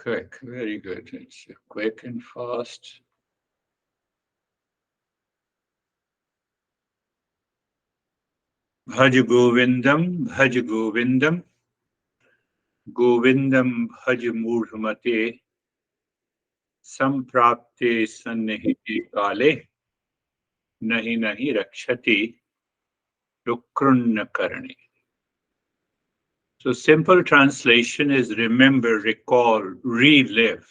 quick, very good. It's quick and fast. Bhaj Govindam, Bhaj Govindam, Govindam Bhaj Mudhamate, Samprapte Sannihiti Kale, Nahi Nahi Rakshati, Rukrunna Karani. So simple translation is remember, recall, relive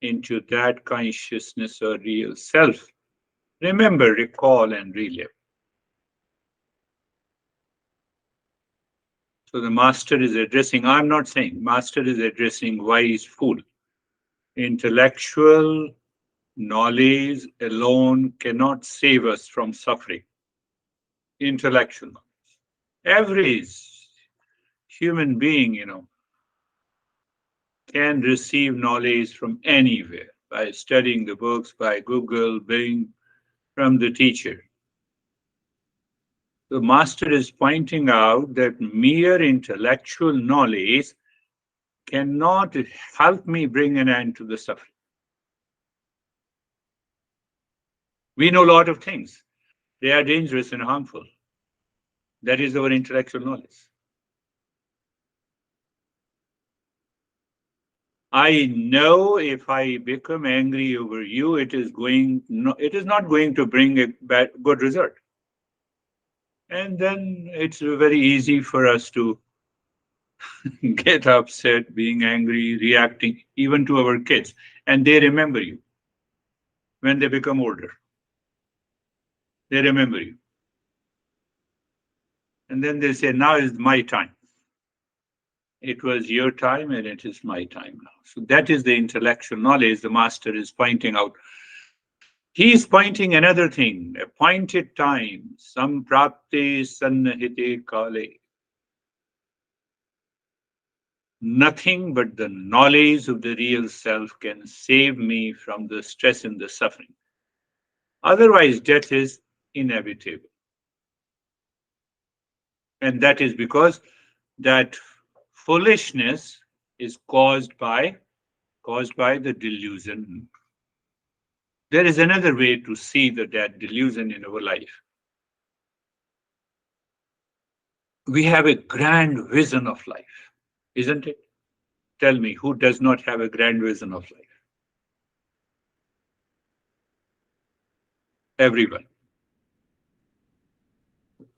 into that consciousness or real self. Remember, recall, and relive. So the master is addressing, I'm not saying, master is addressing wise fool. Intellectual knowledge alone cannot save us from suffering. Intellectual knowledge. Every human being, can receive knowledge from anywhere by studying the books, by Google, Bing, from the teacher. The master is pointing out that mere intellectual knowledge cannot help me bring an end to the suffering. We know a lot of things. They are dangerous and harmful. That is our intellectual knowledge. I know if I become angry over you, it is not going to bring a good result. And then it's very easy for us to get upset, being angry, reacting, even to our kids. And they remember you when they become older. They remember you. And then they say, now is my time. It was your time and it is my time now. So that is the intellectual knowledge the master is pointing out. He is pointing another thing, appointed time, samprapte sannahite kale. Nothing but the knowledge of the real self can save me from the stress and the suffering. Otherwise, death is inevitable. And that is because that foolishness is caused by the delusion. There is another way to see that delusion in our life. We have a grand vision of life, isn't it? Tell me, who does not have a grand vision of life? Everyone.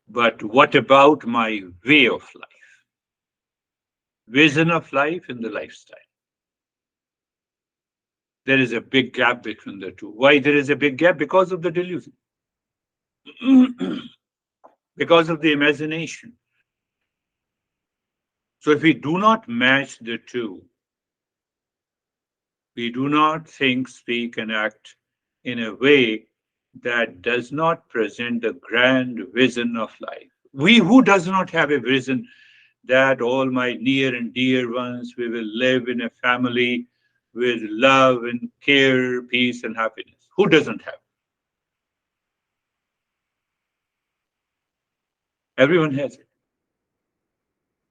But what about my way of life? Vision of life and the lifestyle. There is a big gap between the two. Why there is a big gap? Because of the delusion. Because of the imagination. So if we do not match the two, we do not think, speak, and act in a way that does not present the grand vision of life. Who does not have a vision that all my near and dear ones, we will live in a family with love and care, peace and happiness? Who doesn't have? Everyone has it.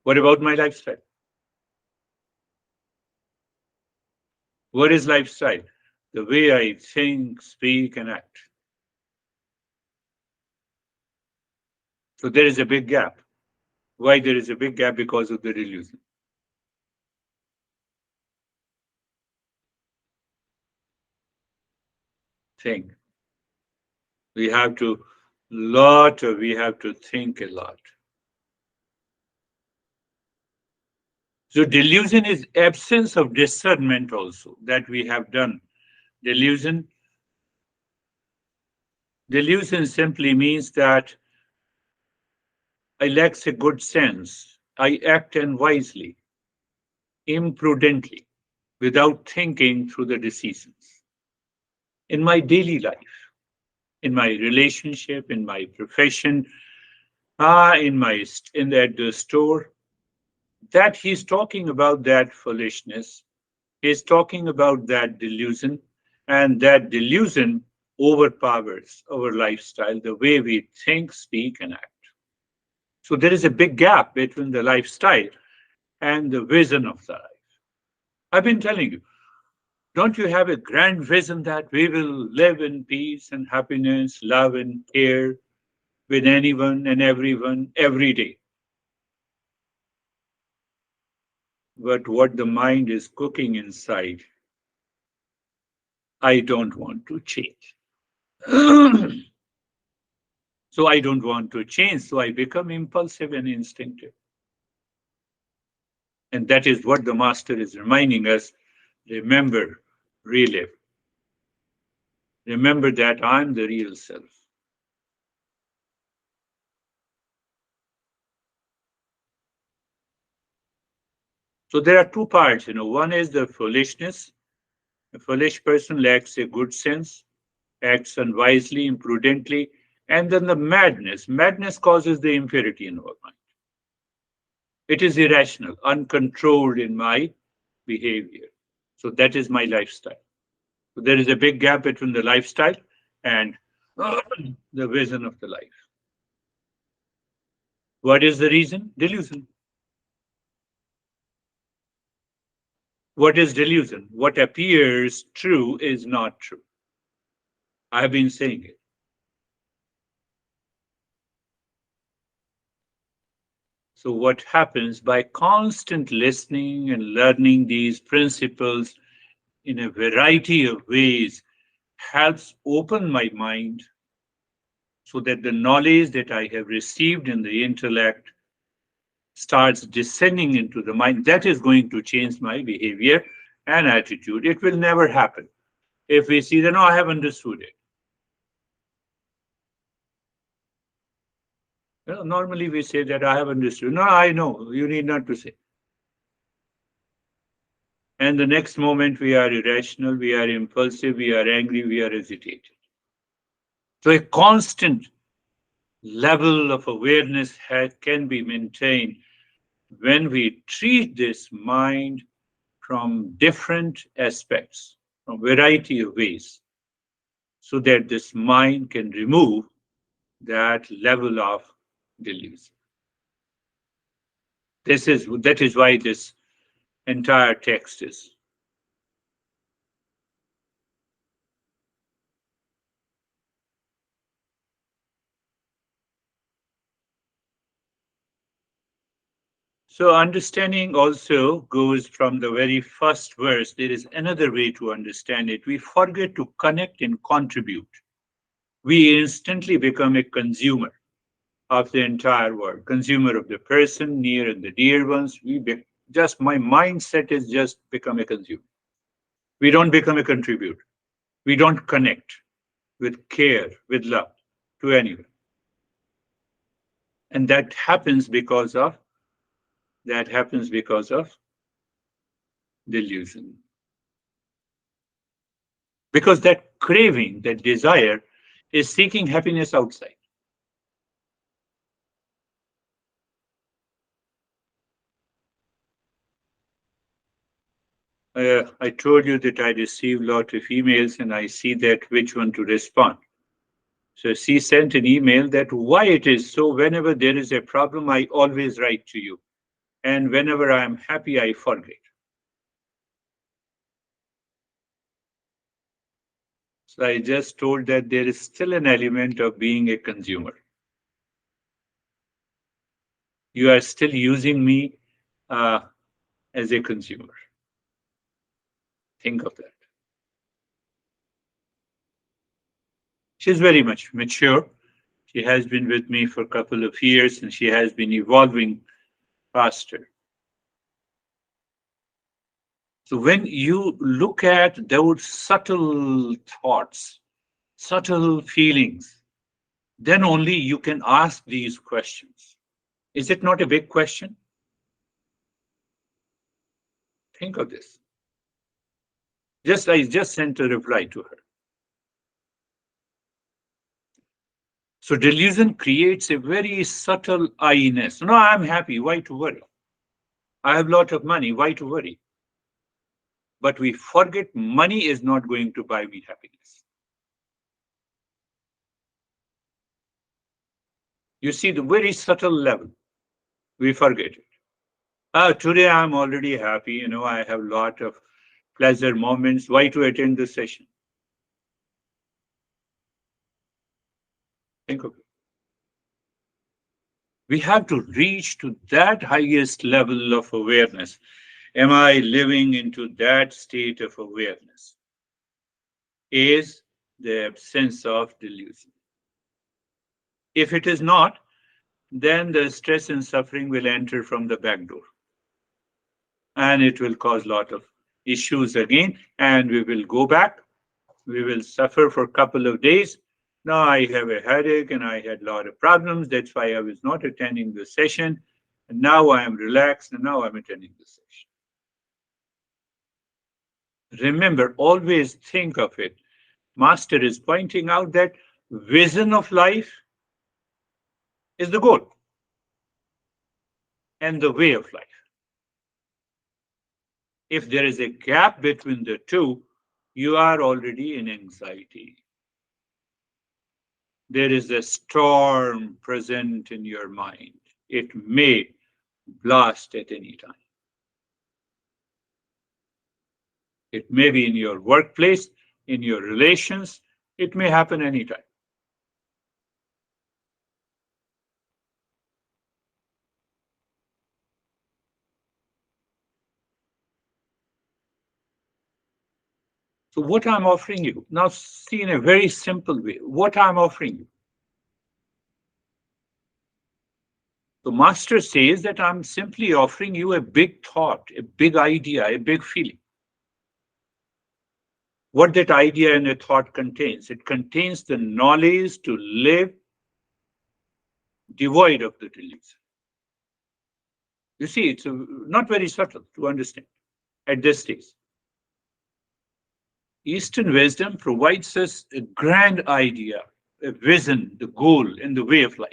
What about my lifestyle? What is lifestyle? The way I think, speak, and act. So there is a big gap. Why there is a big gap? Because of the delusion. Think. We have to think a lot. So delusion is absence of discernment also that we have done. Delusion simply means that I lack a good sense. I act unwisely, imprudently, without thinking through the decisions. In my daily life, in my relationship, in my profession, at the store, that he's talking about that foolishness. He's talking about that delusion, and that delusion overpowers our lifestyle, the way we think, speak, and act. So there is a big gap between the lifestyle and the vision of the life. I've been telling you, don't you have a grand vision that we will live in peace and happiness, love and care with anyone and everyone every day? But what the mind is cooking inside, I don't want to change. So I don't want to change. So I become impulsive and instinctive. And that is what the master is reminding us. Remember, relive. Remember that I'm the real self. So there are two parts. One is the foolishness. A foolish person lacks a good sense, acts unwisely, imprudently, and then the madness. Madness causes the impurity in our mind. It is irrational, uncontrolled in my behavior. So that is my lifestyle. So there is a big gap between the lifestyle and the vision of the life. What is the reason? Delusion. What is delusion? What appears true is not true. I have been saying it. So, what happens by constant listening and learning these principles in a variety of ways helps open my mind so that the knowledge that I have received in the intellect starts descending into the mind. That is going to change my behavior and attitude. It will never happen if we see that, no, I have understood it. Normally we say that I have understood. No, I know. You need not to say. And the next moment we are irrational, we are impulsive, we are angry, we are agitated. So a constant level of awareness can be maintained when we treat this mind from different aspects, from variety of ways, so that this mind can remove that level of delusion. That is why this entire text is. So understanding also goes from the very first verse. There is another way to understand it. We forget to connect and contribute. We instantly become a consumer of the entire world, consumer of the person, near and the dear ones. Just my mindset is just become a consumer. We don't become a contributor. We don't connect with care, with love to anyone. And that happens because of delusion. Because that craving, that desire is seeking happiness outside. I told you that I receive a lot of emails and I see that which one to respond. So she sent an email that why it is so whenever there is a problem, I always write to you. And whenever I am happy, I forget. So I just told that there is still an element of being a consumer. You are still using me uh, as a consumer. Think of that. She's very much mature. She has been with me for a couple of years and she has been evolving faster. So when you look at those subtle thoughts, subtle feelings, then only you can ask these questions. Is it not a big question? Think of this. I just sent a reply to her. So delusion creates a very subtle I-ness. No, I'm happy. Why to worry? I have a lot of money. Why to worry? But we forget money is not going to buy me happiness. You see the very subtle level. We forget it. Today I'm already happy. I have a lot of pleasure moments. Why to attend this session? Think of it. We have to reach to that highest level of awareness. Am I living into that state of awareness? Is the absence of delusion. If it is not, then the stress and suffering will enter from the back door. And it will cause a lot of issues again. And we will go back. We will suffer for a couple of days. Now I have a headache and I had a lot of problems. That's why I was not attending the session. And now I am relaxed and now I'm attending the session. Remember, always think of it. Master is pointing out that vision of life is the goal and the way of life. If there is a gap between the two, you are already in anxiety. There is a storm present in your mind. It may blast at any time. It may be in your workplace, in your relations. It may happen anytime. So what I'm offering you, now see in a very simple way, what I'm offering you. The master says that I'm simply offering you a big thought, a big idea, a big feeling. What that idea and a thought contains? It contains the knowledge to live devoid of the delusion. You see, it's not very subtle to understand at this stage. Eastern wisdom provides us a grand idea, a vision, the goal, and the way of life.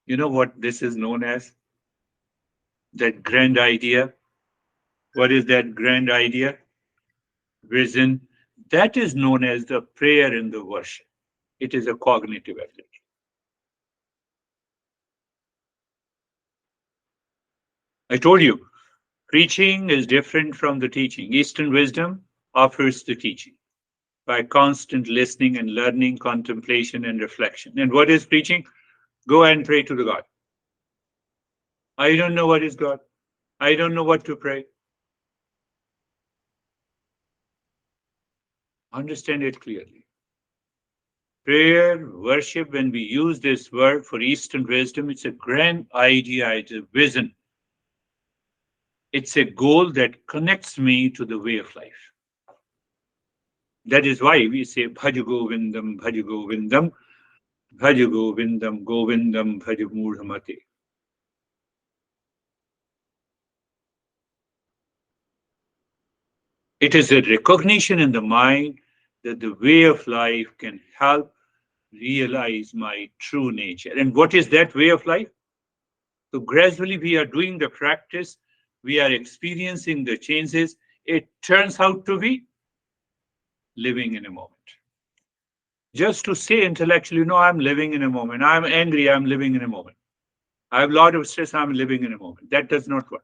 You know what this is known as? That grand idea. What is that grand idea? Vision. That is known as the prayer and the worship. It is a cognitive ability. I told you, preaching is different from the teaching. Eastern wisdom offers the teaching by constant listening and learning, contemplation and reflection. And what is preaching? Go and pray to the God. I don't know what is God. I don't know what to pray. Understand it clearly. Prayer, worship, when we use this word for Eastern wisdom, it's a grand idea, it's a vision. It's a goal that connects me to the way of life. That is why we say Bhaj Govindam, Bhaj Govindam, Bhaj Govindam, Govindam, Bhaj Murhamate. It is a recognition in the mind that the way of life can help realize my true nature. And what is that way of life? So gradually we are doing the practice, we are experiencing the changes. It turns out to be living in a moment. Just to say intellectually, no, I'm living in a moment. I'm angry, I'm living in a moment. I have a lot of stress, I'm living in a moment. That does not work.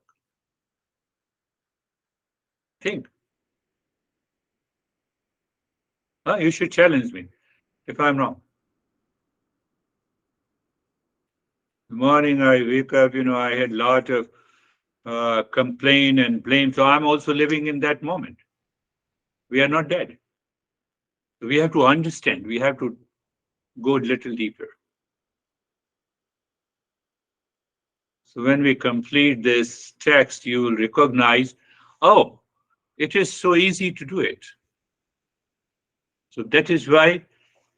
Think. You should challenge me if I'm wrong. The morning I wake up, I had a lot of complain and blame. So I'm also living in that moment. We are not dead. So we have to understand. We have to go a little deeper. So when we complete this text, you will recognize, oh, it is so easy to do it. So that is why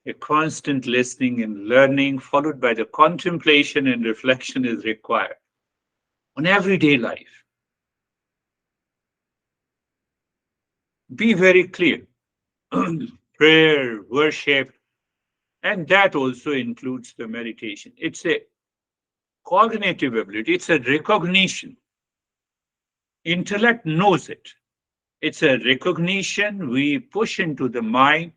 a constant listening and learning, followed by the contemplation and reflection, is required on everyday life. Be very clear. Prayer, worship, and that also includes the meditation. It's a cognitive ability, it's a recognition. Intellect knows it. It's a recognition we push into the mind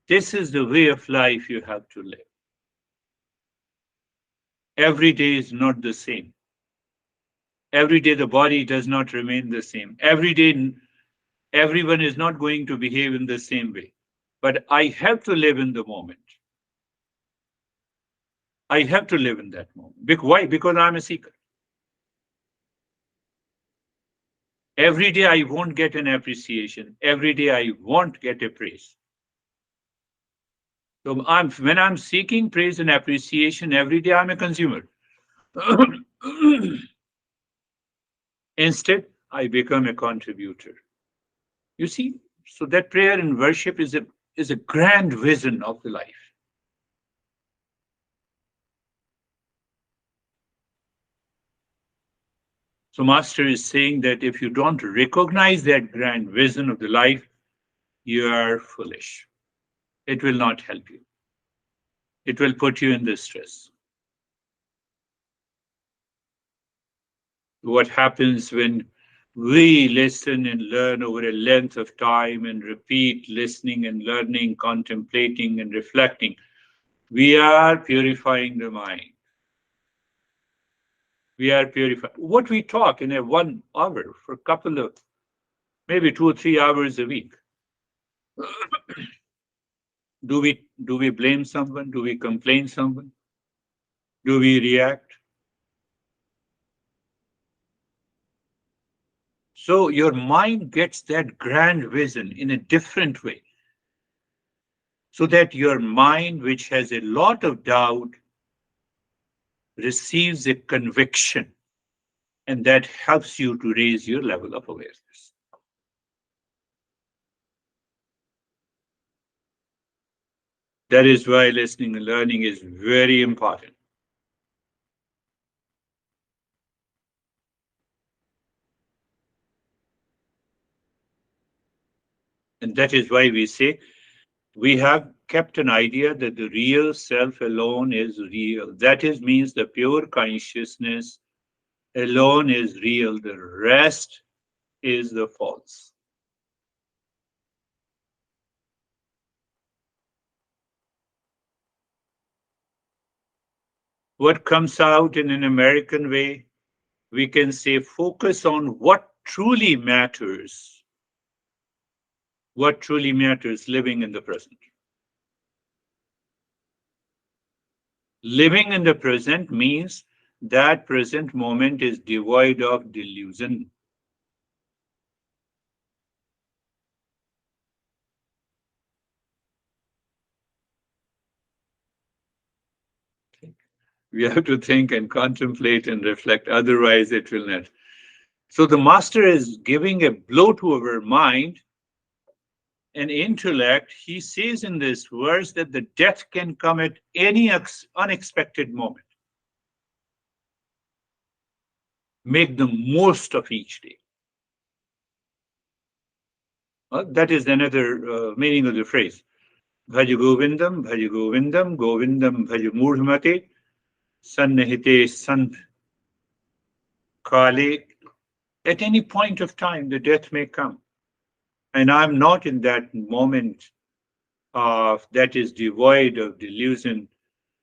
This is the way of life you have to live. Every day is not the same. Every day the body does not remain the same. Every day everyone is not going to behave in the same way. But I have to live in the moment. I have to live in that moment. Why? Because I'm a seeker. Every day I won't get an appreciation. Every day I won't get a praise. So when I'm seeking praise and appreciation every day, I'm a consumer. Instead, I become a contributor. You see, so that prayer and worship is a grand vision of the life. So Master is saying that if you don't recognize that grand vision of the life, you are foolish. It will not help you. It will put you in distress. What happens when we listen and learn over a length of time and repeat listening and learning, contemplating and reflecting, we are purifying the mind. We are purifying. What we talk in a 1 hour for a couple of, maybe 2 or 3 hours a week. Do we blame someone? Do we complain someone? Do we react? So your mind gets that grand vision in a different way. So that your mind, which has a lot of doubt, receives a conviction, and that helps you to raise your level of awareness. That is why listening and learning is very important. And that is why we say we have kept an idea that the real self alone is real. That is means the pure consciousness alone is real. The rest is the false. What comes out in an American way, we can say focus on what truly matters living in the present. Living in the present means that present moment is devoid of delusion. We have to think and contemplate and reflect, otherwise, it will not. So, the master is giving a blow to our mind and intellect. He says in this verse that the death can come at any unexpected moment. Make the most of each day. That is another meaning of the phrase. Bhaj Govindam, Govindam Bhaj Murdhamate, Sannahite Sant Kale. At any point of time, the death may come. And I'm not in that moment of that is devoid of delusion.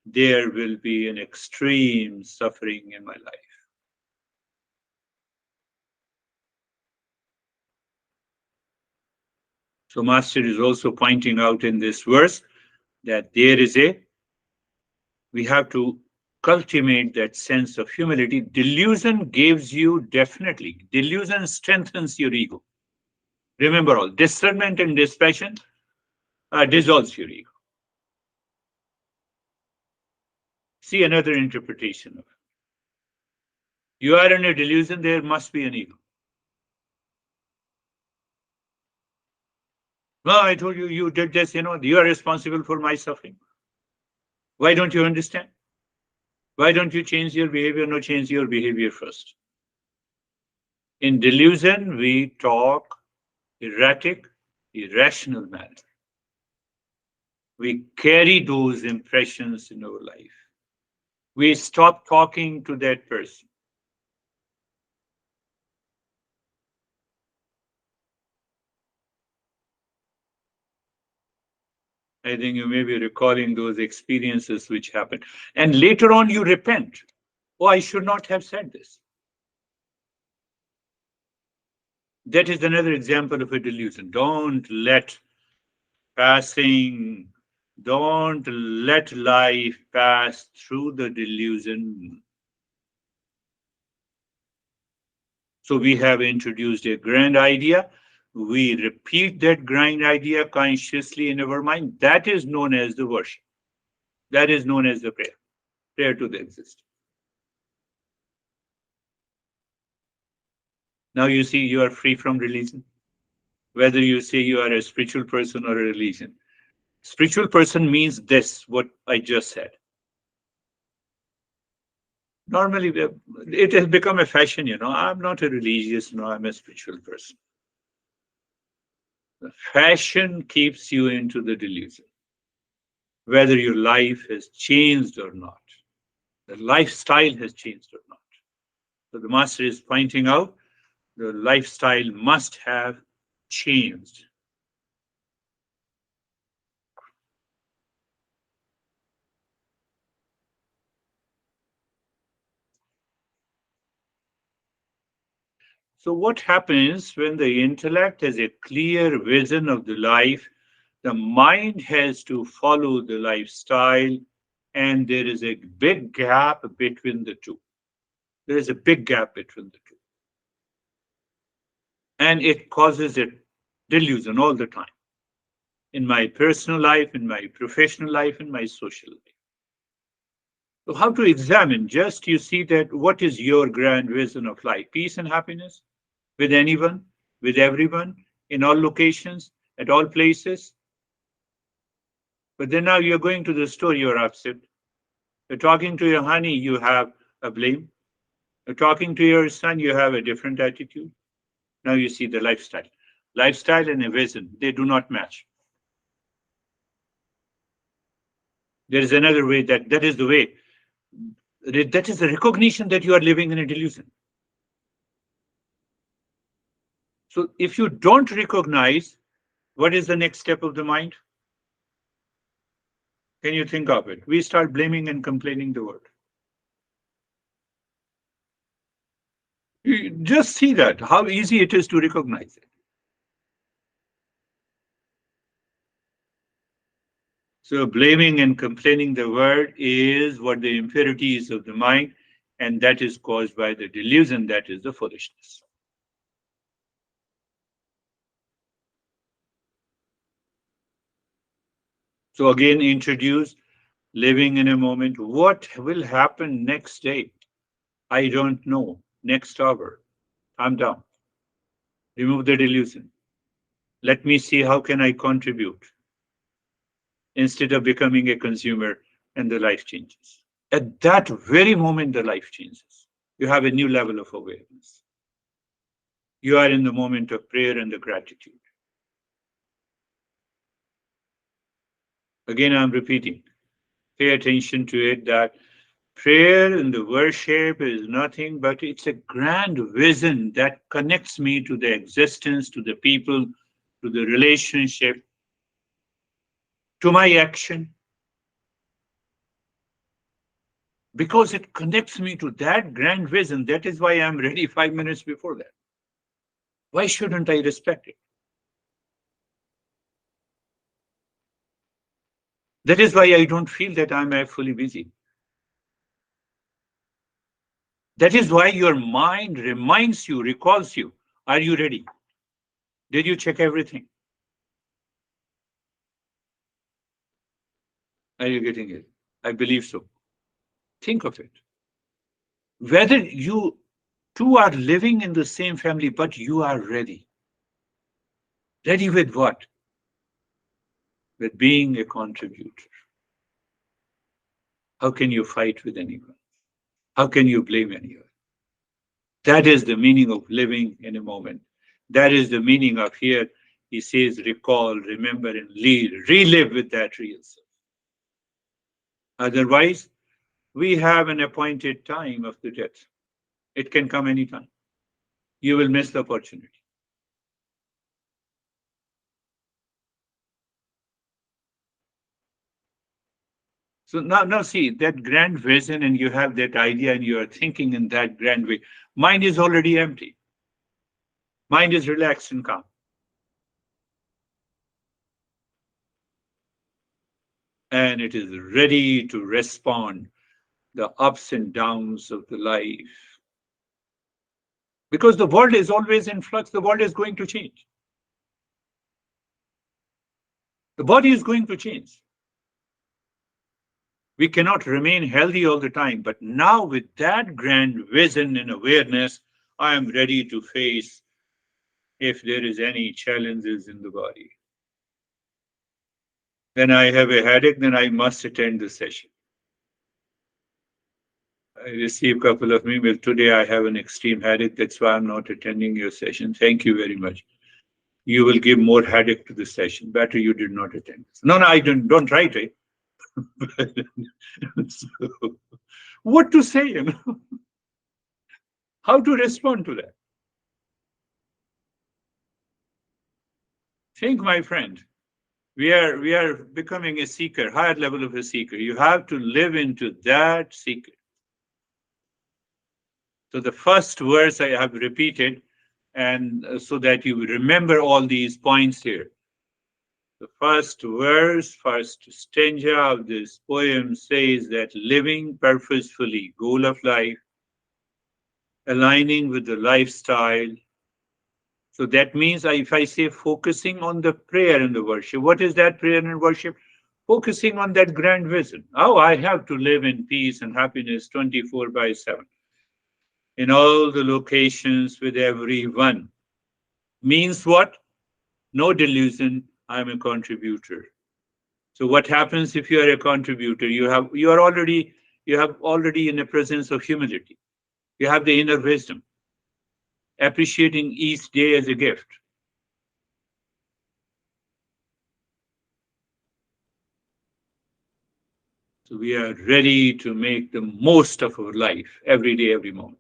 There will be an extreme suffering in my life. So Master is also pointing out in this verse that we have to cultivate that sense of humility. Delusion gives you definitely, delusion strengthens your ego. Remember all, discernment and dispassion dissolves your ego. See another interpretation of it. You are in a delusion, there must be an ego. Well, I told you, you did this, you are responsible for my suffering. Why don't you understand? Why don't you change your behavior? No, change your behavior first. In delusion, we talk erratic, irrational manner. We carry those impressions in our life. We stop talking to that person. I think you may be recalling those experiences which happened. And later on, you repent. Oh, I should not have said this. That is another example of a delusion. Passing, don't let life pass through the delusion. So we have introduced a grand idea. We repeat that grand idea consciously in our mind. That is known as the worship. That is known as the prayer. Prayer to the existence. Now you see you are free from religion. Whether you say you are a spiritual person or a religion. Spiritual person means this, what I just said. Normally, it has become a fashion, I'm not a religious, no, I'm a spiritual person. The fashion keeps you into the delusion, whether your life has changed or not. The lifestyle has changed or not. So the master is pointing out the lifestyle must have changed. So what happens when the intellect has a clear vision of the life? The mind has to follow the lifestyle, and there is a big gap between the two. There is a big gap between the two. And it causes a delusion all the time in my personal life, in my professional life, in my social life. So, how to examine? Just you see that what is your grand vision of life? Peace and happiness with anyone, with everyone, in all locations, at all places. But then now you're going to the store, you're upset. You're talking to your honey, you have a blame. You're talking to your son, you have a different attitude. Now you see the lifestyle. Lifestyle and a vision, they do not match. There is another way that is the way. That is the recognition that you are living in a delusion. So if you don't recognize, what is the next step of the mind? Can you think of it? We start blaming and complaining the world. You just see that, how easy it is to recognize it. So blaming and complaining the world is what the impurity is of the mind, and that is caused by the delusion, that is the foolishness. So again, introduce living in a moment. What will happen next day? I don't know. Next hour. Calm down. Remove the delusion. Let me see how can I contribute instead of becoming a consumer, and the life changes. At that very moment, the life changes. You have a new level of awareness. You are in the moment of prayer and the gratitude. Again, I'm repeating. Pay attention to it that prayer and the worship is nothing but it's a grand vision that connects me to the existence, to the people, to the relationship, to my action, because it connects me to that grand vision. That is why I'm ready 5 minutes before that. Why shouldn't I respect it? That is why I don't feel that I'm fully busy. That is why your mind reminds you, recalls you. Are you ready? Did you check everything? Are you getting it? I believe so. Think of it. Whether you two are living in the same family, but you are ready. Ready with what? With being a contributor. How can you fight with anyone? How can you blame anyone? That is the meaning of living in a moment. That is the meaning of here. He says, recall, remember, and relive with that real self. Otherwise, we have an appointed time of the death. It can come anytime. You will miss the opportunity. So now see that grand vision, and you have that idea, and you are thinking in that grand way. Mind is already empty. Mind is relaxed and calm, and it is ready to respond the ups and downs of the life. Because the world is always in flux. The world is going to change. The body is going to change. We cannot remain healthy all the time. But now, with that grand vision and awareness, I am ready to face if there is any challenges in the body. Then I have a headache, then I must attend the session. I received a couple of emails today. I have an extreme headache. That's why I'm not attending your session. Thank you very much. You will give more headache to the session. Better you did not attend. No, I don't write it. So, what to say? How to respond to that? Think, my friend. We are becoming a seeker, higher level of a seeker. You have to live into that seeker. So the first verse I have repeated, and so that you remember all these points here. The first verse, first stanza of this poem says that living purposefully, goal of life, aligning with the lifestyle. So that means if I say focusing on the prayer and the worship, what is that prayer and worship? Focusing on that grand vision. Oh, I have to live in peace and happiness 24/7 in all the locations with everyone. Means what? No delusion, I'm a contributor. So what happens if you are a contributor? You have already in the presence of humility. You have the inner wisdom, appreciating each day as a gift. So we are ready to make the most of our life every day, every moment.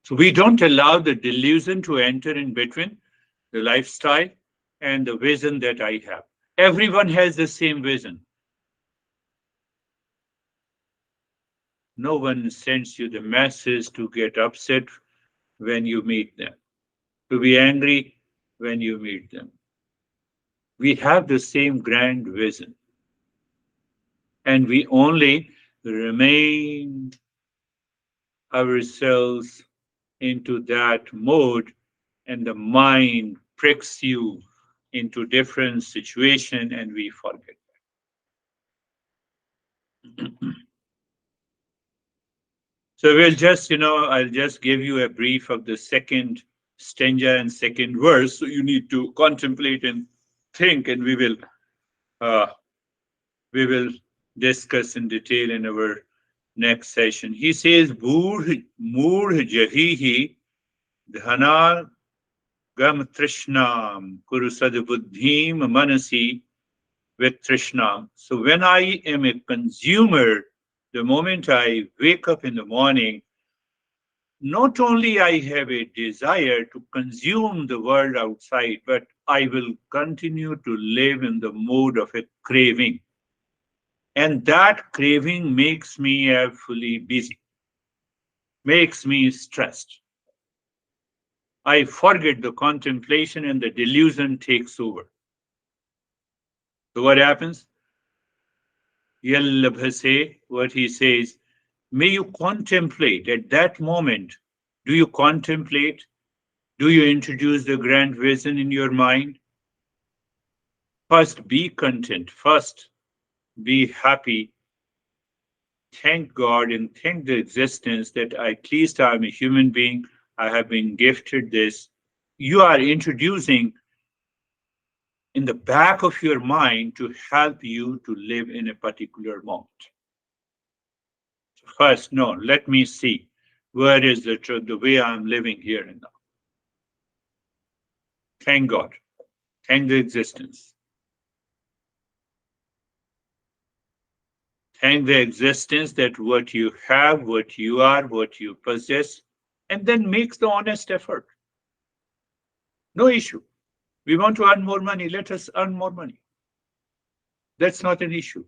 So we don't allow the delusion to enter in between the lifestyle and the vision that I have. Everyone has the same vision. No one sends you the message to get upset when you meet them, to be angry when you meet them. We have the same grand vision, and we only remain ourselves into that mode, and the mind pricks you into different situation, and we forget. So I'll just give you a brief of the second stanza and second verse. So you need to contemplate and think, and uh, we will discuss in detail in our next session. He says, Moor jahihi dhana gam trishnam kurusad buddhim manasi with trishnam. So when I am a consumer, the moment I wake up in the morning, not only I have a desire to consume the world outside, but I will continue to live in the mode of a craving. And that craving makes me fully busy, makes me stressed. I forget the contemplation and the delusion takes over. So what happens? Yallabhase, what he says, may you contemplate at that moment. Do you contemplate? Do you introduce the grand vision in your mind? First, be content. First, be happy. Thank God and thank the existence that at least I'm a human being. I have been gifted this. You are introducing in the back of your mind to help you to live in a particular moment. First, no, let me see where is the truth, the way I'm living here and now. Thank God. Thank the existence. Thank the existence that what you have, what you are, what you possess, and then make the honest effort. No issue. We want to earn more money. Let us earn more money. That's not an issue.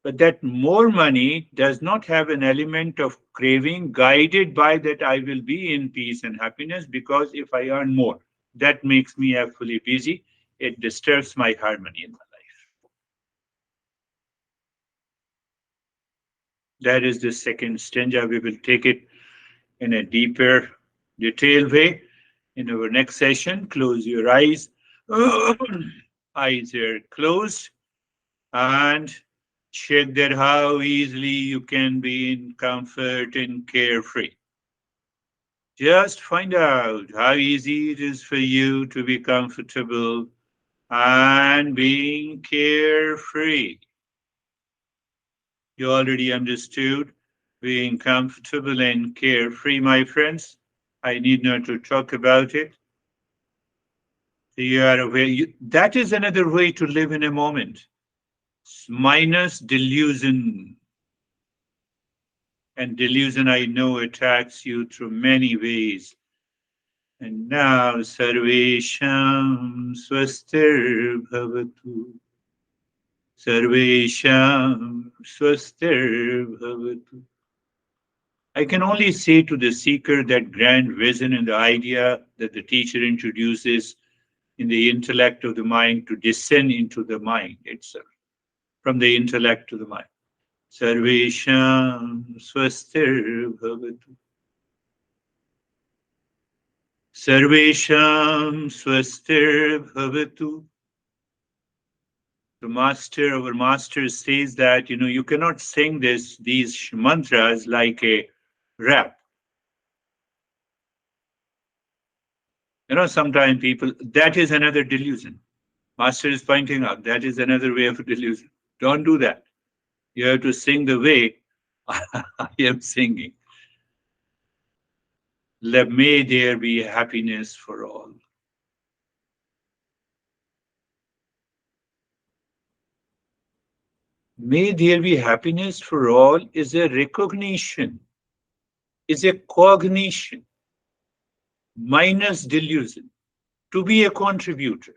But that more money does not have an element of craving guided by that I will be in peace and happiness because if I earn more, that makes me actually busy. It disturbs my harmony in my life. That is the second stanza. We will take it in a deeper, detailed way in our next session. Close your eyes. Eyes are closed and check that how easily you can be in comfort and carefree. Just find out how easy it is for you to be comfortable and being carefree. You already understood being comfortable and carefree, my friends. I need not to talk about it. You are aware. That is another way to live in a moment. Minus delusion. And delusion, I know, attacks you through many ways. And now, Sarvesham Swastir Bhavatu. Sarvesham Swastir Bhavatu. I can only say to the seeker that grand vision and the idea that the teacher introduces in the intellect of the mind to descend into the mind itself, from the intellect to the mind. Sarvesham Swastir Bhavatu. Sarvesham Swastir Bhavatu. Our master says that, you cannot sing these mantras like a rap. Sometimes people, that is another delusion. Master is pointing out that is another way of delusion. Don't do that. You have to sing the way I am singing. May there be happiness for all. May there be happiness for all is a recognition, is a cognition, minus delusion, to be a contributor.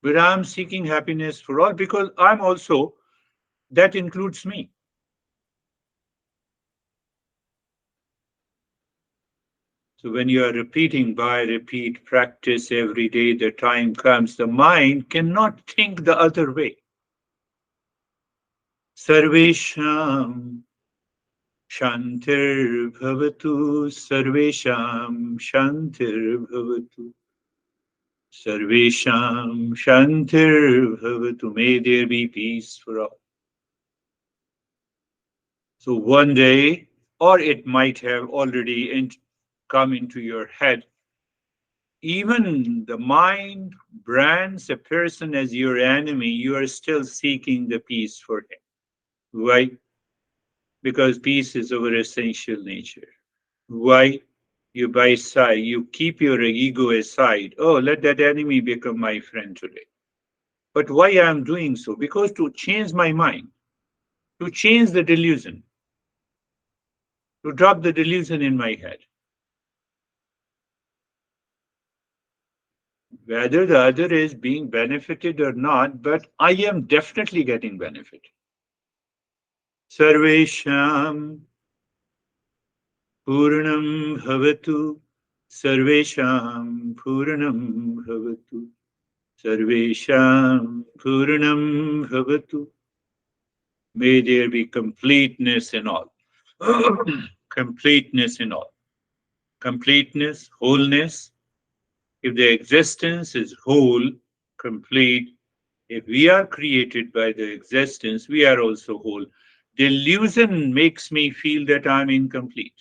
But I'm seeking happiness for all because I'm also, that includes me. So when you are repeating by repeat practice every day, the time comes, the mind cannot think the other way. Sarvesham Shantir Bhavatu, Sarvesham Shantir Bhavatu, Sarvesham Shantir Bhavatu. May there be peace for all. So one day, or it might have already come into your head, even the mind brands a person as your enemy, you are still seeking the peace for him. Why? Because peace is our essential nature. Why? You keep your ego aside. Oh, let that enemy become my friend today. But why I am doing so? Because to change my mind, to change the delusion, to drop the delusion in my head. Whether the other is being benefited or not, but I am definitely getting benefit. Sarvesham Purnam Bhavatu, Sarvesham Purnam Bhavatu, Sarvesham Purnam Bhavatu. May there be completeness in all. Completeness in all. Completeness, wholeness. If the existence is whole, complete, if we are created by the existence, we are also whole. Delusion makes me feel that I'm incomplete.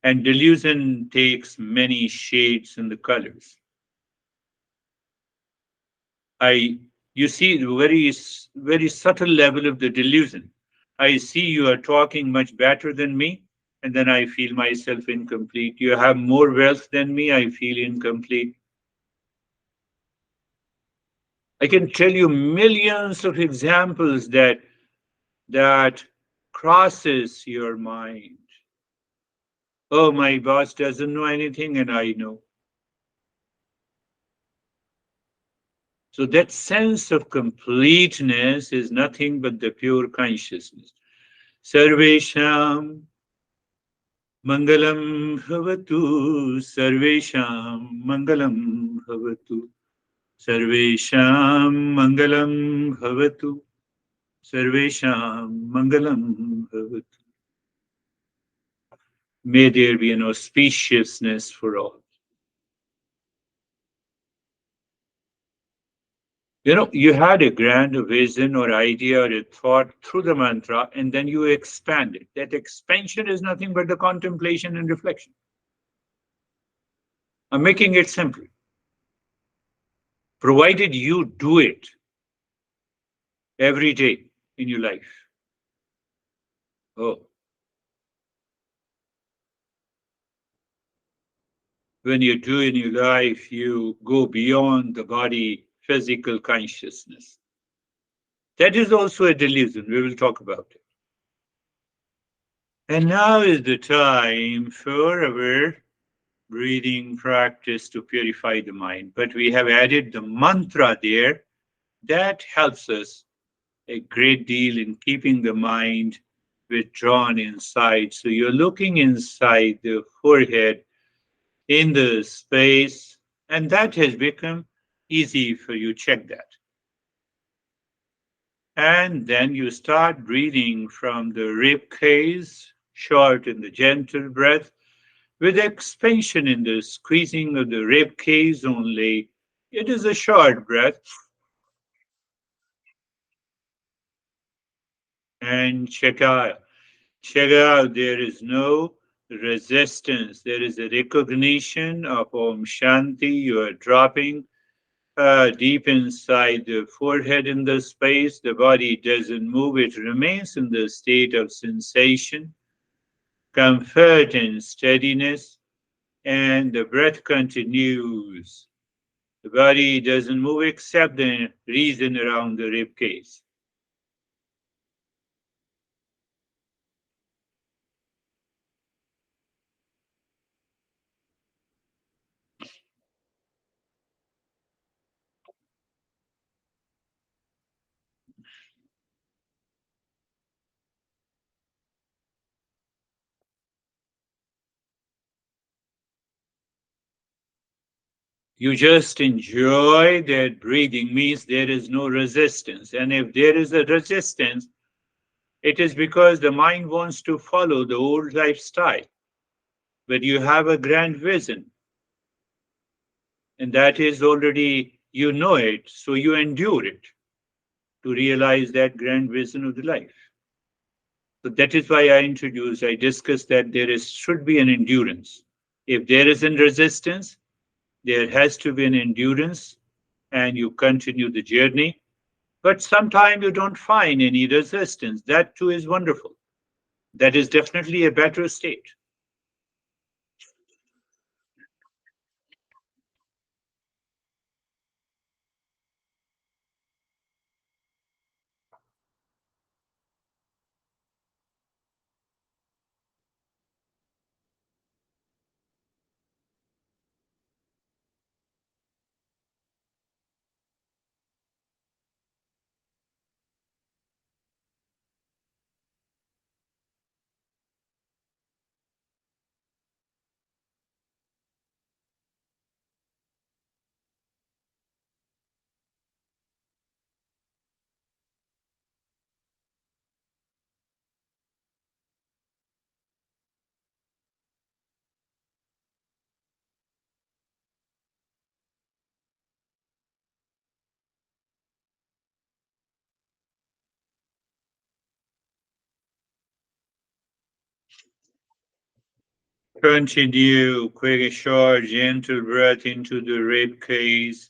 And delusion takes many shades and the colors. You see the very subtle level of the delusion. I see you are talking much better than me, and then I feel myself incomplete. You have more wealth than me, I feel incomplete. I can tell you millions of examples that crosses your mind. Oh, my boss doesn't know anything and I know. So that sense of completeness is nothing but the pure consciousness. Sarvesham Mangalam Bhavatu, Sarvesham Mangalam Bhavatu, Sarvesham Mangalam Bhavatu, Sarvesham Mangalam Bhavatu. May there be an auspiciousness for all. You had a grand vision or idea or a thought through the mantra, and then you expand it. That expansion is nothing but the contemplation and reflection. I'm making it simple. Provided you do it every day in your life. Oh, when you do in your life, you go beyond the body physical consciousness. That is also a delusion. We will talk about it. And now is the time for our breathing practice to purify the mind. But we have added the mantra there that helps us a great deal in keeping the mind withdrawn inside. So you're looking inside the forehead in the space, and that has become easy for you. Check that. And then you start breathing from the rib cage, short and the gentle breath, with expansion in the squeezing of the rib cage only. It is a short breath. And check out. Check out, there is no resistance. There is a recognition of Om Shanti. You are dropping deep inside the forehead in the space. The body doesn't move, it remains in the state of sensation, comfort, and steadiness, and the breath continues. The body doesn't move except the region around the rib cage. You just enjoy that breathing means there is no resistance. And if there is a resistance, it is because the mind wants to follow the old lifestyle. But you have a grand vision, and that is already, you know it, so you endure it to realize that grand vision of the life. So that is why I discussed that should be an endurance. If there is a resistance, there has to be an endurance, and you continue the journey. But sometimes you don't find any resistance. That too is wonderful. That is definitely a better state. Continue, quick, short, gentle breath into the rib cage.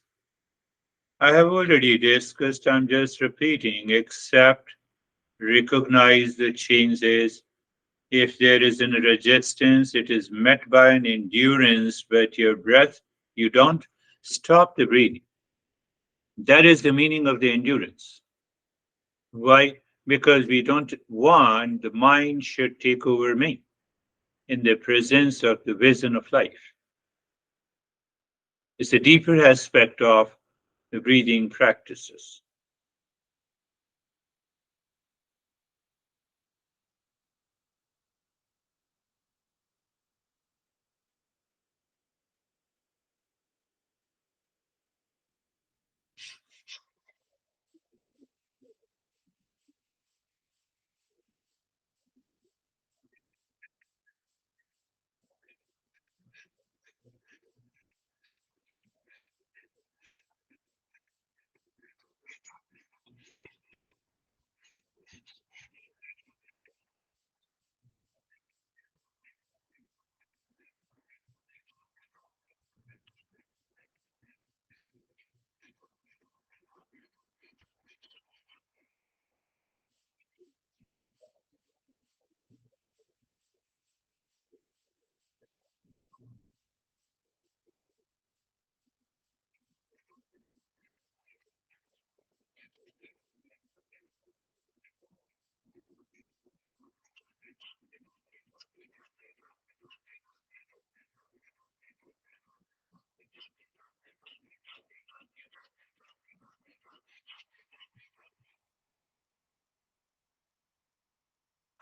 I have already discussed, I'm just repeating, accept, recognize the changes. If there is a resistance, it is met by an endurance, but your breath, you don't stop the breathing. That is the meaning of the endurance. Why? Because we don't want the mind should take over me. in the presence of the vision of life. It's a deeper aspect of the breathing practices.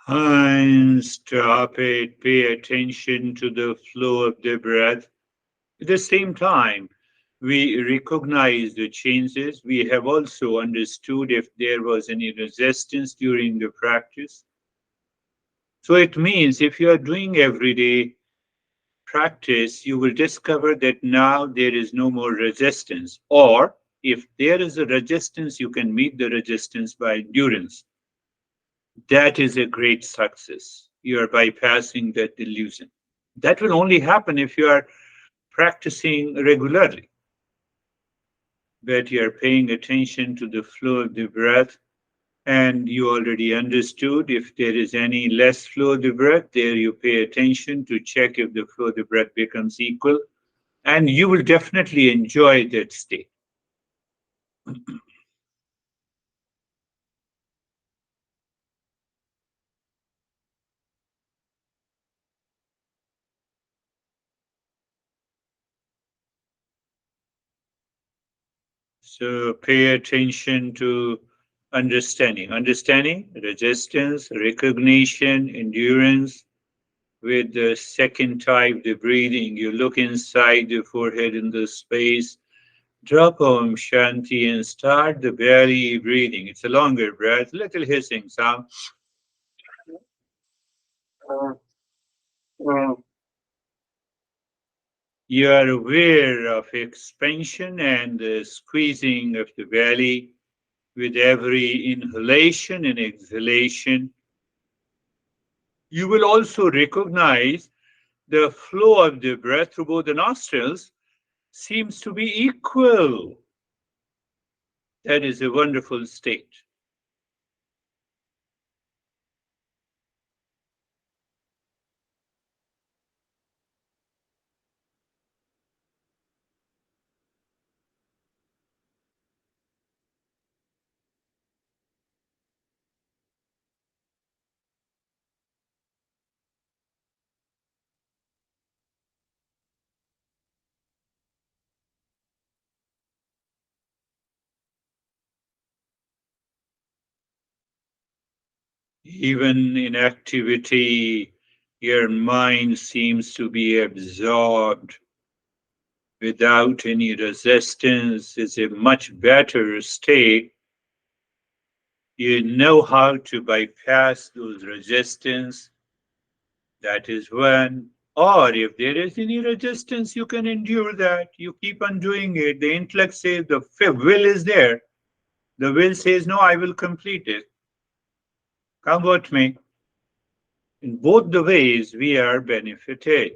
And stop it, pay attention to the flow of the breath. At the same time, we recognize the changes. We have also understood if there was any resistance during the practice. So it means if you are doing everyday practice, you will discover that now there is no more resistance. Or if there is a resistance, you can meet the resistance by endurance. That is a great success. You are bypassing that delusion. That will only happen if you are practicing regularly, that you are paying attention to the flow of the breath. And you already understood if there is any less flow of the breath, there you pay attention to check if the flow of the breath becomes equal, and you will definitely enjoy that state. So pay attention to understanding, resistance, recognition, endurance. With the second type, the breathing, you look inside the forehead in the space, drop Om Shanti and start the belly breathing. It's a longer breath, little hissing sound. You are aware of expansion and the squeezing of the belly with every inhalation and exhalation. You will also recognize the flow of the breath through both the nostrils seems to be equal. That is a wonderful state. Even in activity, your mind seems to be absorbed without any resistance. Is a much better state. You know how to bypass those resistance. That is when, or if there is any resistance, you can endure that. You keep on doing it. The intellect says the will is there. The will says, no, I will complete it. Come what may. In both the ways, we are benefited.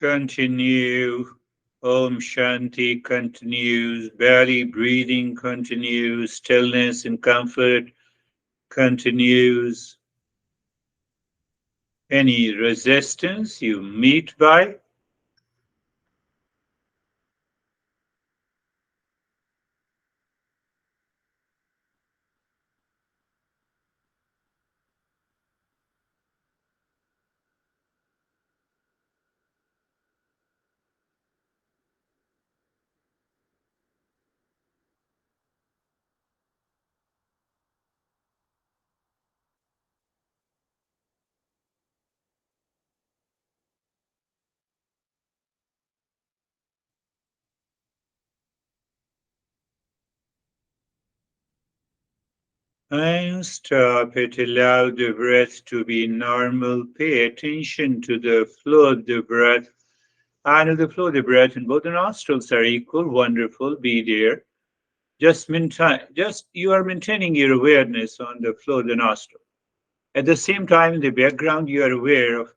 Continue. Om Shanti continues. Belly breathing continues. Stillness and comfort continues. Any resistance you meet by, and stop it. Allow the breath to be normal. Pay attention to the flow of the breath. And if the flow of the breath in both the nostrils are equal, wonderful, be there. Just you are maintaining your awareness on the flow of the nostril. At the same time, in the background, you are aware of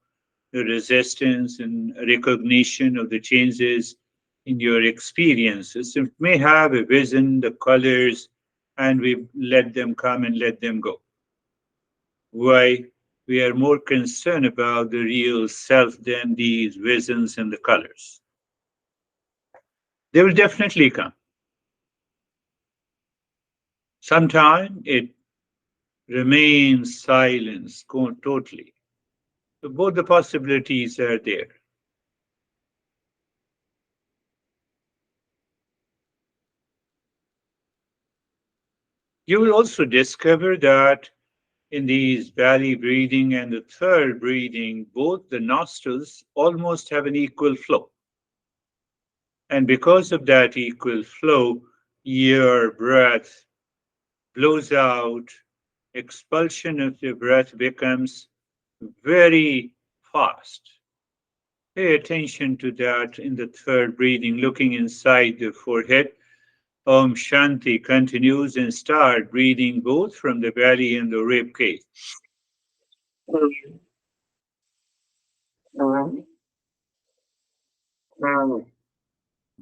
the resistance and recognition of the changes in your experiences. It may have a vision, the colors, and we let them come and let them go. Why? We are more concerned about the real self than these visions and the colors. They will definitely come. Sometime it remains silence totally. So both the possibilities are there. You will also discover that in these belly breathing and the third breathing, both the nostrils almost have an equal flow. And because of that equal flow, your breath blows out, expulsion of the breath becomes very fast. Pay attention to that in the third breathing, looking inside the forehead. Om Shanti continues and start breathing both from the belly and the rib cage.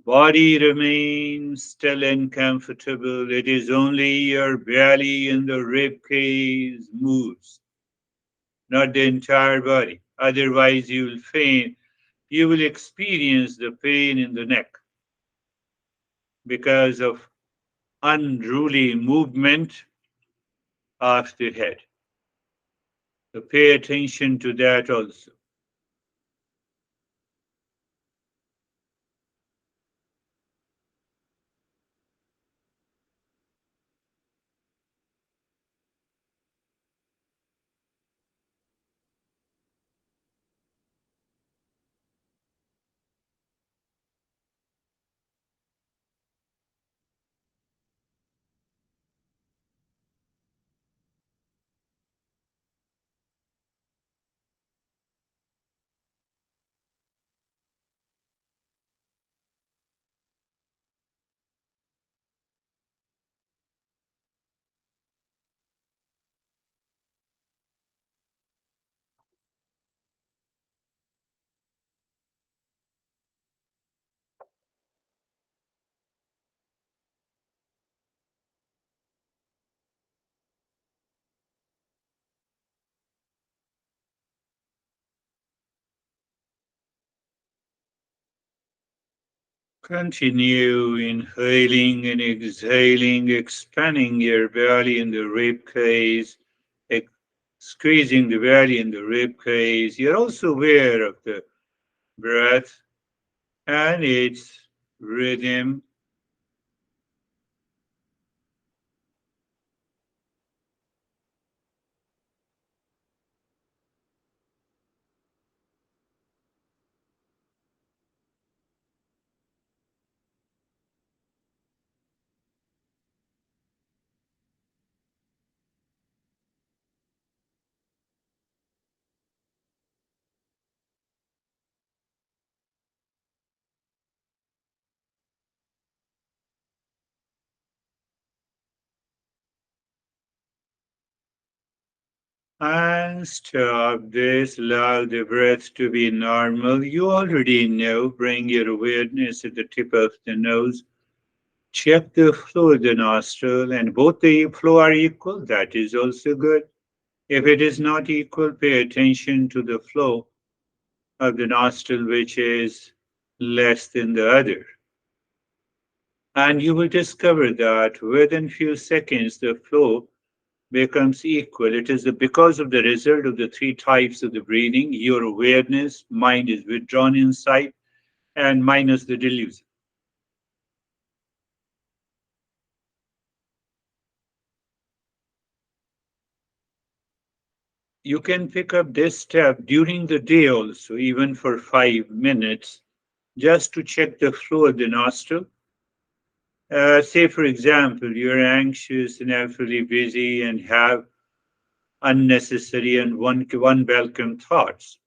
Body remains still and comfortable. It is only your belly and the rib cage moves, not the entire body. Otherwise, you will faint. You will experience the pain in the neck because of unruly movement of the head. So pay attention to that also. Continue inhaling and exhaling, expanding your belly and the rib cage, squeezing the belly and the rib cage. You're also aware of the breath and its rhythm. And stop this. Allow the breath to be normal. You already know. Bring your awareness at the tip of the nose. Check the flow of the nostril, and both the flow are equal. That is also good. If it is not equal, pay attention to the flow of the nostril, which is less than the other. And you will discover that within few seconds, the flow becomes equal. It is because of the result of the three types of the breathing. Your awareness, mind is withdrawn inside, and minus the delusion. You can pick up this step during the day also, even for 5 minutes, just to check the flow of the nostril. Say, for example, you're anxious and awfully busy and have unnecessary and unwelcome thoughts.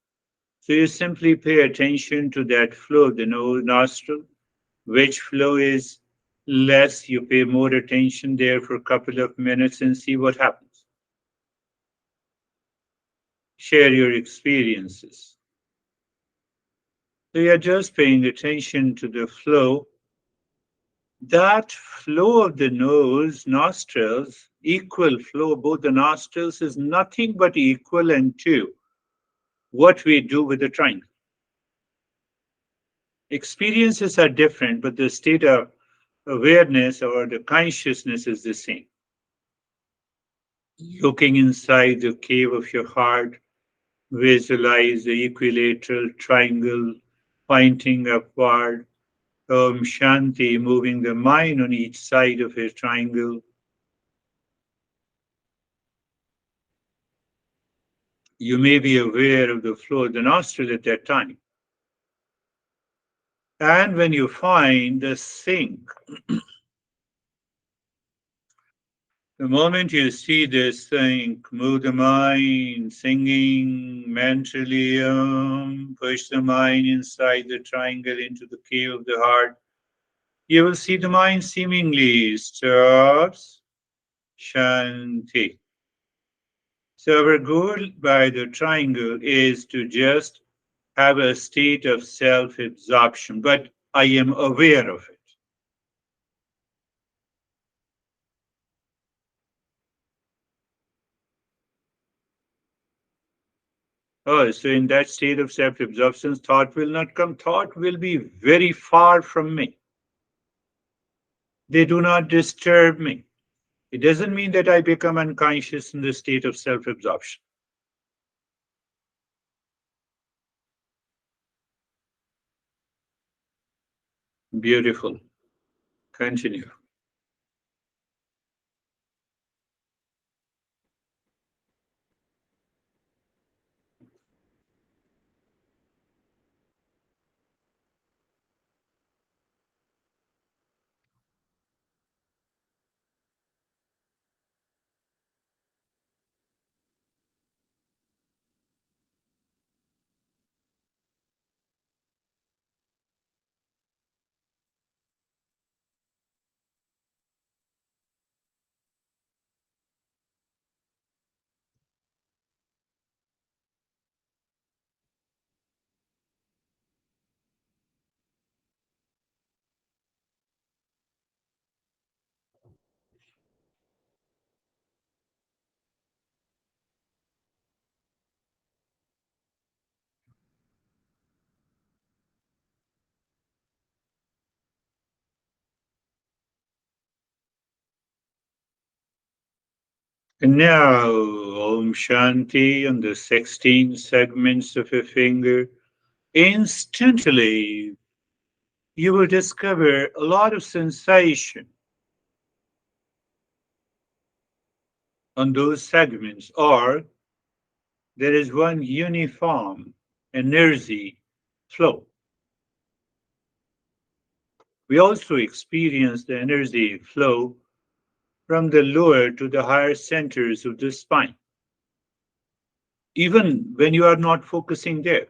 So you simply pay attention to that flow of the nostril. Which flow is less, you pay more attention there for a couple of minutes and see what happens. Share your experiences. So you're just paying attention to the flow. That flow of the nostrils, equal flow of both the nostrils is nothing but equivalent to what we do with the triangle. Experiences are different, but the state of awareness or the consciousness is the same. Looking inside the cave of your heart, visualize the equilateral triangle pointing upward. Om Shanti, moving the mind on each side of a triangle. You may be aware of the flow of the nostril at that time. And when you find the sink, the moment you see this thing, move the mind, singing mentally, push the mind inside the triangle into the cave of the heart, you will see the mind seemingly stops, Shanti. So our goal by the triangle is to just have a state of self-absorption, but I am aware of it. Oh, so in that state of self-absorption, thought will not come. Thought will be very far from me. They do not disturb me. It doesn't mean that I become unconscious in the state of self-absorption. Beautiful. Continue. And now, Om Shanti on the 16 segments of a finger. Instantly, you will discover a lot of sensation on those segments, or there is one uniform energy flow. We also experience the energy flow from the lower to the higher centers of the spine, even when you are not focusing there.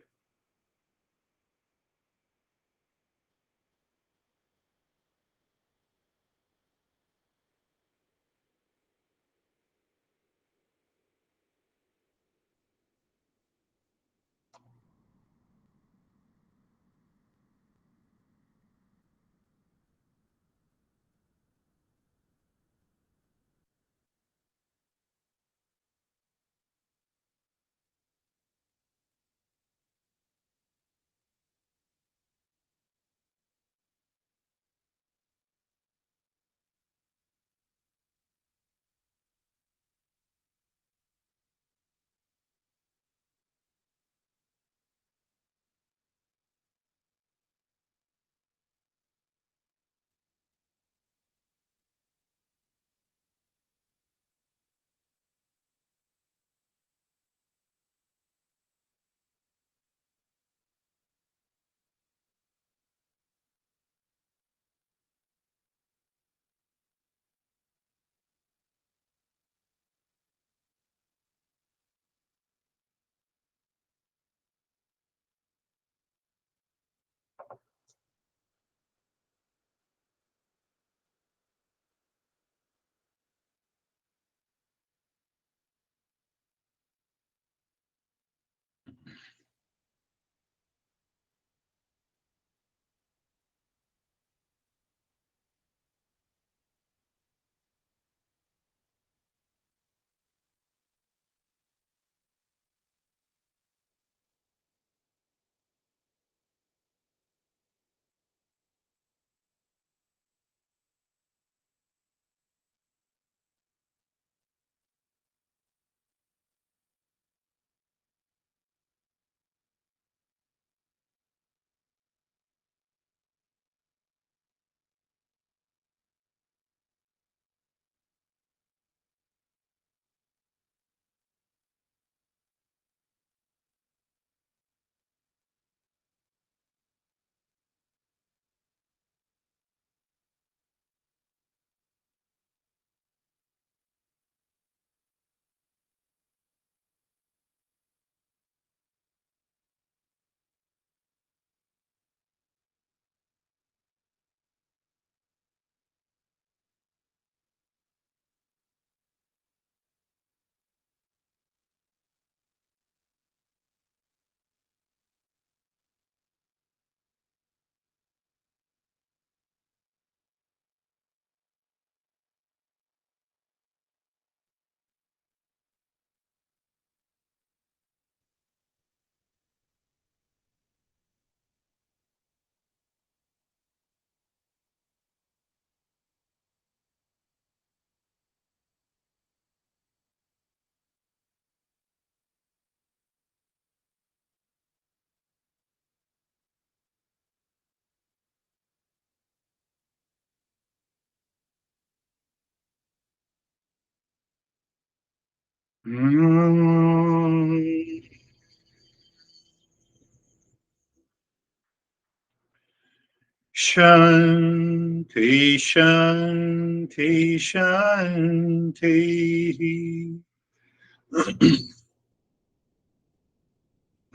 Shanti, Shanti, Shanti.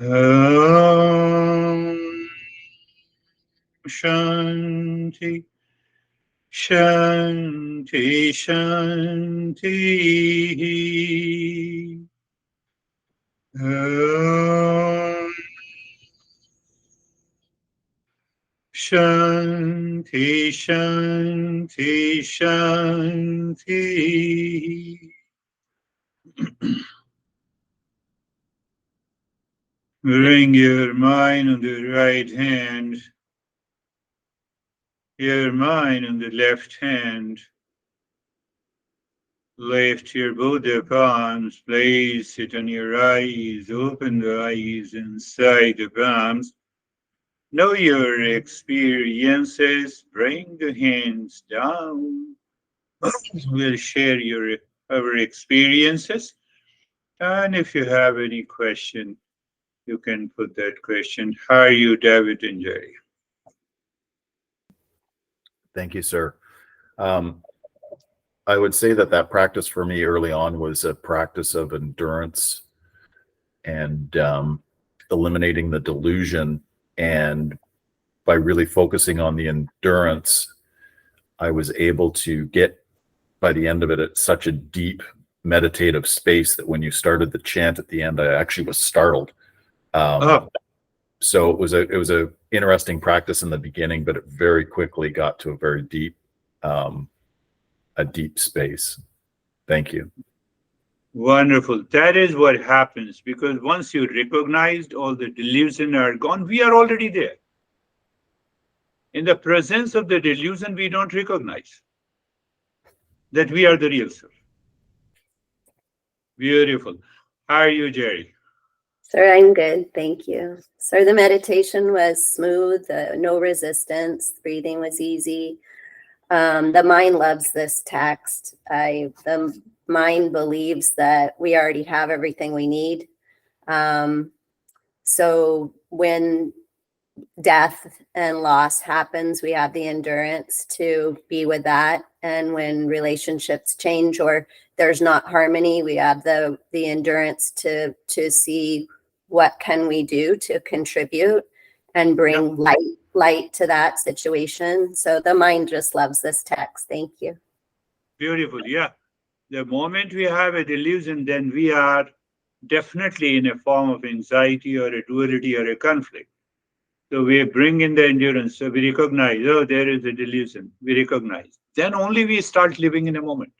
Om Shanti, Shanti, Shanti. Om Shanti, Shanti, Shanti. Bring your mind on the right hand, your mind on the left hand. Lift your both your palms, place it on your eyes, open the eyes inside the palms. Know your experiences, bring the hands down. We'll share our experiences. And if you have any question, you can put that question. How are you, David and Jerry? Thank you, sir. I would say that practice for me early on was a practice of endurance and eliminating the delusion. And by really focusing on the endurance, I was able to get, by the end of it, at such a deep meditative space that when you started the chant at the end, I actually was startled. So it was a interesting practice in the beginning, but it very quickly got to a very deep space. Thank you. Wonderful. That is what happens, because once you recognized all the delusion are gone, we are already there. In the presence of the delusion, we don't recognize that we are the real self. Beautiful. How are you, Jerry? Sir, I'm good. Thank you. Sir, the meditation was smooth, no resistance. Breathing was easy. The mind loves this text. The mind believes that we already have everything we need. So when death and loss happens, we have the endurance to be with that. And when relationships change or there's not harmony, we have the endurance to see what can we do to contribute and bring light to that situation. So the mind just loves this text. Thank you. Beautiful. Yeah. The moment we have a delusion, then we are definitely in a form of anxiety or a duality or a conflict. So we bring in the endurance. So we recognize, oh, there is a delusion. We recognize. Then only we start living in a moment.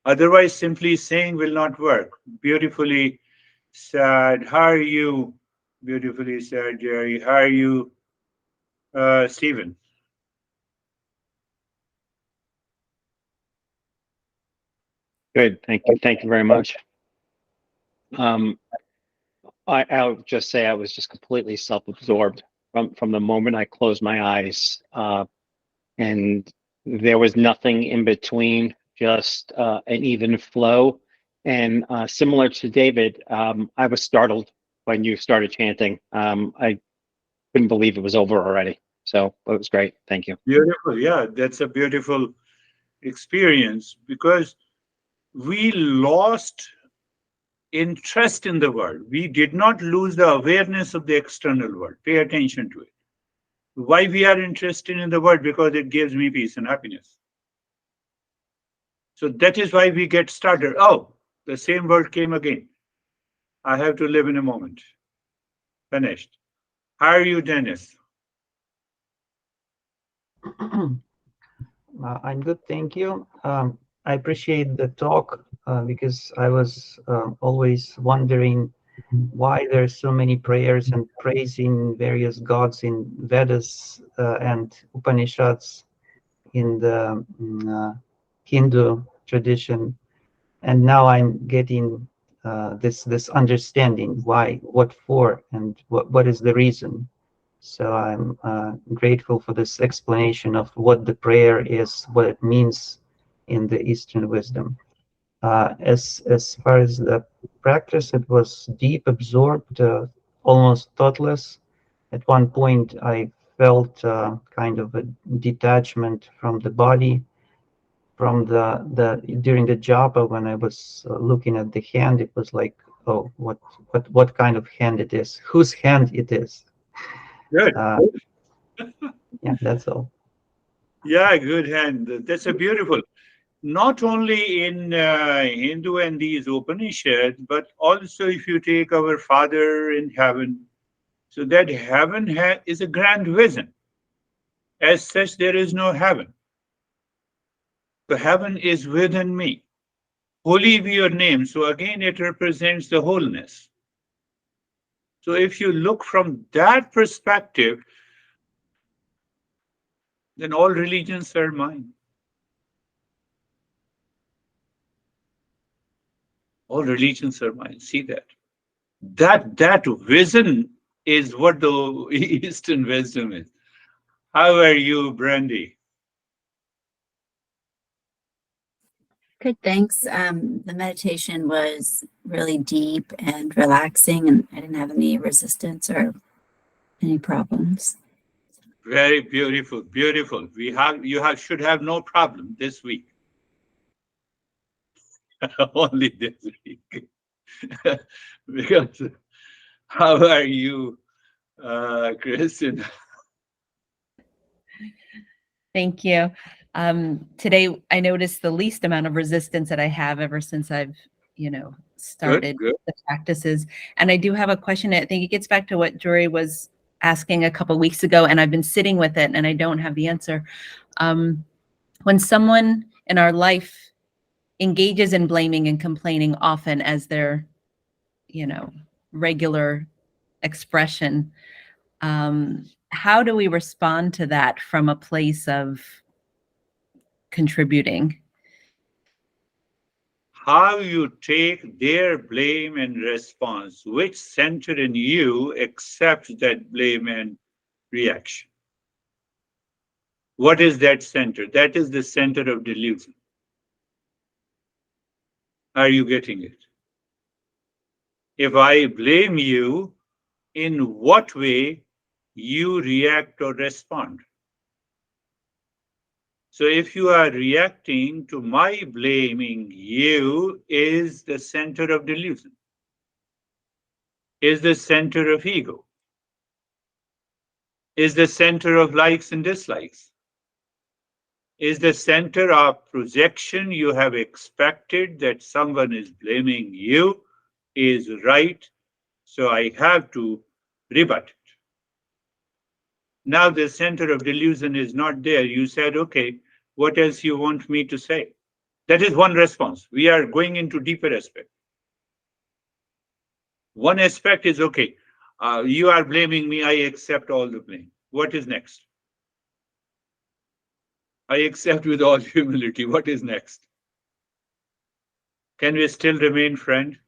Otherwise, simply saying will not work. Beautifully said. How are you? Beautifully said, Jerry. How are you, Stephen? Good. Thank you very much. I'll just say I was just completely self-absorbed from the moment I closed my eyes, and there was nothing in between, just an even flow. And similar to David, I was startled when you started chanting. I couldn't believe it was over already. So it was great. Thank you. Beautiful. Yeah, that's a beautiful experience, because we lost interest in the world. We did not lose the awareness of the external world. Pay attention to it. Why we are interested in the world? Because it gives me peace and happiness. So that is why we get started. Oh, the same word came again. I have to live in a moment. Finished. How are you, Dennis? I'm good, thank you. I appreciate the talk because I was always wondering why there's so many prayers and praising various gods in Vedas and Upanishads in the Hindu tradition, and now I'm getting this understanding why, what for, and what is the reason. So I'm grateful for this explanation of what the prayer is, what it means in the Eastern wisdom. As far as the practice, it was deep, absorbed, almost thoughtless. At one point, I felt kind of a detachment from the body. From the during the japa, when I was looking at the hand, it was like, oh, what kind of hand it is, whose hand it is. Good. Yeah, that's all. Yeah, good hand. That's a beautiful. Not only in Hindu and these Upanishads, but also if you take our Father in heaven, so that heaven is a grand vision. As such, there is no heaven. The heaven is within me. Holy be your name. So again, it represents the wholeness. So if you look from that perspective, then all religions are mine. All religions are mine. See that. That vision is what the Eastern wisdom is. How are you, Brandy? Good, thanks. The meditation was really deep and relaxing, and I didn't have any resistance or any problems. Very beautiful, beautiful. Should have no problem this week. Only this week. Because how are you, Kristen? Thank you. Today, I noticed the least amount of resistance that I have ever since I've, started Good. the practices. And I do have a question. I think it gets back to what Jory was asking a couple of weeks ago, and I've been sitting with it, and I don't have the answer. When someone in our life engages in blaming and complaining often as their, regular expression, how do we respond to that from a place of contributing? How you take their blame and response, which center in you accepts that blame and reaction. What is that center? That is the center of delusion. Are you getting it? If I blame you, in what way you react or respond? So if you are reacting to my blaming you is the center of delusion, is the center of ego, is the center of likes and dislikes, is the center of projection. You have expected that someone is blaming you is right, so I have to rebut it. Now the center of delusion is not there. You said, okay, what else you want me to say? That is one response. We are going into deeper aspect. One aspect is, okay, you are blaming me, I accept all the blame. What is next? I accept with all humility. What is next? Can we still remain friend?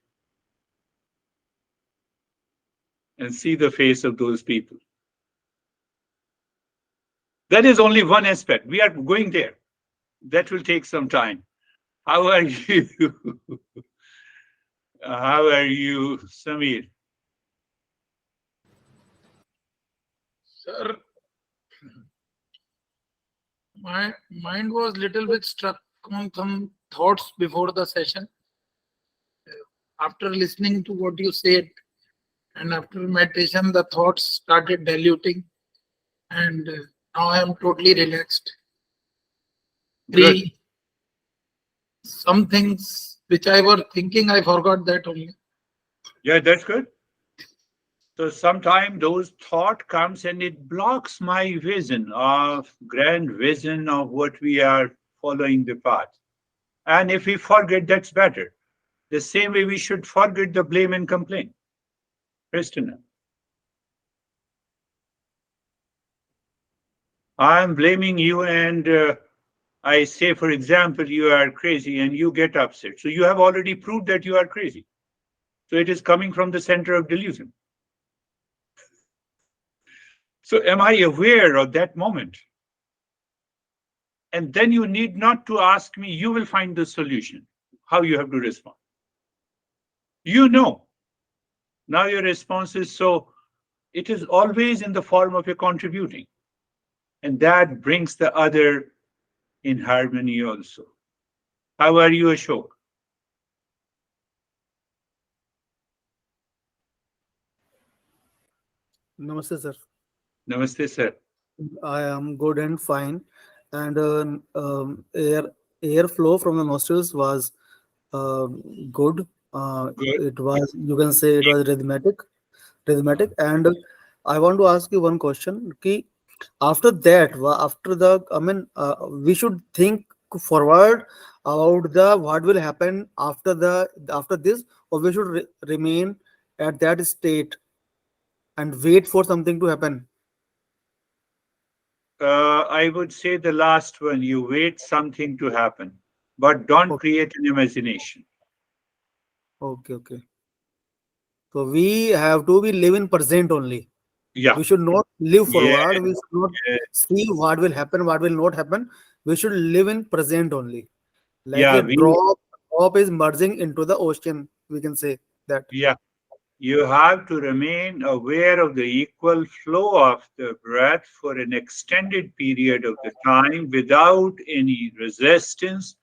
And see the face of those people. That is only one aspect. We are going there. That will take some time. How are you? How are you, Samir? Sir, my mind was little bit struck on some thoughts before the session. After listening to what you said, and after meditation, the thoughts started diluting, and now I am totally relaxed. Good. Some things which I was thinking, I forgot that only. Yeah, that's good. So sometimes those thought comes and it blocks my vision of grand vision of what we are following the path. And if we forget, that's better. The same way we should forget the blame and complain. Christina, I'm blaming you and I say, for example, you are crazy and you get upset. So you have already proved that you are crazy. So it is coming from the center of delusion. So am I aware of that moment? And then you need not to ask me, you will find the solution. how you have to respond. You know. Now your response is so, it is always in the form of a contributing. And that brings the other in harmony also. How are you, Ashok? Namaste, sir. Namaste, sir. I am good and fine. And airflow from the nostrils was good. Good. It was, you can say, it was rhythmatic. And I want to ask you one question. Ki after that, after the, I mean, we should think forward about the what will happen after this, or we should remain at that state and wait for something to happen. I would say the last one, you wait something to happen, but don't create an imagination. Okay. So we have to be live in present only. Yeah. We should not live Yeah. forward. We should not see what will happen, what will not happen. We should live in present only. Like Yeah. a drop is merging into the ocean. We can say that. Yeah. You have to remain aware of the equal flow of the breath for an extended period of the time without any resistance.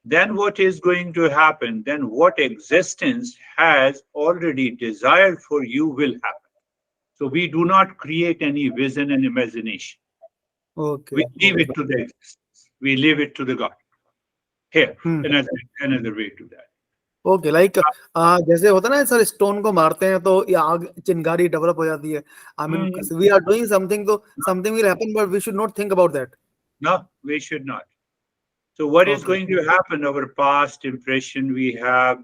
Then what is going to happen? Then what existence has already desired for you will happen. So we do not create any vision and imagination. We leave it to the existence. We leave it to the God. Here, another way to that. Okay like जैसे होता है ना sir, stone को मारते हैं तो ये आग चिंगारी डेवलप हो जाती है. I mean we are doing something, तो something will happen, but we should not think about that. No, we should not. So what is going to happen? Our past impression, we have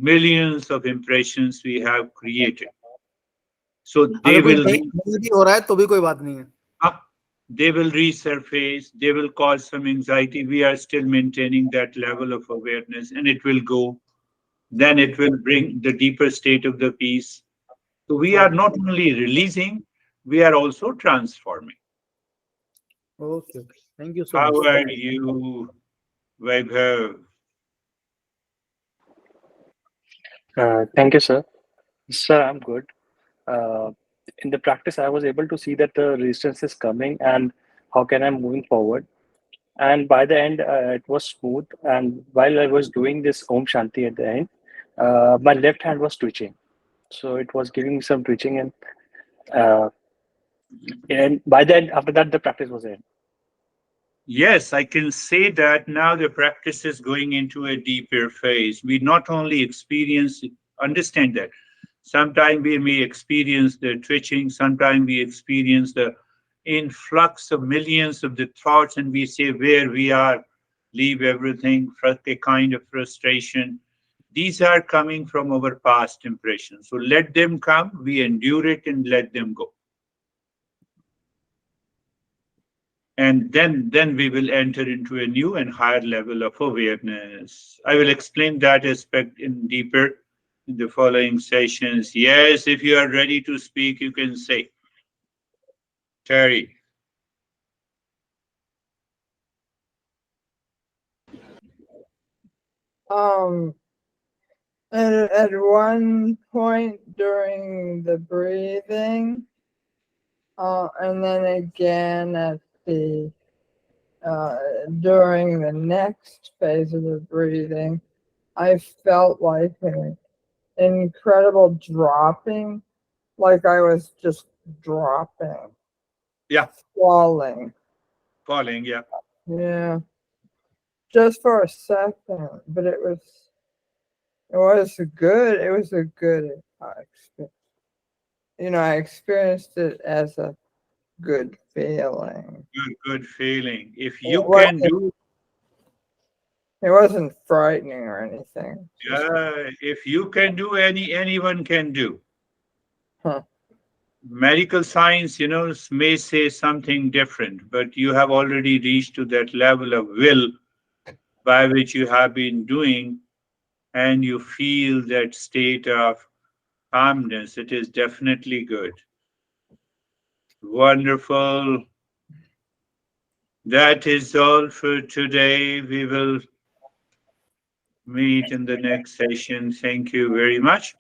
millions of impressions we have created. So they will हो रहा है तो भी कोई बात नहीं है. They will resurface, they will cause some anxiety. We are still maintaining that level of awareness, and it will go. Then it will bring the deeper state of the peace. So we are not only releasing, we are also transforming. Okay. Thank you so much. How are you, Vaibhav? Thank you, sir. Sir, I'm good. In the practice, I was able to see that the resistance is coming and how can I moving forward. And by the end, it was smooth. And while I was doing this Om Shanti at the end, my left hand was twitching. So it was giving me some twitching, and by the end, after that, the practice was end. Yes, I can say that now the practice is going into a deeper phase. We not only understand that. Sometimes we may experience the twitching, sometimes we experience the influx of millions of the thoughts, and we say where we are, leave everything, a kind of frustration. These are coming from our past impressions. So let them come, we endure it and let them go. And then we will enter into a new and higher level of awareness. I will explain that aspect in deeper in the following sessions. Yes, if you are ready to speak, you can say. Terry. At one point during the breathing, and then again at the during the next phase of the breathing, I felt like an incredible dropping, like I was just dropping. Yeah. Falling, yeah. Yeah. Just for a second, but it was good. It was a good experience. I experienced it as a good feeling. Good feeling. If you can do. It wasn't frightening or anything. Yeah, if you can do, anyone can do. Huh. Medical science, may say something different, but you have already reached to that level of will by which you have been doing, and you feel that state of calmness. It is definitely good. Wonderful. That is all for today. We will meet in the next session. Thank you very much.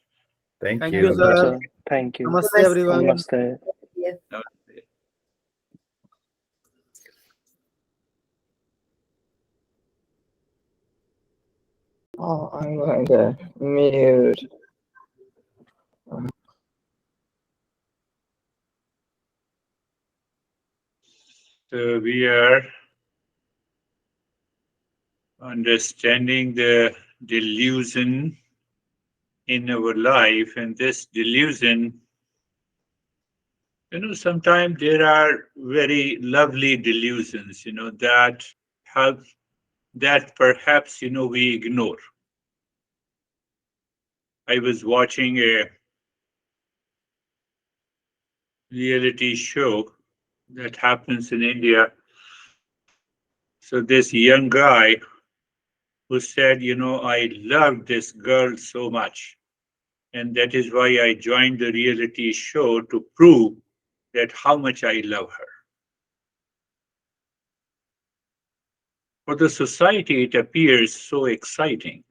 Thank Thank you. you, sir. So, thank you. Namaste, everyone. Namaste. Oh, I'm going to mute. So we are understanding the delusion in our life, and this delusion, sometimes there are very lovely delusions, that help, that perhaps, we ignore. I was watching a reality show that happens in India. So this young guy who said, I love this girl so much. And that is why I joined the reality show, to prove that how much I love her. For the society, it appears so exciting.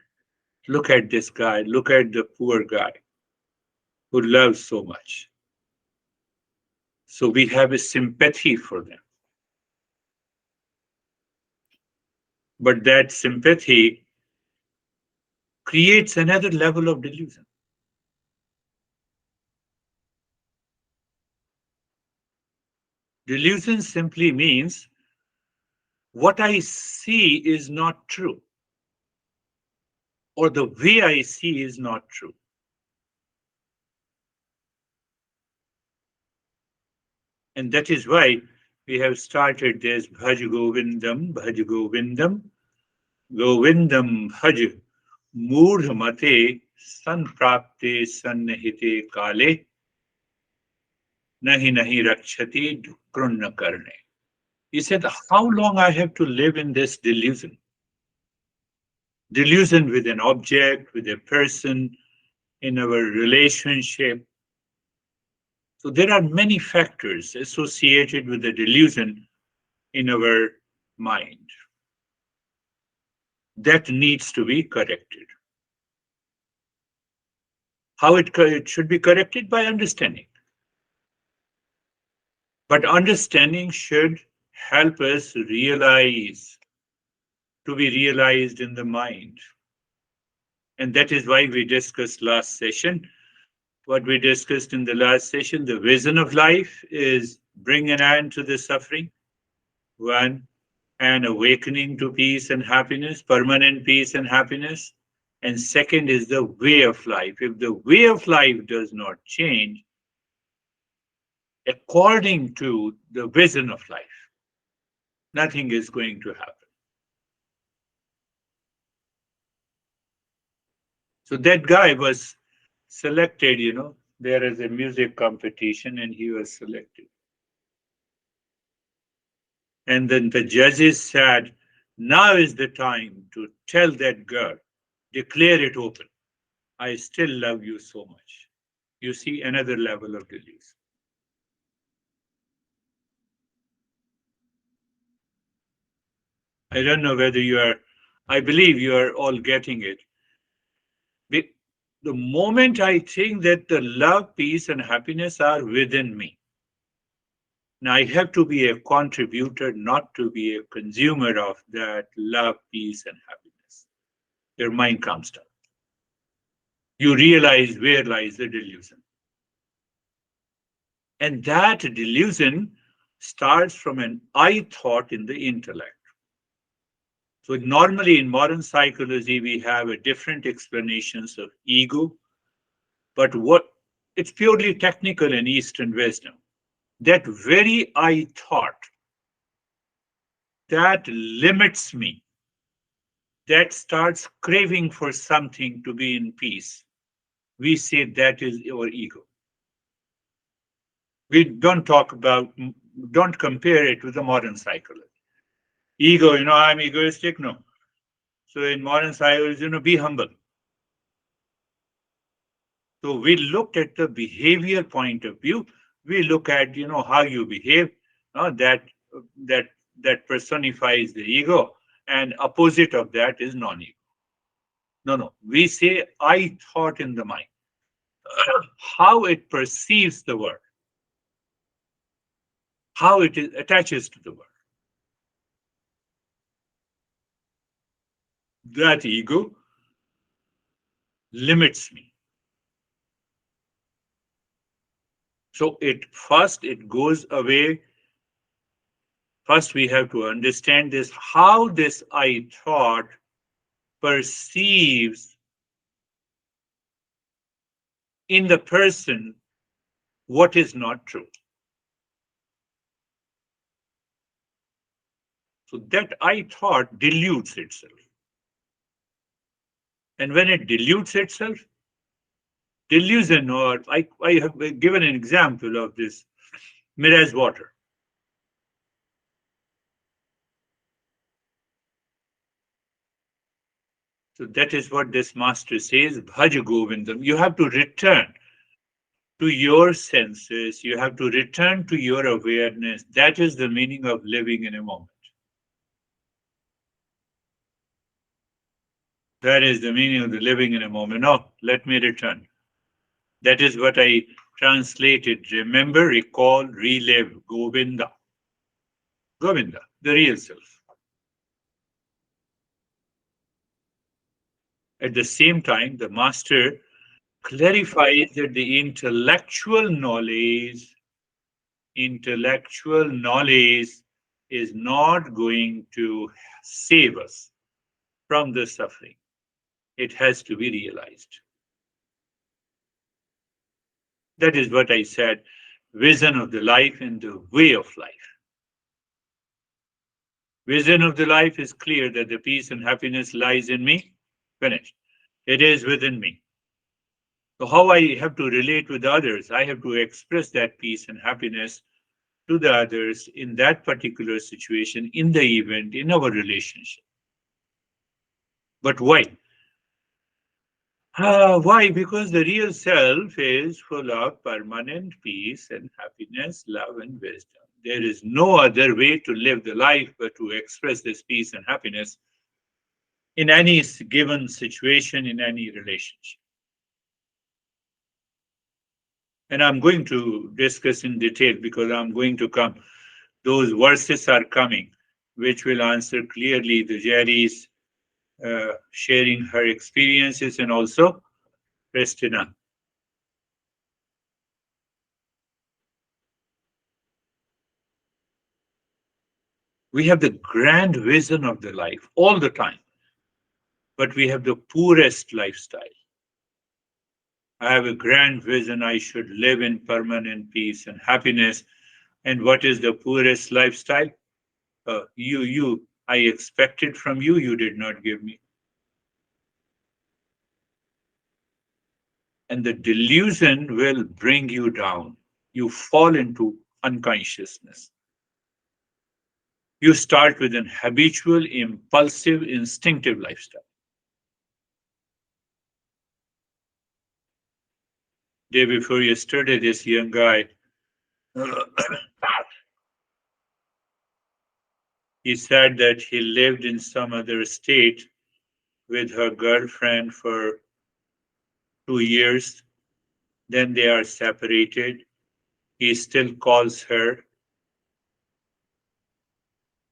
Look at this guy, look at the poor guy who loves so much. So we have a sympathy for them. But that sympathy creates another level of delusion. Delusion simply means what I see is not true, or the way I see is not true. And that is why we have started this Bhaj Govindam, Govindam Bhaj Moodh Mate Sanprapte Sannihite Kale Nahi Nahi Rakshati Dukrunna Karne. He said, how long I have to live in this delusion? Delusion with an object, with a person, in our relationship. So there are many factors associated with the delusion in our mind that needs to be corrected. How it should be corrected? By understanding. But understanding should help us realize, to be realized in the mind. And that is why we discussed last session. What we discussed in the last session, the vision of life is bring an end to the suffering. One, an awakening to peace and happiness, permanent peace and happiness. And second is the way of life. If the way of life does not change according to the vision of life, nothing is going to happen. So that guy was selected, there is a music competition and he was selected. And then the judges said, now is the time to tell that girl, declare it open. I still love you so much. You see another level of delusion. I don't know whether I believe you are all getting it. The moment I think that the love, peace, and happiness are within me, now I have to be a contributor, not to be a consumer of that love, peace, and happiness. Your mind comes down. You realize where lies the delusion. And that delusion starts from an I thought in the intellect. So normally in modern psychology, we have a different explanations of ego, but it's purely technical in Eastern wisdom. That very I thought, that limits me, that starts craving for something to be in peace. We say that is our ego. We don't compare it with the modern psychology. Ego, I'm egoistic, no. So in modern psychology, be humble. So we looked at the behavior point of view. We look at, how you behave, that personifies the ego, and opposite of that is non-ego. No. We say I thought in the mind. How it perceives the world, how it attaches to the world. That ego limits me. So it goes away. First, we have to understand this, how this I thought perceives in the person what is not true. So that I thought dilutes itself. And when it dilutes itself, delusion, or I have given an example of this mirage water. So that is what this master says, Bhaj Govindam. You have to return to your senses. You have to return to your awareness. That is the meaning of living in a moment. That is the meaning of the living in a moment. No, let me return. That is what I translated. Remember, recall, relive, Govinda. Govinda, the real self. At the same time, the master clarifies that the intellectual knowledge is not going to save us from the suffering. It has to be realized. That is what I said, vision of the life and the way of life. Vision of the life is clear that the peace and happiness lies in me. Finished. It is within me. So how I have to relate with others, I have to express that peace and happiness to the others in that particular situation, in the event, in our relationship. But why? Why? Because the real self is full of permanent peace and happiness, love and wisdom. There is no other way to live the life but to express this peace and happiness in any given situation, in any relationship. And I'm going to discuss in detail because I'm going to come. Those verses are coming, which will answer clearly the Jerry's sharing her experiences and also Christina. We have the grand vision of the life all the time, but we have the poorest lifestyle. I have a grand vision. I should live in permanent peace and happiness. And what is the poorest lifestyle? I expected from you, you did not give me. And the delusion will bring you down. You fall into unconsciousness. You start with an habitual, impulsive, instinctive lifestyle. Day before yesterday, this young guy, he said that he lived in some other state with her girlfriend for 2 years. Then they are separated. He still calls her.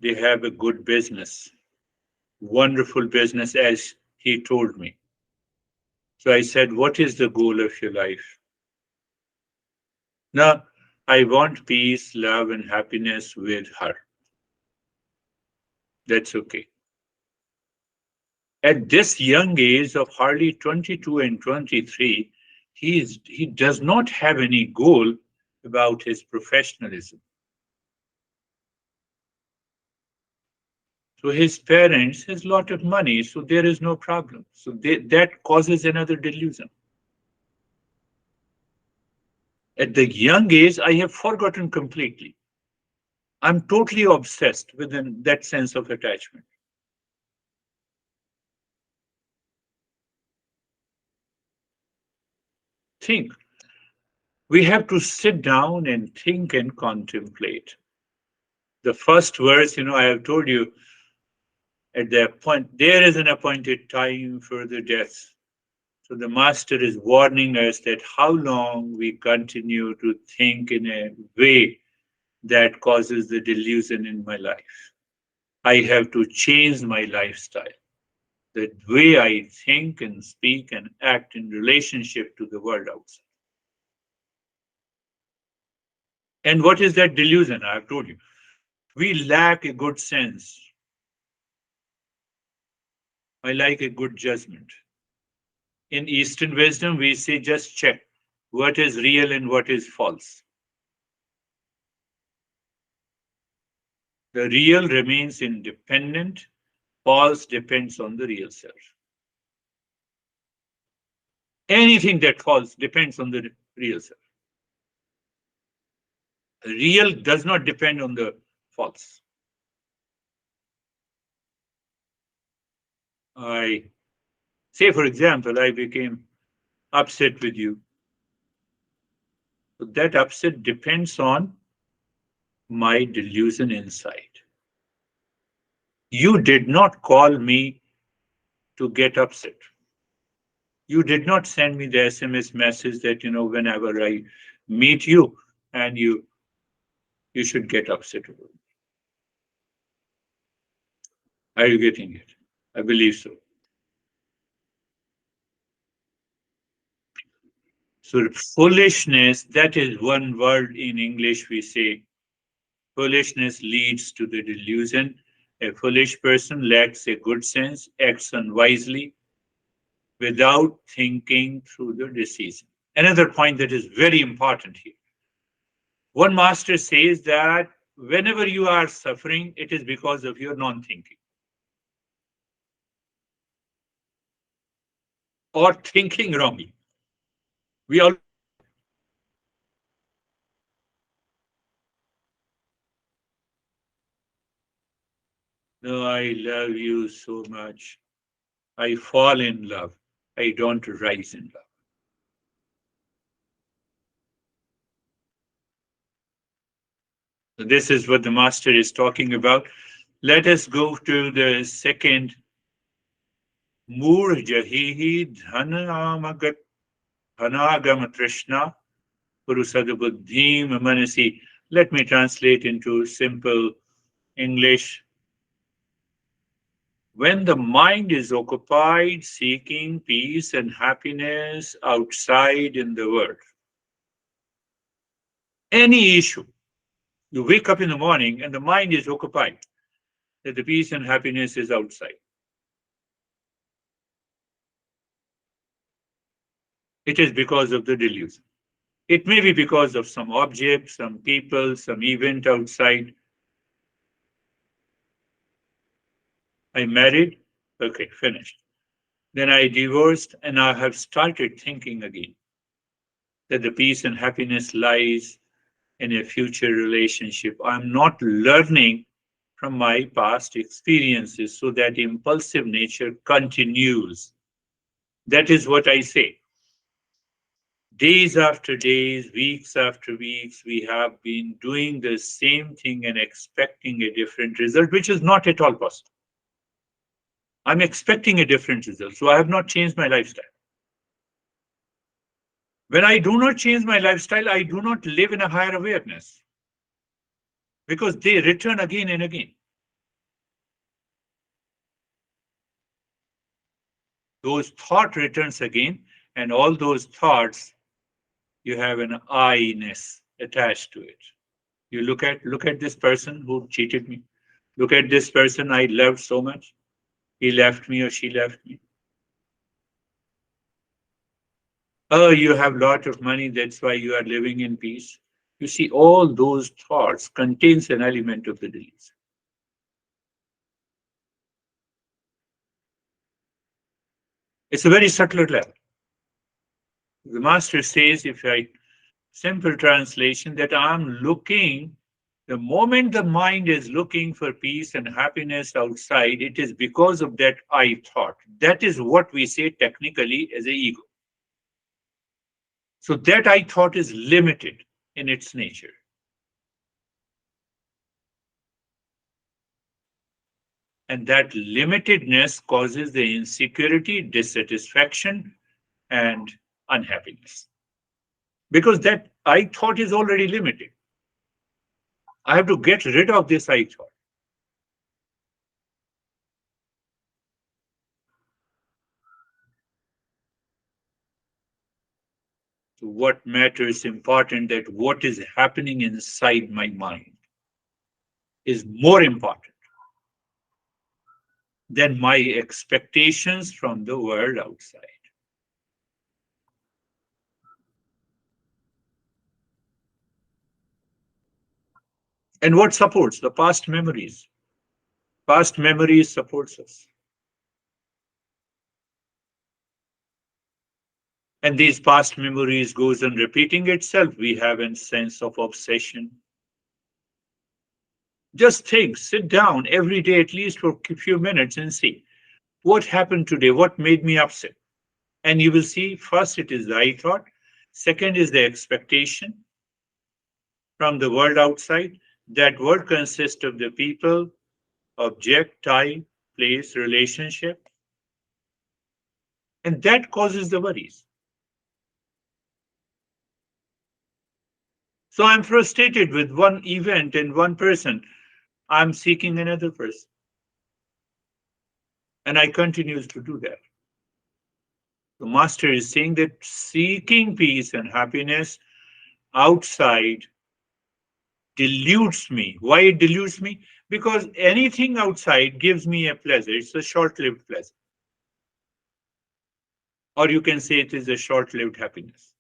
They have a good business, wonderful business, as he told me. So I said, what is the goal of your life? Now, I want peace, love, and happiness with her. That's okay. At this young age of hardly 22 and 23, he does not have any goal about his professionalism. So his parents has a lot of money, so there is no problem. So that causes another delusion. At the young age, I have forgotten completely. I'm totally obsessed with that sense of attachment. Think. We have to sit down and think and contemplate. The first verse, I have told you, At that point, there is an appointed time for the death. So the master is warning us that how long we continue to think in a way that causes the delusion in my life. I have to change my lifestyle, the way I think and speak and act in relationship to the world outside. And what is that delusion? I have told you. We lack a good sense. I like a good judgment. In Eastern wisdom, we say just check what is real and what is false. The real remains independent, false depends on the real self. Anything that false depends on the real self. Real does not depend on the false. I say, for example, I became upset with you. So that upset depends on my delusion inside. You did not call me to get upset. You did not send me the SMS message that, whenever I meet you and you should get upset about it. Are you getting it? I believe so. So foolishness, that is one word in English we say, foolishness leads to the delusion. A foolish person lacks a good sense, acts unwisely without thinking through the decision. Another point that is very important here. One master says that whenever you are suffering, it is because of your non-thinking or thinking wrongly. We all know I love you so much. I fall in love. I don't rise in love. So this is what the master is talking about. Let us go to the second. Moor jahihi dhanamagat dhanagam trishna purusadabuddhim manasi. Let me translate into simple English. When the mind is occupied seeking peace and happiness outside in the world, any issue, you wake up in the morning and the mind is occupied that the peace and happiness is outside. It is because of the delusion. It may be because of some object, some people, some event outside. I married, okay, finished. Then I divorced and I have started thinking again that the peace and happiness lies in a future relationship. I'm not learning from my past experiences, so that impulsive nature continues. That is what I say. Days after days, weeks after weeks, we have been doing the same thing and expecting a different result, which is not at all possible. I'm expecting a different result, so I have not changed my lifestyle. When I do not change my lifestyle, I do not live in a higher awareness because they return again and again. Those thought returns again, and all those thoughts, you have an I-ness attached to it. You look at this person who cheated me. Look at this person I loved so much. He left me or she left me. Oh, you have a lot of money, that's why you are living in peace. You see, all those thoughts contains an element of the delusion. It's a very subtle level. The master says, if I simple translation, that I'm looking, the moment the mind is looking for peace and happiness outside, it is because of that I thought. That is what we say technically as an ego. So that I thought is limited in its nature. And that limitedness causes the insecurity, dissatisfaction, and unhappiness. Because that I thought is already limited. I have to get rid of this I thought. So what matters important that what is happening inside my mind is more important than my expectations from the world outside. And what supports? The past memories. Past memories supports us. And these past memories goes on repeating itself. We have a sense of obsession. Just think, sit down every day at least for a few minutes and see what happened today, what made me upset. And you will see first it is the I thought, second is the expectation from the world outside. That world consists of the people, object, type, place, relationship, and that causes the worries. So I'm frustrated with one event and one person. I'm seeking another person. And I continue to do that. The master is saying that seeking peace and happiness outside deludes me. Why it deludes me? Because anything outside gives me a pleasure. It's a short-lived pleasure. Or you can say it is a short-lived happiness.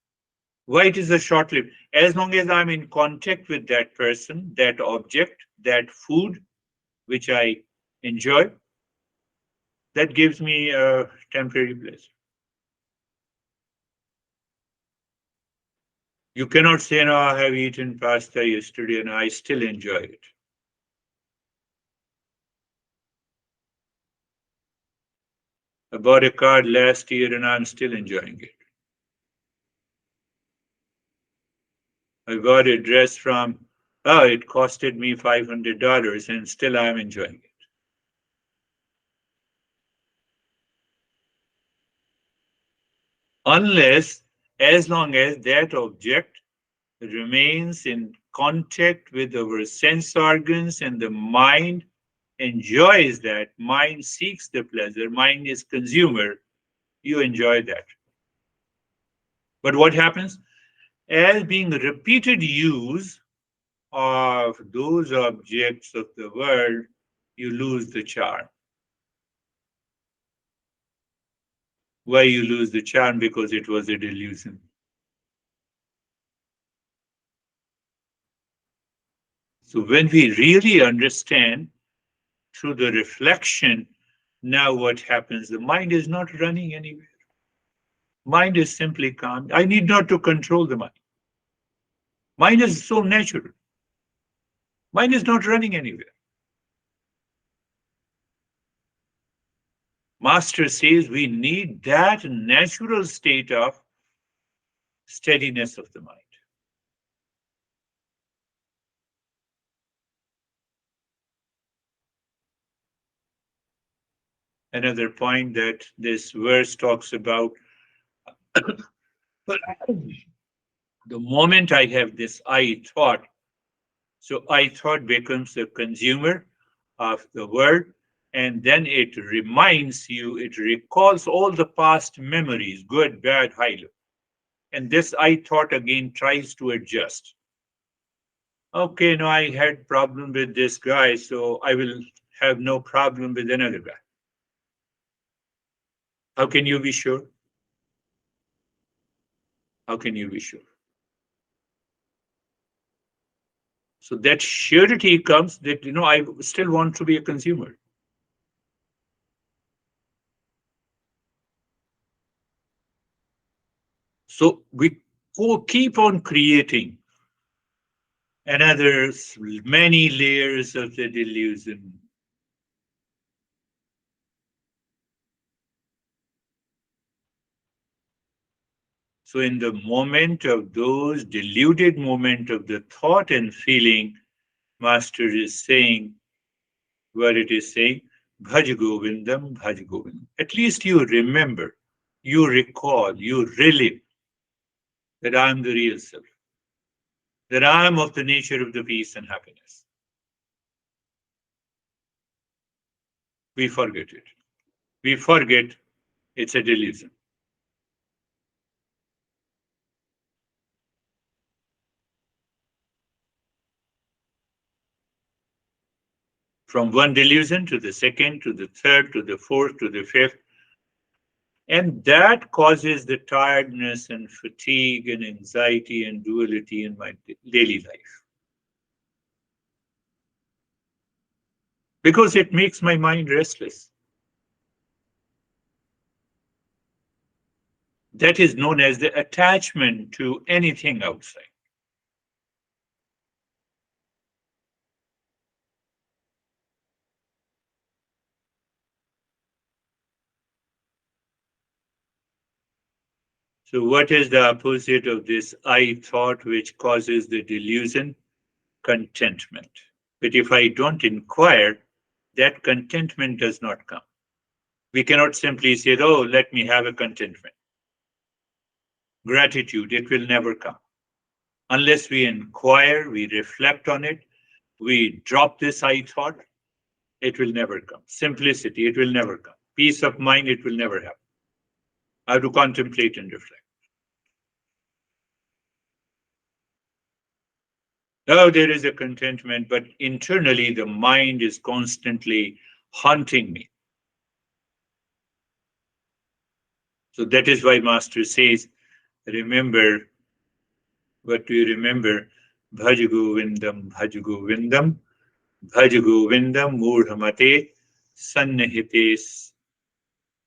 Why it is a short-lived? As long as I'm in contact with that person, that object, that food, which I enjoy, that gives me a temporary pleasure. You cannot say, no, I have eaten pasta yesterday and I still enjoy it. I bought a car last year and I'm still enjoying it. I got a dress from, it costed me $500 and still I'm enjoying it. Unless, as long as that object remains in contact with our sense organs and the mind enjoys that, mind seeks the pleasure, mind is consumer, you enjoy that. But what happens? As being repeated use of those objects of the world, you lose the charm. Why you lose the charm? Because it was a delusion. So when we really understand through the reflection, now what happens? The mind is not running anywhere. Mind is simply calm. I need not to control the mind. Mind is so natural. Mind is not running anywhere. Master says we need that natural state of steadiness of the mind. Another point that this verse talks about, the moment I have this I thought, so I thought becomes a consumer of the world, and then it reminds you, it recalls all the past memories, good, bad, high, low. And this I thought again tries to adjust. Okay, no, I had problem with this guy, so I will have no problem with another guy. How can you be sure? How can you be sure? So that surety comes that, I still want to be a consumer. So we keep on creating another many layers of the delusion. So in the moment of those deluded moment of the thought and feeling, Master is saying what it is saying, Bhaj Govindam, Bhaj Govindam. At least you remember, you recall, you relive that I am the real self, that I am of the nature of the peace and happiness. We forget it. We forget it's a delusion. From one delusion to the second, to the third, to the fourth, to the fifth. And that causes the tiredness and fatigue and anxiety and duality in my daily life. Because it makes my mind restless. That is known as the attachment to anything outside. So what is the opposite of this I thought which causes the delusion? Contentment. But if I don't inquire, that contentment does not come. We cannot simply say, oh, let me have a contentment. Gratitude, it will never come. Unless we inquire, we reflect on it, we drop this I thought, it will never come. Simplicity, it will never come. Peace of mind, it will never happen. I have to contemplate and reflect. Now there is a contentment, but internally the mind is constantly haunting me. So that is why Master says, remember, what do you remember? Bhaj Govindam, Bhaj Govindam, Bhaj Govindam, Murhamate, Sannihites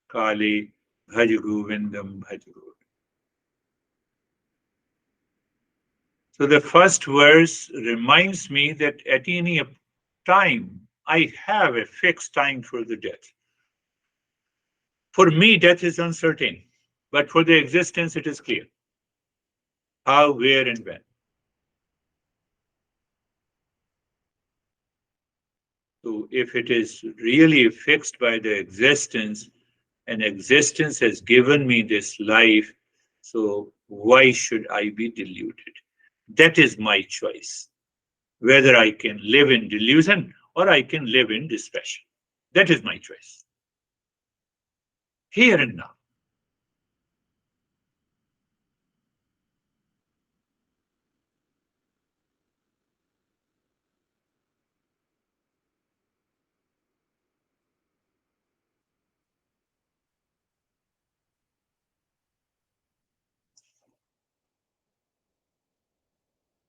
Kali, Bhaj Govindam, Bhaj Govindam. So the first verse reminds me that at any time, I have a fixed time for the death. For me, death is uncertain, but for the existence, it is clear. How, where, and when. So if it is really fixed by the existence, and existence has given me this life, so why should I be deluded? That is my choice. Whether I can live in delusion or I can live in dispassion. That is my choice. Here and now.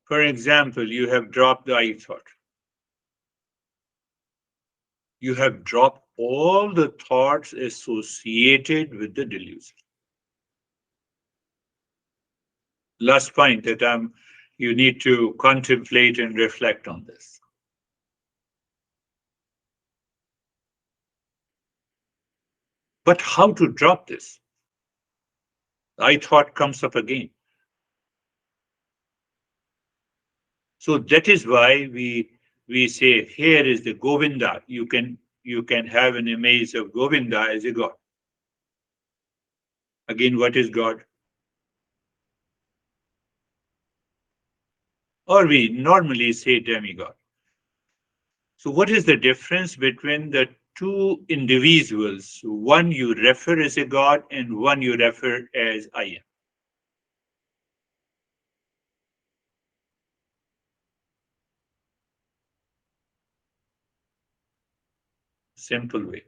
For example, you have dropped the I thought. You have dropped all the thoughts associated with the delusion. Last point that you need to contemplate and reflect on this. But how to drop this? I thought comes up again. So that is why we say here is the Govinda. You can have an image of Govinda as a god. Again, what is God? Or we normally say demigod. So what is the difference between the two individuals? One you refer as a god and one you refer as I am. Simple way.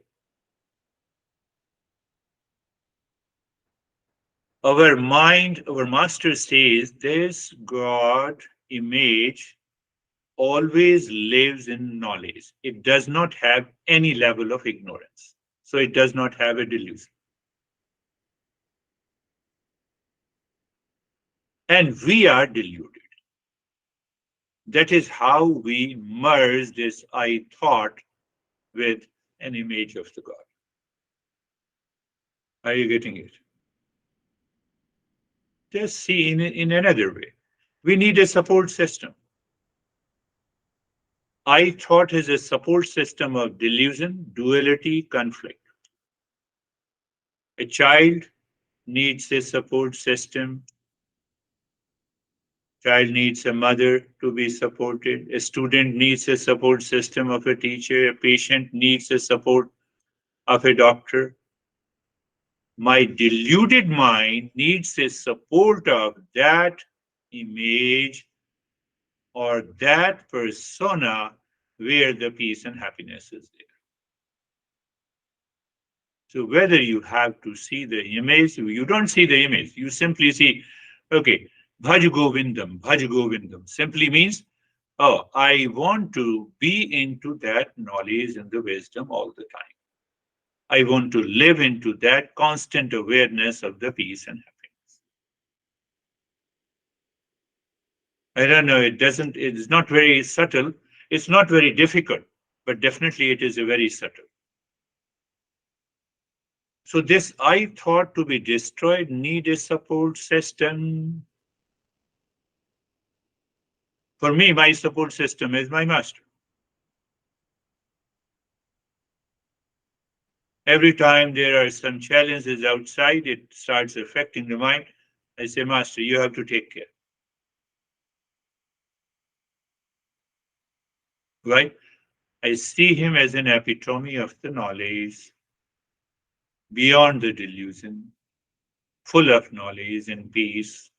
Our mind, our master says this God image always lives in knowledge. It does not have any level of ignorance. So it does not have a delusion. And we are deluded. That is how we merge this I thought with an image of the God. Are you getting it? Just see in another way. We need a support system. I thought is a support system of delusion, duality, conflict. A child needs a support system. Child needs a mother to be supported. A student needs a support system of a teacher. A patient needs a support of a doctor. My deluded mind needs a support of that image or that persona where the peace and happiness is there. So whether you have to see the image, you don't see the image. You simply see, okay, Bhaj Govindam simply means, oh, I want to be into that knowledge and the wisdom all the time. I want to live into that constant awareness of the peace and happiness. I don't know, it's not very subtle. It's not very difficult, but definitely it is a very subtle. So this I thought to be destroyed need a support system. For me, my support system is my master. Every time there are some challenges outside, it starts affecting the mind. I say, Master, you have to take care. Right? I see him as an epitome of the knowledge, beyond the delusion, full of knowledge and peace.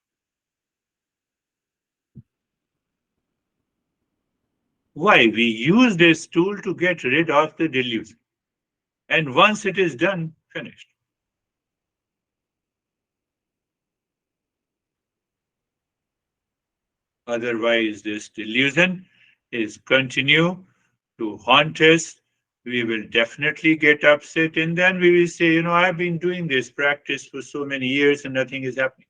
Why? We use this tool to get rid of the delusion. And once it is done, finished. Otherwise, this delusion is continue to haunt us. We will definitely get upset, and then we will say, I've been doing this practice for so many years and nothing is happening.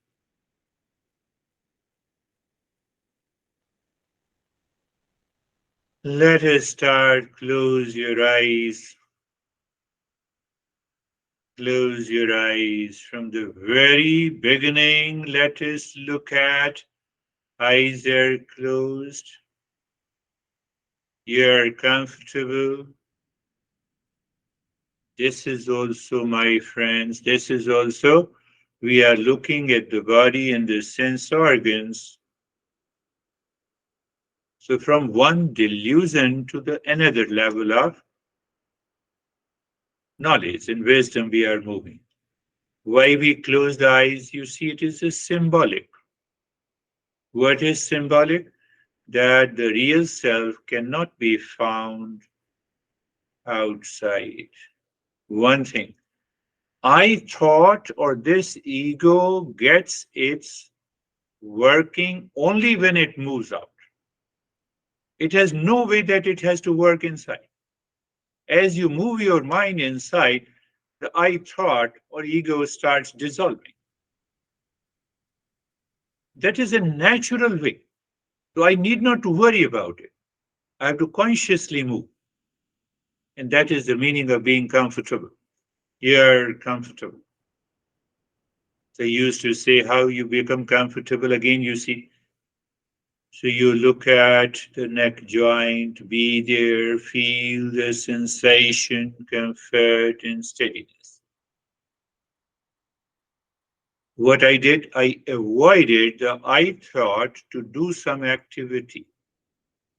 Let us start. Close your eyes. Close your eyes. From the very beginning, let us look at eyes are closed. You're comfortable. This is also, my friends, we are looking at the body and the sense organs. So from one delusion to the another level of knowledge and wisdom we are moving. Why we close the eyes? You see, it is a symbolic. What is symbolic? That the real self cannot be found outside. One thing, I thought or this ego gets its working only when it moves out. It has no way that it has to work inside. As you move your mind inside, the I thought or ego starts dissolving. That is a natural way. So I need not to worry about it. I have to consciously move. And that is the meaning of being comfortable. You're comfortable. They used to say how you become comfortable. Again, you see. So you look at the neck joint, be there, feel the sensation, comfort, and steadiness. What I did, I avoided the I thought to do some activity.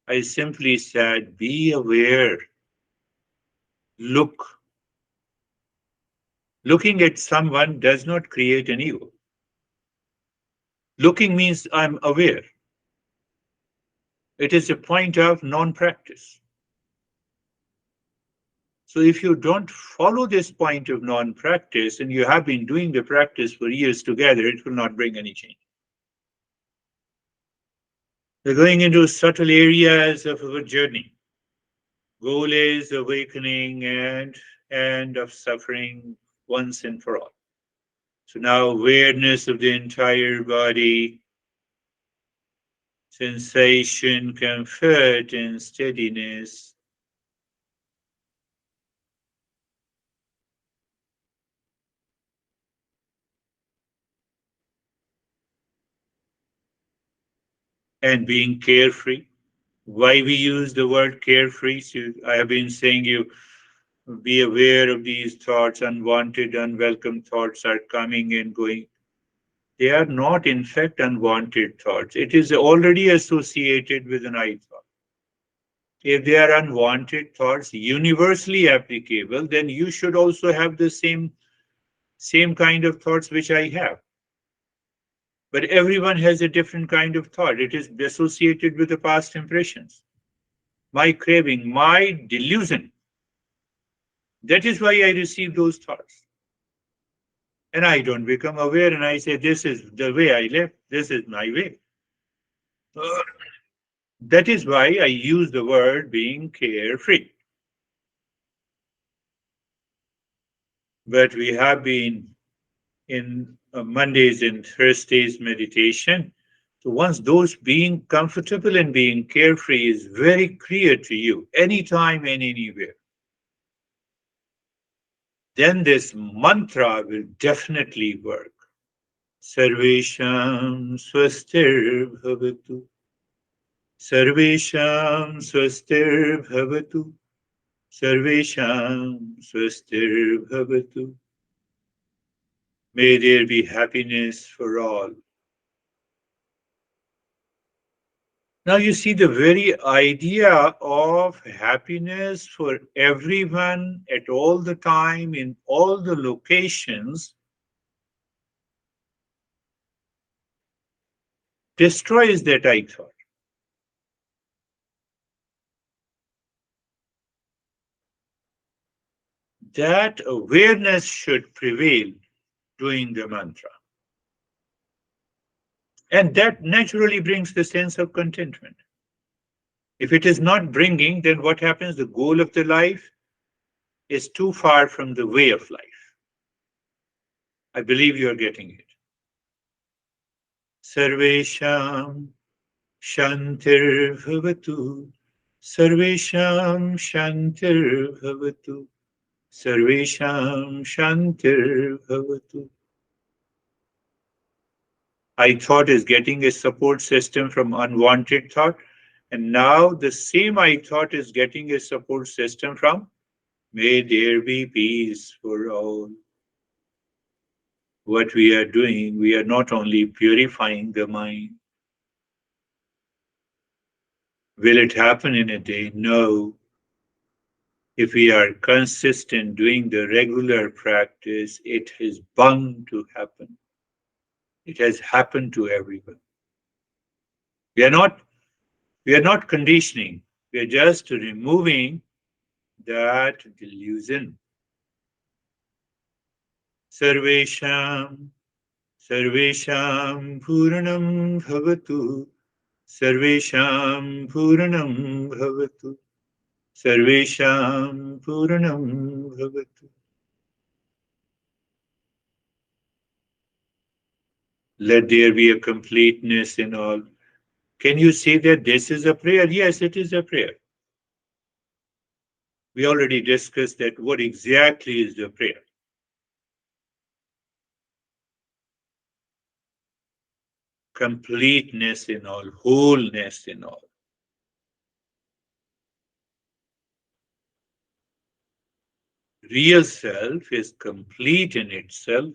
I simply said, be aware, look. Looking at someone does not create an ego. Looking means I'm aware. It is a point of non-practice. So if you don't follow this point of non-practice and you have been doing the practice for years together, it will not bring any change. We're going into subtle areas of our journey. Goal is awakening and end of suffering once and for all. So now awareness of the entire body, sensation, comfort, and steadiness. And being carefree. Why we use the word carefree? So I have been saying you be aware of these thoughts, unwanted, unwelcome thoughts are coming and going. They are not, in fact, unwanted thoughts. It is already associated with an I thought. If they are unwanted thoughts, universally applicable, then you should also have the same kind of thoughts which I have. But everyone has a different kind of thought. It is associated with the past impressions. My craving, my delusion. That is why I receive those thoughts. And I don't become aware and I say, this is the way I live. This is my way. That is why I use the word being carefree. But we have been in Mondays and Thursdays meditation. So once those being comfortable and being carefree is very clear to you, anytime and anywhere, then this mantra will definitely work. Sarvesham swastir bhavatu. Sarvesham swastir bhavatu. Sarvesham swastir bhavatu. May there be happiness for all. Now you see the very idea of happiness for everyone at all the time, in all the locations, destroys that I thought. That awareness should prevail doing the mantra. And that naturally brings the sense of contentment. If it is not bringing, then what happens? The goal of the life is too far from the way of life. I believe you are getting it. Sarvesham Shantir Bhavatu. Sarvesham Shantir Bhavatu. Sarvesham Shantir Bhavatu. I thought is getting a support system from unwanted thought. And now the same I thought is getting a support system from may there be peace for all. What we are doing, we are not only purifying the mind. Will it happen in a day? No. If we are consistent doing the regular practice, it is bound to happen. It has happened to everyone. We are not conditioning. We are just removing that delusion. Sarvesham Puranam Bhavatu. Sarvesham Puranam Bhavatu. Sarvesham Puranam Bhavatu. Let there be a completeness in all. Can you say that this is a prayer? Yes, it is a prayer. We already discussed that what exactly is the prayer. Completeness in all, wholeness in all. Real self is complete in itself,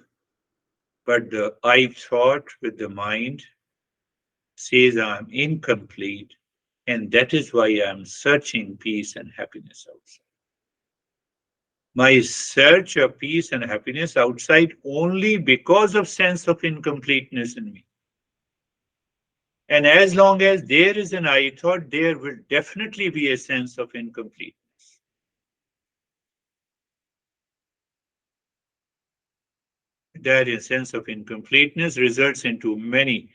but the I thought with the mind says I'm incomplete, and that is why I'm searching peace and happiness outside. My search of peace and happiness outside only because of sense of incompleteness in me. And as long as there is an I thought, there will definitely be a sense of incompleteness. That sense of incompleteness results into many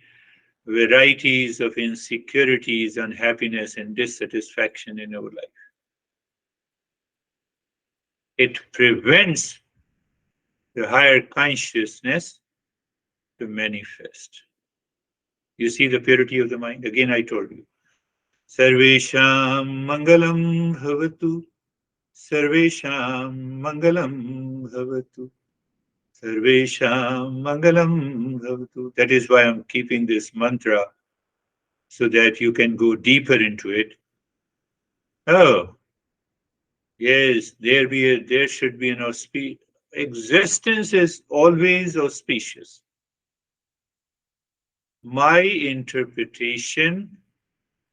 varieties of insecurities, unhappiness, and dissatisfaction in our life. It prevents the higher consciousness to manifest. You see the purity of the mind? Again, I told you. Sarvesham Mangalam Bhavatu. Sarvesham Mangalam Bhavatu. Sarvesham Mangalam Bhavatu. That is why I'm keeping this mantra so that you can go deeper into it. Oh, yes, there should be an existence is always auspicious. My interpretation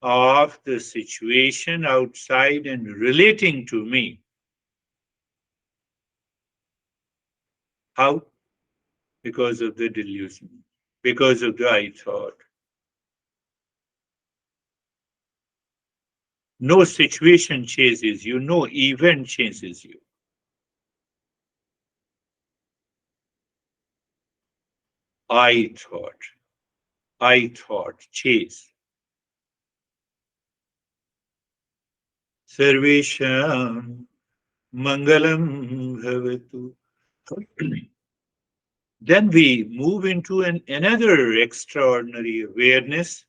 of the situation outside and relating to me. How? Because of the delusion, because of the I thought. No situation chases you, no event chases you. I thought, chase. Sarvesham Mangalam Bhavatu. Then we move into another extraordinary awareness.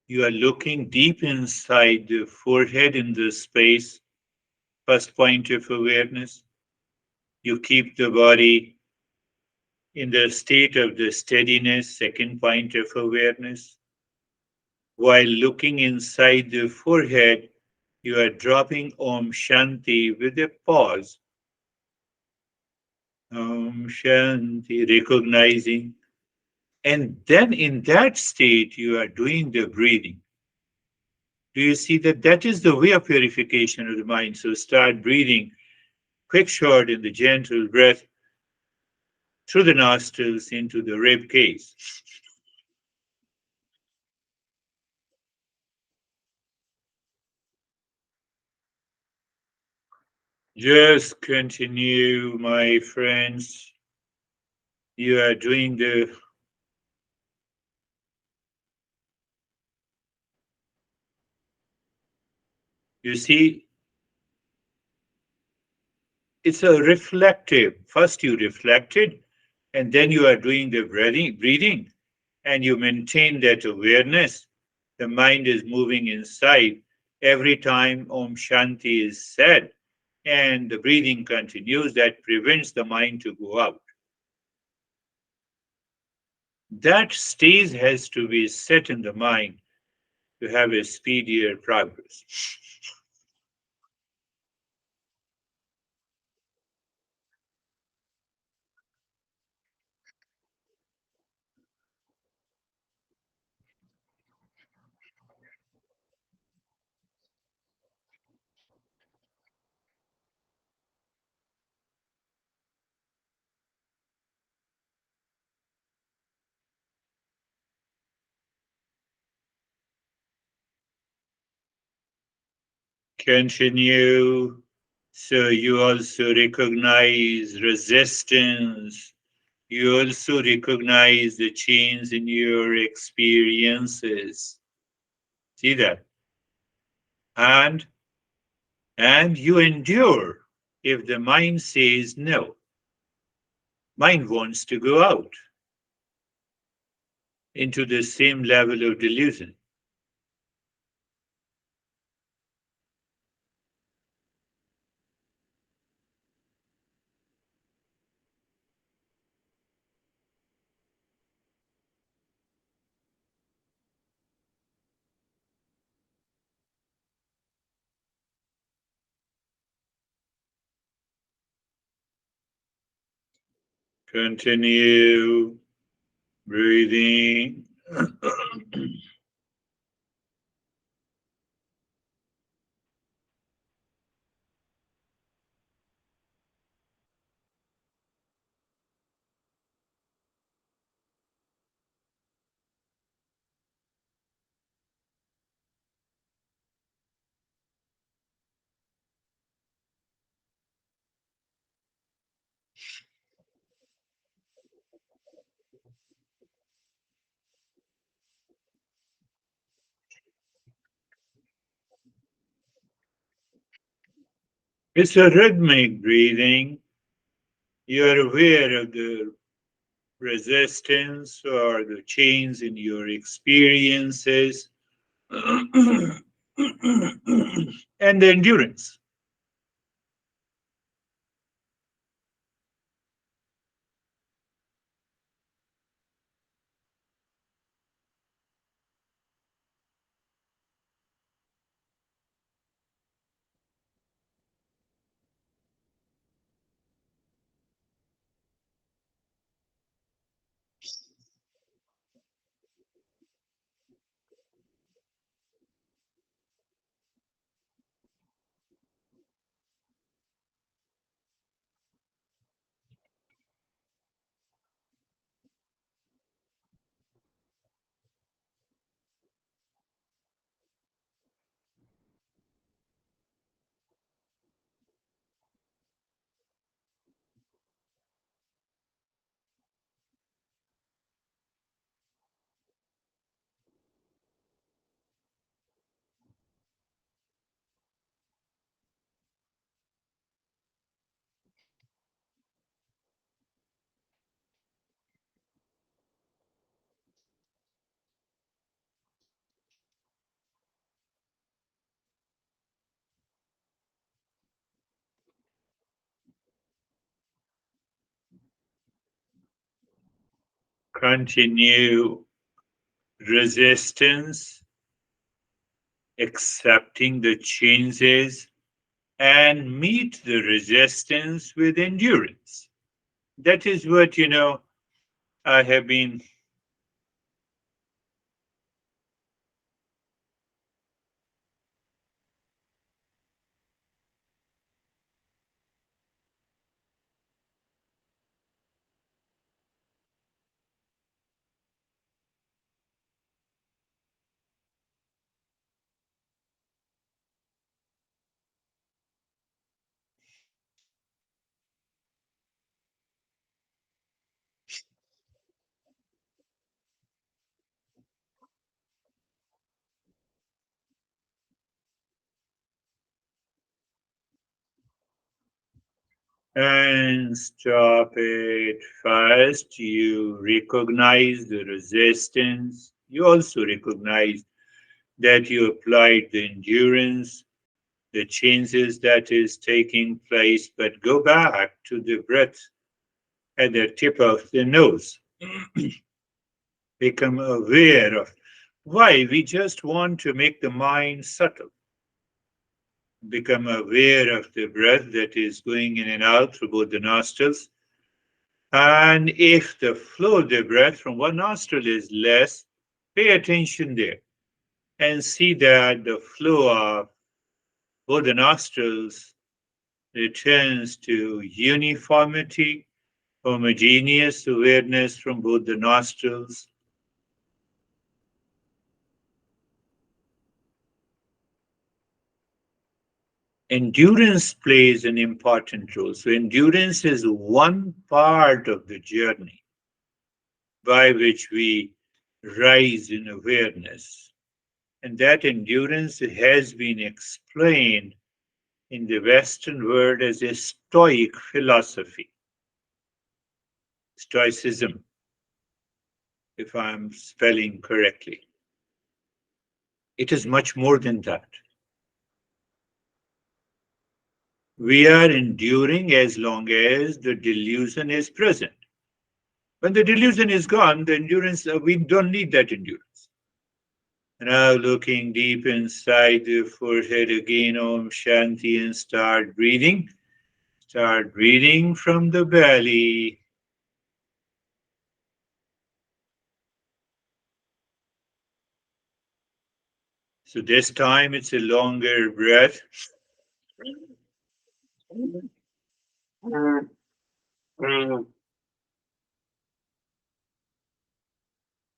You are looking deep inside the forehead in the space, first point of awareness. You keep the body in the state of the steadiness, second point of awareness. While looking inside the forehead, you are dropping Om Shanti with a pause. Om Shanti, recognizing. And then in that state, you are doing the breathing. Do you see that that is the way of purification of the mind? So start breathing, quick, short, in the gentle breath through the nostrils into the rib cage. Just continue, my friends. You are doing you see, it's a reflective. First you reflected, and then you are doing the breathing, and you maintain that awareness. The mind is moving inside every time Om Shanti is said, and the breathing continues. That prevents the mind to go out. That stage has to be set in the mind to have a speedier progress. Continue. So you also recognize resistance. You also recognize the change in your experiences. See that? And you endure if the mind says no. Mind wants to go out into the same level of delusion. Continue breathing. It's a rhythmic breathing. You're aware of the resistance or the change in your experiences and the endurance. continue resistance, accepting the changes, and meet the resistance with endurance. That is what, I have been. And stop it. First, you recognize the resistance. You also recognize that you applied the endurance, the changes that is taking place, but go back to the breath at the tip of the nose. Become aware of why we just want to make the mind subtle. Become aware of the breath that is going in and out through both the nostrils. And if the flow of the breath from one nostril is less, pay attention there and see that the flow of both the nostrils returns to uniformity, homogeneous awareness from both the nostrils. Endurance plays an important role. So, endurance is one part of the journey by which we rise in awareness. And that endurance has been explained in the Western world as a Stoic philosophy, Stoicism, if I'm spelling correctly. It is much more than that. We are enduring as long as the delusion is present. When the delusion is gone, the endurance, we don't need that endurance. Now looking deep inside the forehead again, Om Shanti, and start breathing. Start breathing from the belly. So this time it's a longer breath.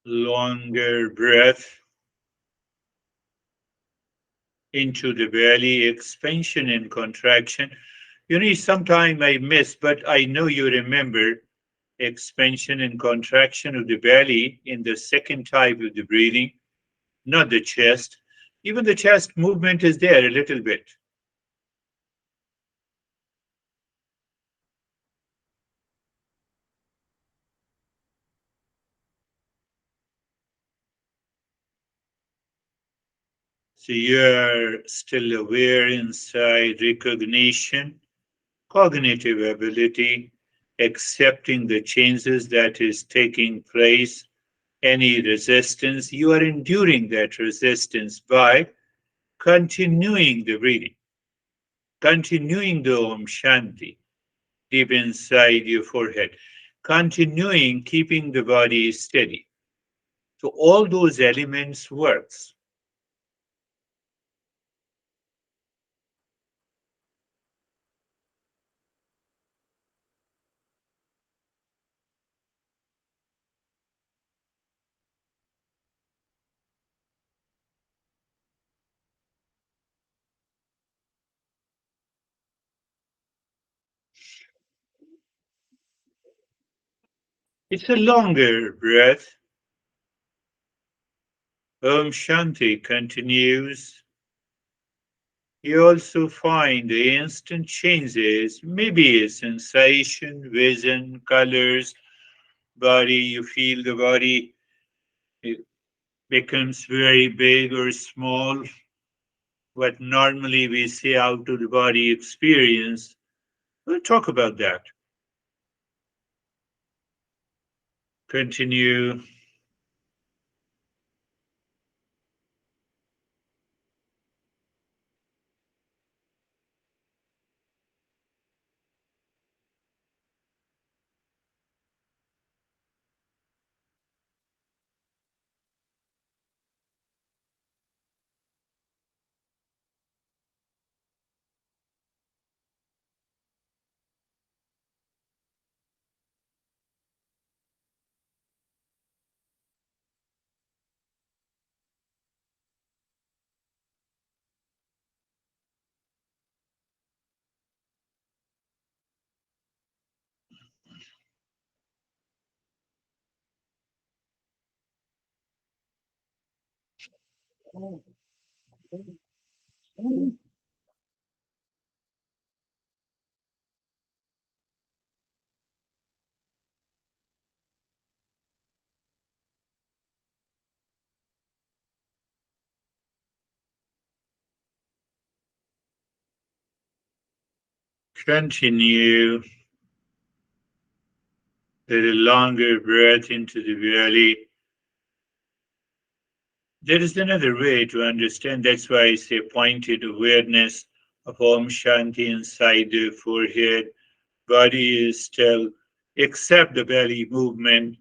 Longer breath into the belly, expansion and contraction. Sometime I miss, but I know you remember expansion and contraction of the belly in the second type of the breathing, not the chest. Even the chest movement is there a little bit. So you're still aware inside recognition, cognitive ability, accepting the changes that is taking place, any resistance. You are enduring that resistance by continuing the breathing, continuing the Om Shanti deep inside your forehead, continuing keeping the body steady. So all those elements works. It's a longer breath. Om Shanti continues. You also find the instant changes, maybe a sensation, vision, colors, body. You feel the body it becomes very big or small. What normally we say out of the body experience. We'll talk about that. Continue. Continue. Little longer breath into the belly. There is another way to understand. That's why I say pointed awareness of Om Shanti inside the forehead. Body is still, except the belly movement.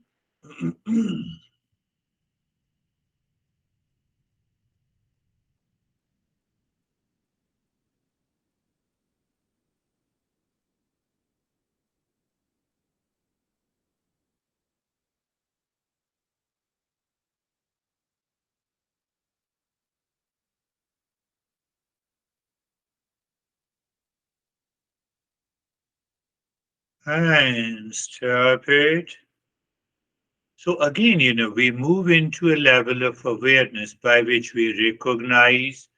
And stop it. So again, we move into a level of awareness by which we recognize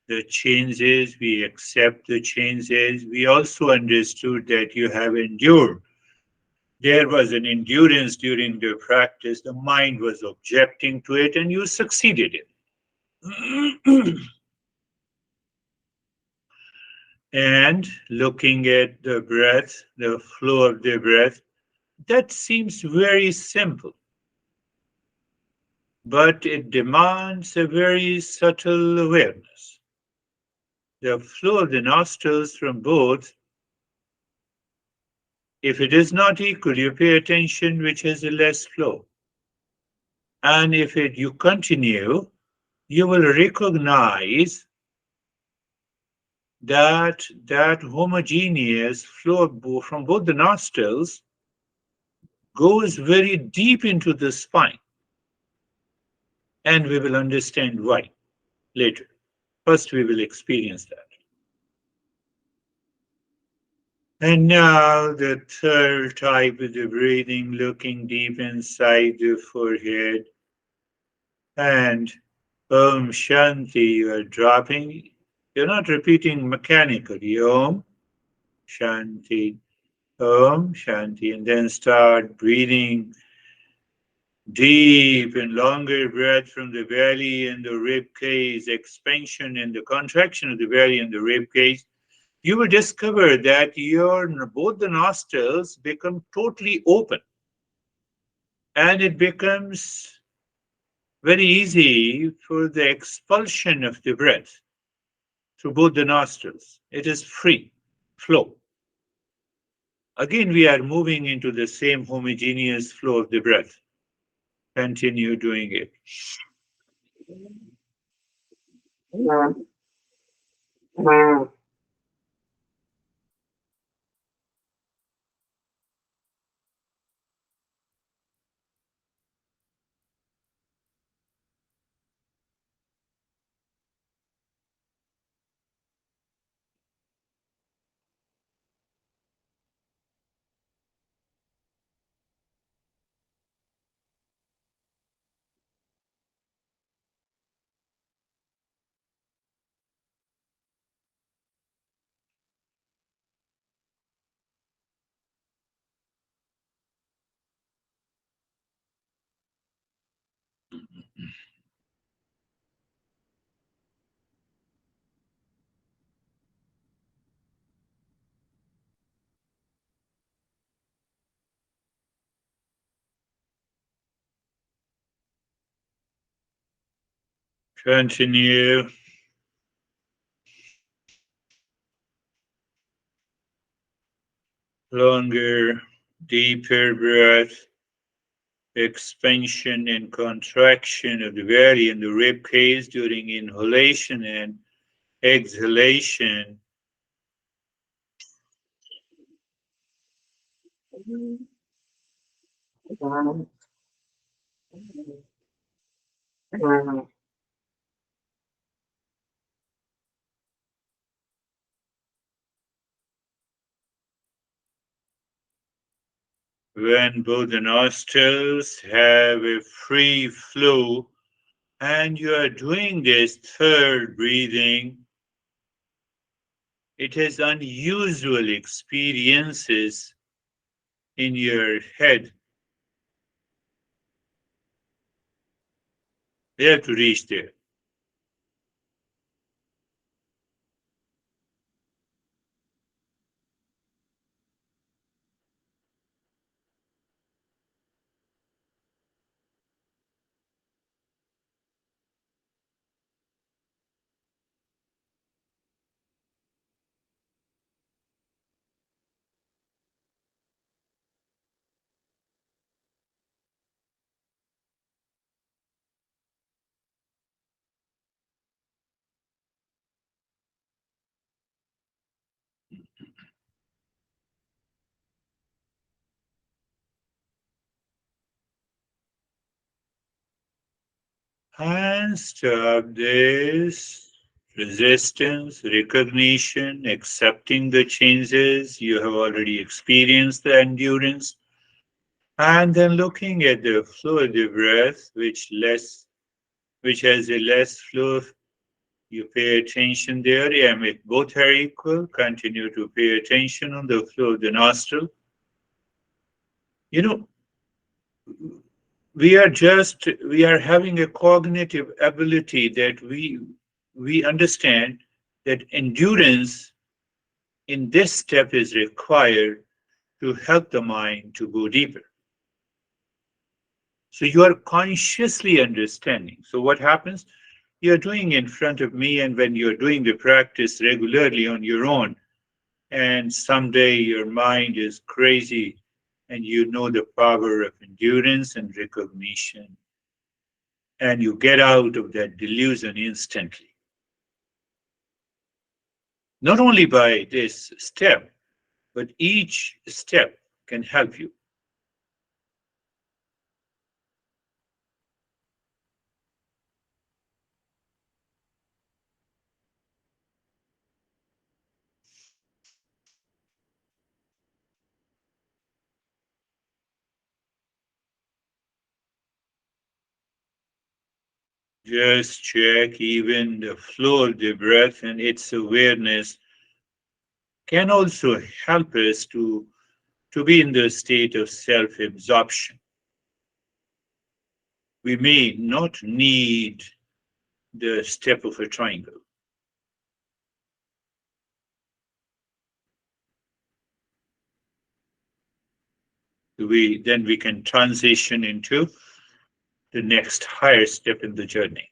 the changes, we accept the changes. We also understood that you have endured. There was an endurance during the practice. The mind was objecting to it, and you succeeded in. And looking at the breath, the flow of the breath, that seems very simple, but it demands a very subtle awareness. The flow of the nostrils from both, if it is not equal, you pay attention which has a less flow. And if you continue, you will recognize that homogeneous flow from both the nostrils goes very deep into the spine. And we will understand why later. First, we will experience that. And now the third type of the breathing, looking deep inside the forehead. And Om Shanti, you are dropping. You're not repeating mechanically. Om Shanti, Om Shanti. And then start breathing deep and longer breath from the belly and the rib cage, expansion and the contraction of the belly and the rib cage. You will discover that both the nostrils become totally open, and it becomes very easy for the expulsion of the breath through both the nostrils. It is free flow. Again, we are moving into the same homogeneous flow of the breath. Continue doing it. Continue. Longer, deeper breath, expansion and contraction of the belly and the rib cage during inhalation and exhalation. When both the nostrils have a free flow and you are doing this third breathing, it has unusual experiences in your head. You have to reach there. And stop this resistance, recognition, accepting the changes. You have already experienced the endurance. And then looking at the flow of the breath, which has a less flow, you pay attention there. And if both are equal, continue to pay attention on the flow of the nostril. You know, we are having a cognitive ability that we understand that endurance in this step is required to help the mind to go deeper. So you are consciously understanding. So what happens? You're doing in front of me, and when you're doing the practice regularly on your own, and someday your mind is crazy and you know the power of endurance and recognition, and you get out of that delusion instantly. Not only by this step, but each step can help you. Just check even the flow of the breath and its awareness can also help us to be in the state of self-absorption. We may not need the step of a triangle. Then we can transition into the next higher step in the journey.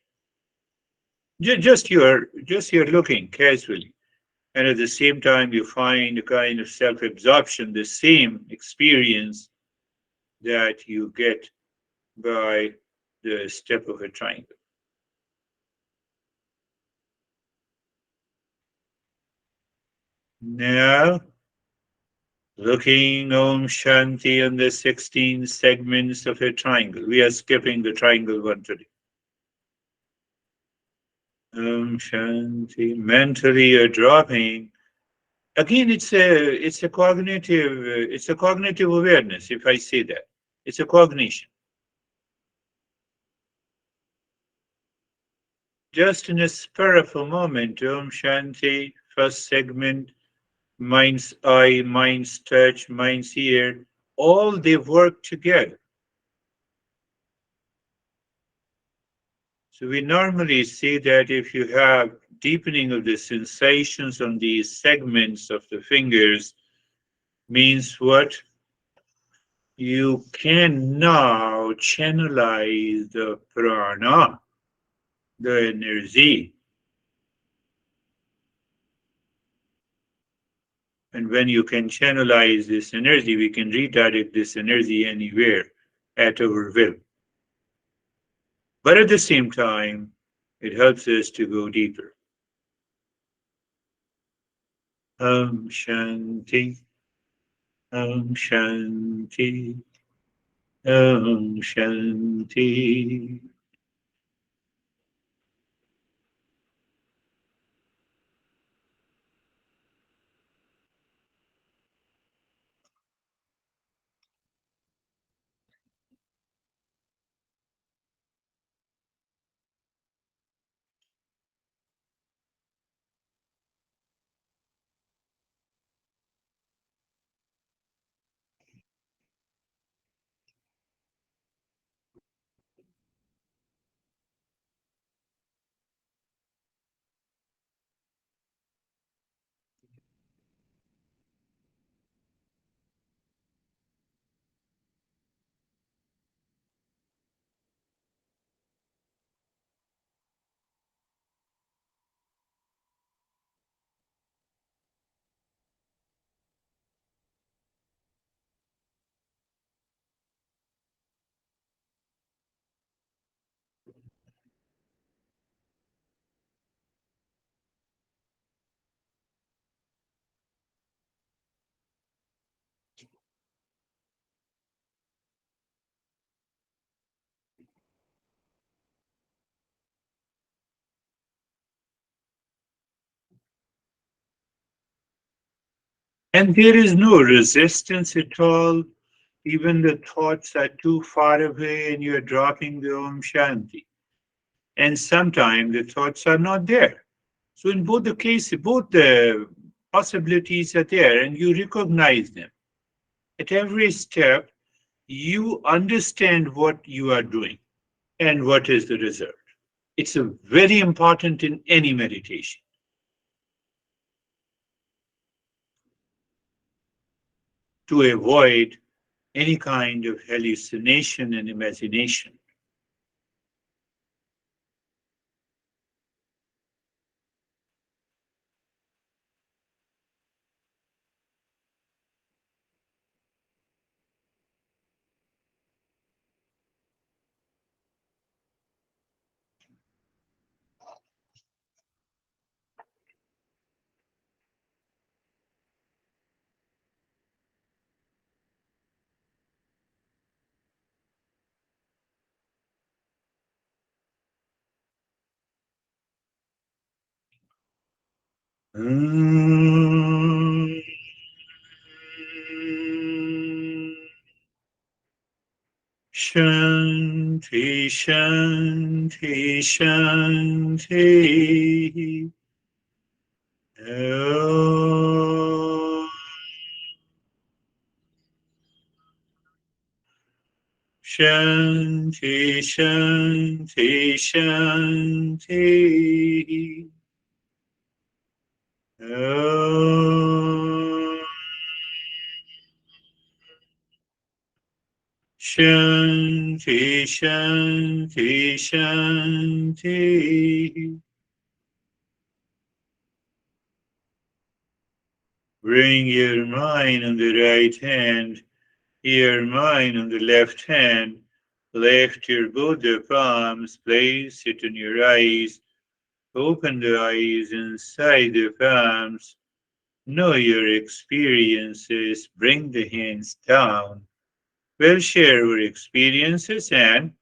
Just you're looking casually, and at the same time you find a kind of self-absorption, the same experience that you get by the step of a triangle. Now, looking Om Shanti on the 16 segments of a triangle. We are skipping the triangle one today. Om Shanti. Mentally you're dropping. Again, it's a cognitive awareness, if I say that. It's a cognition. Just in a spur of a moment, Om Shanti, first segment, mind's eye, mind's touch, mind's ear, all they work together. So we normally see that if you have deepening of the sensations on these segments of the fingers, means what? You can now channelize the prana. the energy. And when you can channelize this energy, we can redirect this energy anywhere at our will. But at the same time, it helps us to go deeper. Shanti, Shanti, Shanti. And there is no resistance at all. Even the thoughts are too far away and you're dropping the Om Shanti. And sometimes the thoughts are not there. So in both the cases, both the possibilities are there and you recognize them. At every step, you understand what you are doing and what is the result. It's a very important in any meditation. To avoid any kind of hallucination and imagination. Shanti, Shanti, Shanti. Om. Shanti, Shanti, Shanti. Om. Shanti, Shanti, Shanti. Bring your mind on the right hand, your mind on the left hand. Lift your both the palms, place it on your eyes. Open the eyes inside the palms. Know your experiences. Bring the hands down. We'll share our experiences, and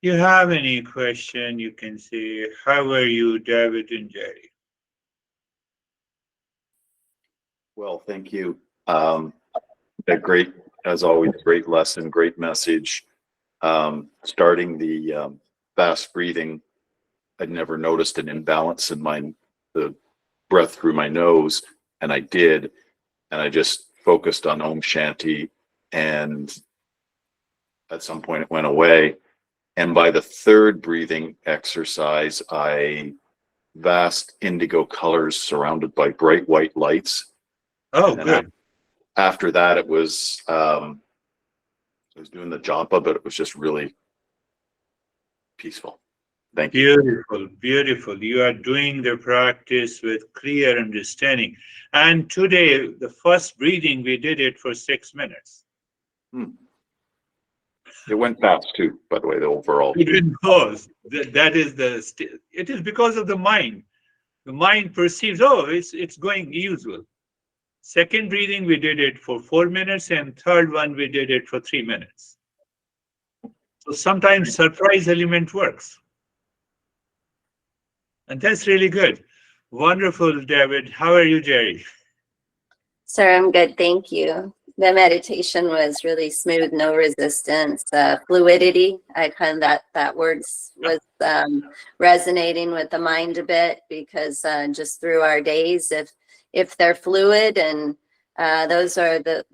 you have any question, you can say, how are you, David and Jerry? Well, thank you. A great, as always, great lesson, great message. Starting the fast breathing, I'd never noticed an imbalance in the breath through my nose, and I did, and I just focused on Om Shanti, and at some point it went away. And by the third breathing exercise, vast indigo colors surrounded by bright white lights. Oh, and good. After that, it was I was doing the japa, but it was just really peaceful. Thank you. Beautiful, beautiful. You are doing the practice with clear understanding. And today, the first breathing, we did it for 6 minutes. It went fast too, by the way, the overall. Because that is it is because of the mind. The mind perceives, oh, it's going usual. Second breathing, we did it for 4 minutes, and third one, we did it for 3 minutes. So sometimes surprise element works. And that's really good. Wonderful, David. How are you, Jerry? Sir, I'm good. Thank you. The meditation was really smooth, no resistance, fluidity. I kind of that word was resonating with the mind a bit, because just through our days, if they're fluid, and those are the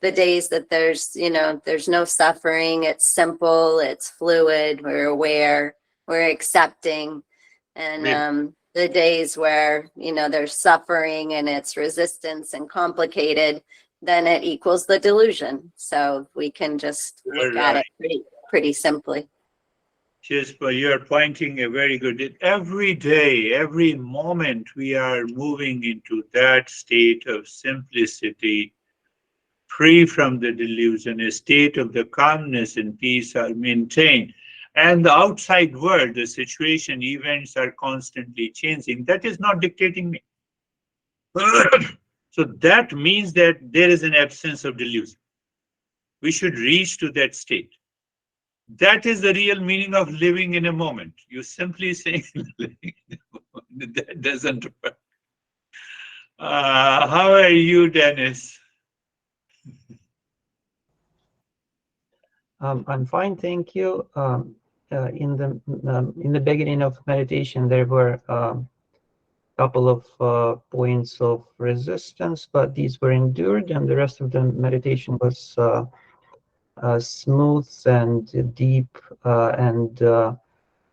days that there's no suffering. It's simple. It's fluid. We're aware. We're accepting. And the days where there's suffering and it's resistance and complicated, then it equals the delusion. So we can just look at it pretty simply. Chispa, you are pointing a very good. Every day, every moment, we are moving into that state of simplicity, free from the delusion. A state of the calmness and peace are maintained. And the outside world, the situation, events are constantly changing. That is not dictating me. So that means that there is an absence of delusion. We should reach to that state. That is the real meaning of living in a moment. You simply say living in a moment. That doesn't work. How are you, Dennis? I'm fine, thank you. In the beginning of meditation, there were a couple of points of resistance, but these were endured, and the rest of the meditation was smooth and deep. And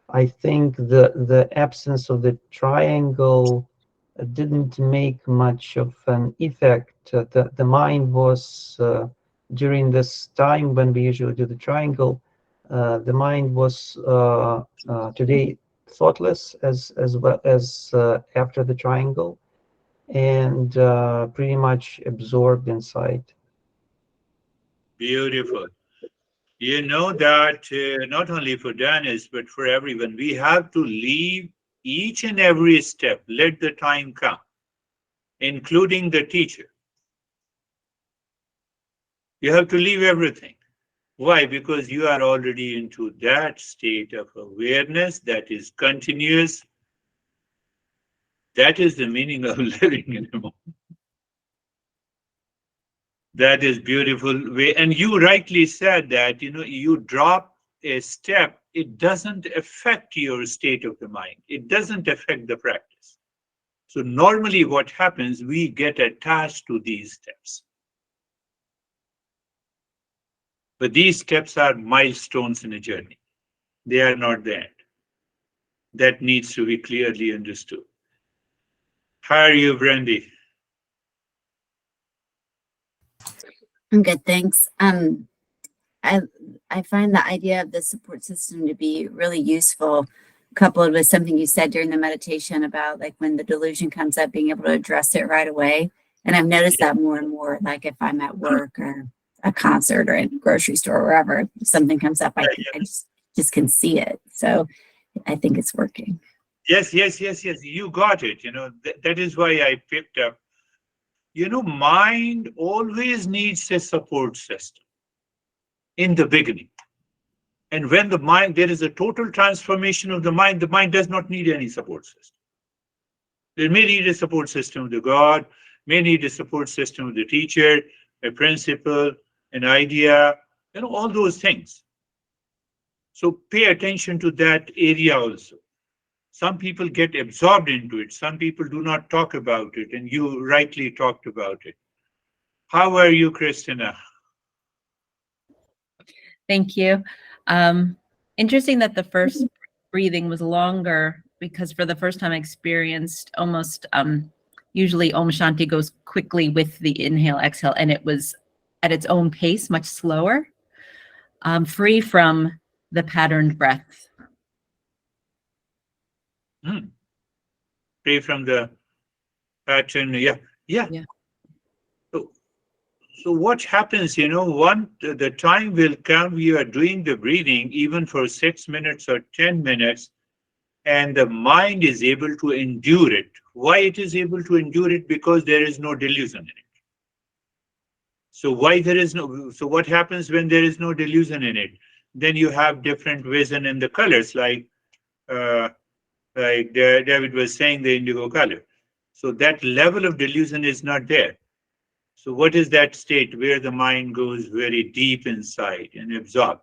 I think the absence of the triangle didn't make much of an effect. The mind was, during this time when we usually do the triangle, the mind was today thoughtless as well as after the triangle, and pretty much absorbed inside. Beautiful. You know that not only for Dennis, but for everyone, we have to leave each and every step, let the time come, including the teacher. You have to leave everything. Why? Because you are already into that state of awareness that is continuous. That is the meaning of living in a moment. That is beautiful way. And you rightly said that, you drop a step, it doesn't affect your state of the mind. It doesn't affect the practice. So normally what happens, we get attached to these steps. But these steps are milestones in a journey. They are not the end. That needs to be clearly understood. How are you, Brandy? I'm good, thanks. I find the idea of the support system to be really useful, coupled with something you said during the meditation about like when the delusion comes up, being able to address it right away. And I've noticed that more and more, like if I'm at work or a concert or in a grocery store or wherever, if something comes up, I just can see it. So I think it's working. Yes. You got it. That is why I picked up. Mind always needs a support system in the beginning. And when there is a total transformation of the mind does not need any support system. It may need a support system of the God, may need a support system of the teacher, a principle, an idea, all those things. So pay attention to that area also. Some people get absorbed into it. Some people do not talk about it, and you rightly talked about it. How are you, Christina? Thank you. Interesting that the first breathing was longer, because for the first time I experienced almost, usually Om Shanti goes quickly with the inhale, exhale, and it was at its own pace, much slower, free from the patterned breath. Free from the pattern. Yeah. So what happens, the time will come, we are doing the breathing even for 6 minutes or 10 minutes, and the mind is able to endure it. Why it is able to endure it? Because there is no delusion in it. So what happens when there is no delusion in it? Then you have different vision in the colors, like David was saying, the indigo color. So that level of delusion is not there. So what is that state where the mind goes very deep inside and absorb?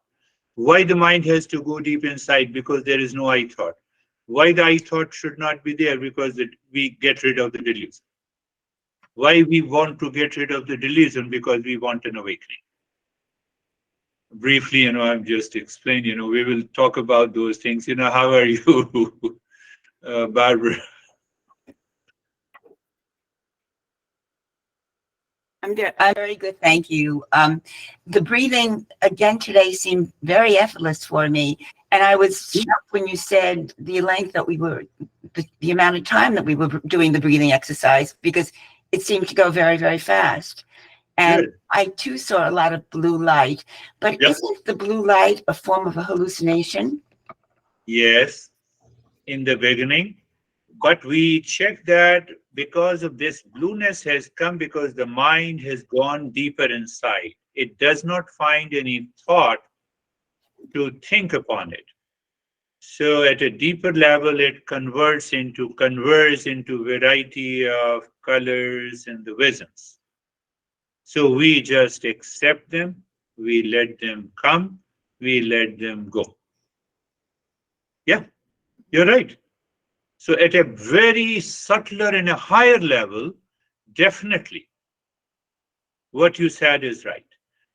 Why the mind has to go deep inside? Because there is no I thought. Why the I thought should not be there? Because we get rid of the delusion. Why we want to get rid of the delusion? Because we want an awakening. Briefly, I'm just explaining, we will talk about those things. How are you, Barbara? I'm very good, thank you. The breathing again today seemed very effortless for me, and I was shocked when you said the length that the amount of time that we were doing the breathing exercise, because it seemed to go very, very fast. And Good. I too saw a lot of blue light, but isn't the blue light a form of a hallucination? Yes, in the beginning. But we check that because of this blueness has come because the mind has gone deeper inside. It does not find any thought to think upon it. So at a deeper level, it converts into variety of colors and the visions. So we just accept them, we let them come, we let them go. Yeah, you're right. So at a very subtler and a higher level, definitely what you said is right.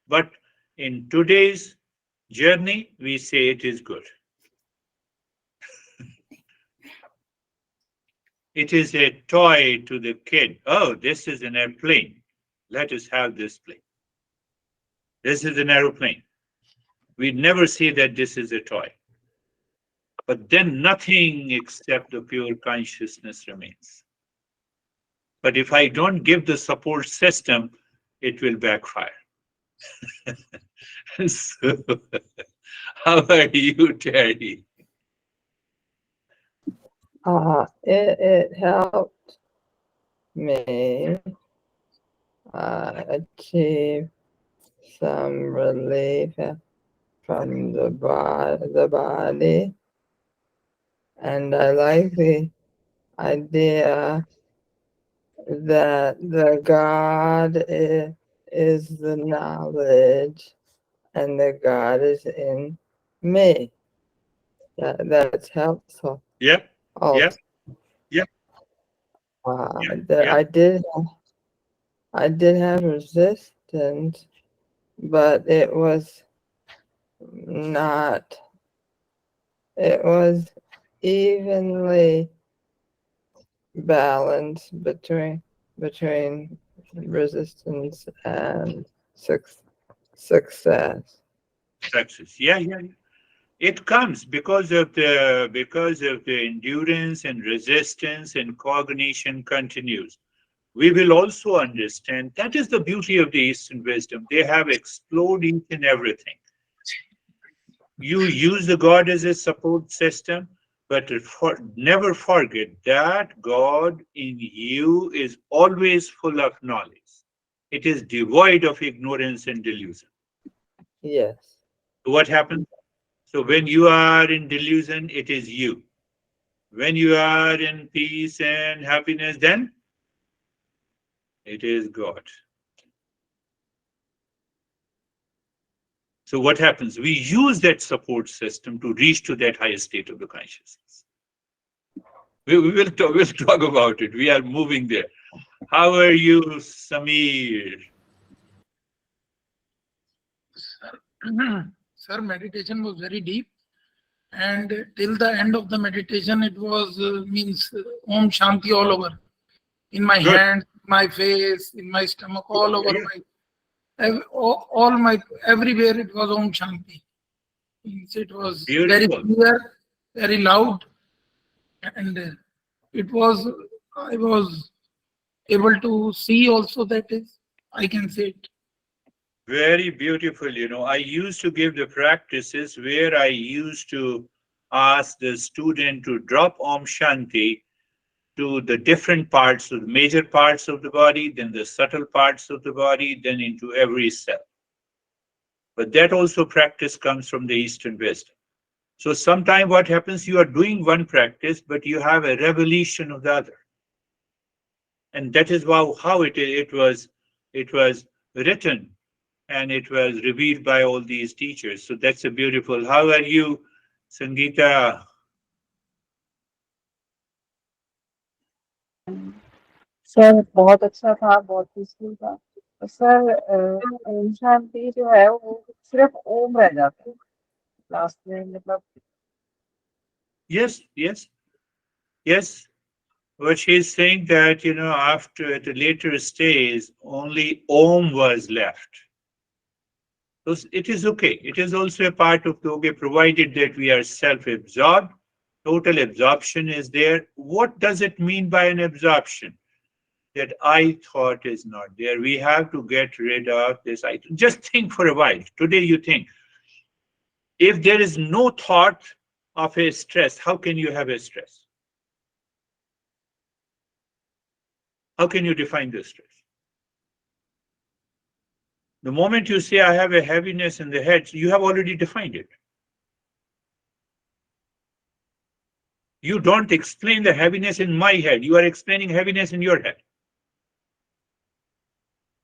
But in today's journey, we say it is good. It is a toy to the kid. Oh, this is an airplane. Let us have this plane. This is an aeroplane. We never say that this is a toy. But then nothing except the pure consciousness remains. But if I don't give the support system, it will backfire. So, how are you, Terry? It helped me achieve some relief from the body, and I like the idea that the God is the knowledge, and the God is in me. That's helpful. Yep. Also, Yep. I did have resistance, but it was not. It was evenly balanced between resistance and success. Success. Yeah. It comes because of the endurance and resistance and cognition continues. We will also understand that is the beauty of the Eastern wisdom. They have explored each and everything. You use the God as a support system, but never forget that God in you is always full of knowledge. It is devoid of ignorance and delusion. Yes. What happens? So when you are in delusion, it is you. When you are in peace and happiness, then it is God. So what happens? We use that support system to reach to that higher state of the consciousness. We'll talk about it. We are moving there. How are you, Samir? Sir, meditation was very deep, and till the end of the meditation, it was means Om Shanti all over, in my Good. hands, my face, in my stomach, all over all my everywhere. It was Om Shanti. It was very Beautiful. clear, very loud, And I was able to see also, that is, I can say it. Very beautiful. I used to give the practices where I used to ask the student to drop Om Shanti to the different parts, of the major parts of the body, then the subtle parts of the body, then into every cell. But that also practice comes from the Eastern wisdom. So sometimes what happens, you are doing one practice, but you have a revelation of the other. And that is how it was written, and it was revealed by all these teachers. So that's a beautiful. How are you, Sangeeta? Sir बहुत अच्छा था, बहुत peaceful था। Sir Om Shanti जो है वो सिर्फ ओम रह जाता है लास्ट में, मतलब Yes, yes, yes. But she's saying that, after at a later stage, only Om was left. So it is okay. It is also a part of yoga, provided that we are self-absorbed. Total absorption is there. What does it mean by an absorption? That I thought is not there. We have to get rid of this. Just think for a while. Today you think. If there is no thought of a stress, how can you have a stress? How can you define the stress? The moment you say, I have a heaviness in the head, you have already defined it. You don't explain the heaviness in my head. You are explaining heaviness in your head.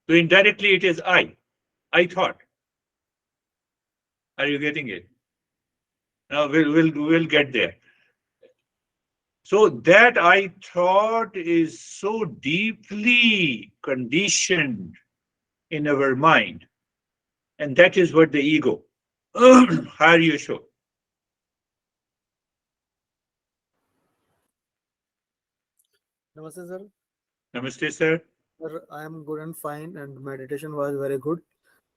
So indirectly it is I thought. Are you getting it? Now we'll get there. So that I thought is so deeply conditioned in our mind. And that is what the ego. How are you, show? Namaste, sir. Namaste, sir. Sir, I am good and fine, and meditation was very good.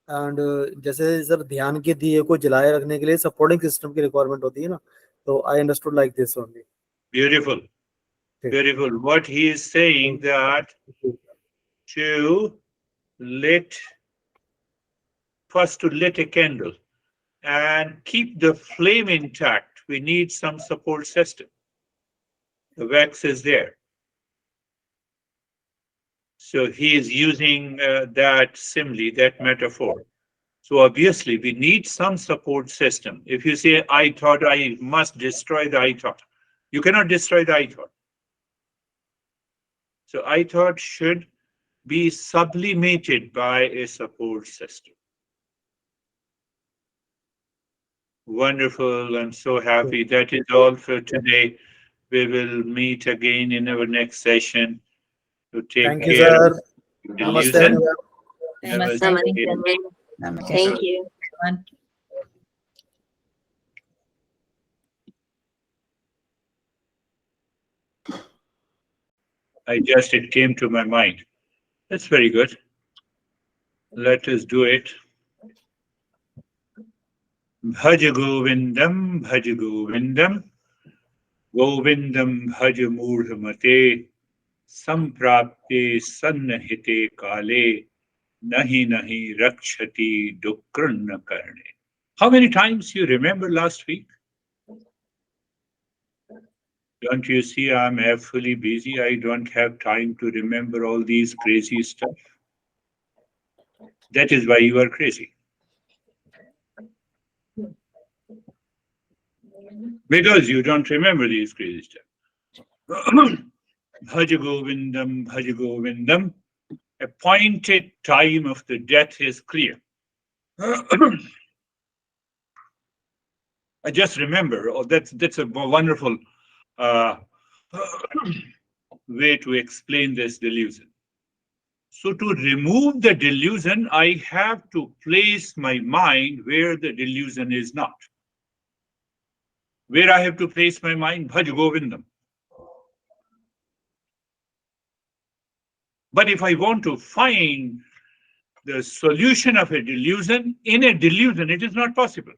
And जैसे sir ध्यान के दिए को जलाए रखने के लिए supporting system की रिक्वायरमेंट होती है ना, तो I understood like this only. Beautiful. Beautiful. What he is saying that to lit a candle and keep the flame intact, we need some support system. The wax is there. So he is using that simile, that metaphor. So obviously we need some support system. If you say, I thought, I must destroy the I thought. You cannot destroy the I thought. So I thought should be sublimated by a support system. Wonderful. I'm so happy. That is all for today. We will meet again in our next session to take Thank you, care of sir. delusion. Namaste. Namaste. Namaste. Thank you. Everyone. It came to my mind. That's very good. Let us do it. Bhaj Govindam, Bhaj Govindam, Govindam Bhaj Murdhamate, Samprapte Sannahite Kale, Nahi Nahi Rakshati Dukkarna Karne. How many times you remember last week? Don't you see I'm fully busy? I don't have time to remember all these crazy stuff. That is why you are crazy. Because you don't remember these crazy stuff. Bhaja Govindam, Bhaja Govindam. Appointed time of the death is clear. I just remember, that's a wonderful way to explain this delusion. So to remove the delusion, I have to place my mind where the delusion is not. Where I have to place my mind? Bhaj Govindam. But if I want to find the solution of a delusion, in a delusion, it is not possible.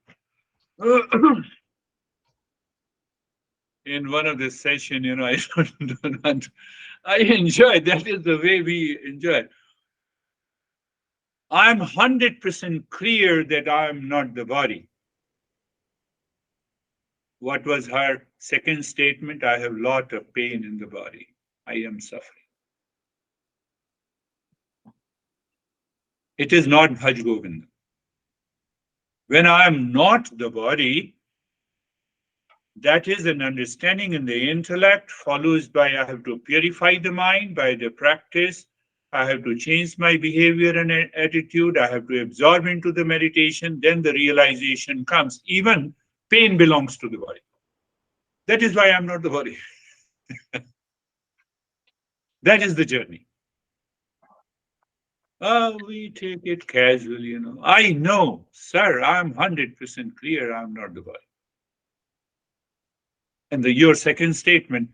in one of the session, I I enjoy. That is the way we enjoy. I'm 100% clear that I'm not the body. What was her second statement? I have lot of pain in the body. I am suffering. It is not Bhaj Govinda. When I am not the body, that is an understanding in the intellect, follows by I have to purify the mind by the practice. I have to change my behavior and attitude. I have to absorb into the meditation. Then the realization comes. Even pain belongs to the body. That is why I'm not the body. That is the journey. We take it casually, I know, sir, I'm 100% clear I'm not the body. And your second statement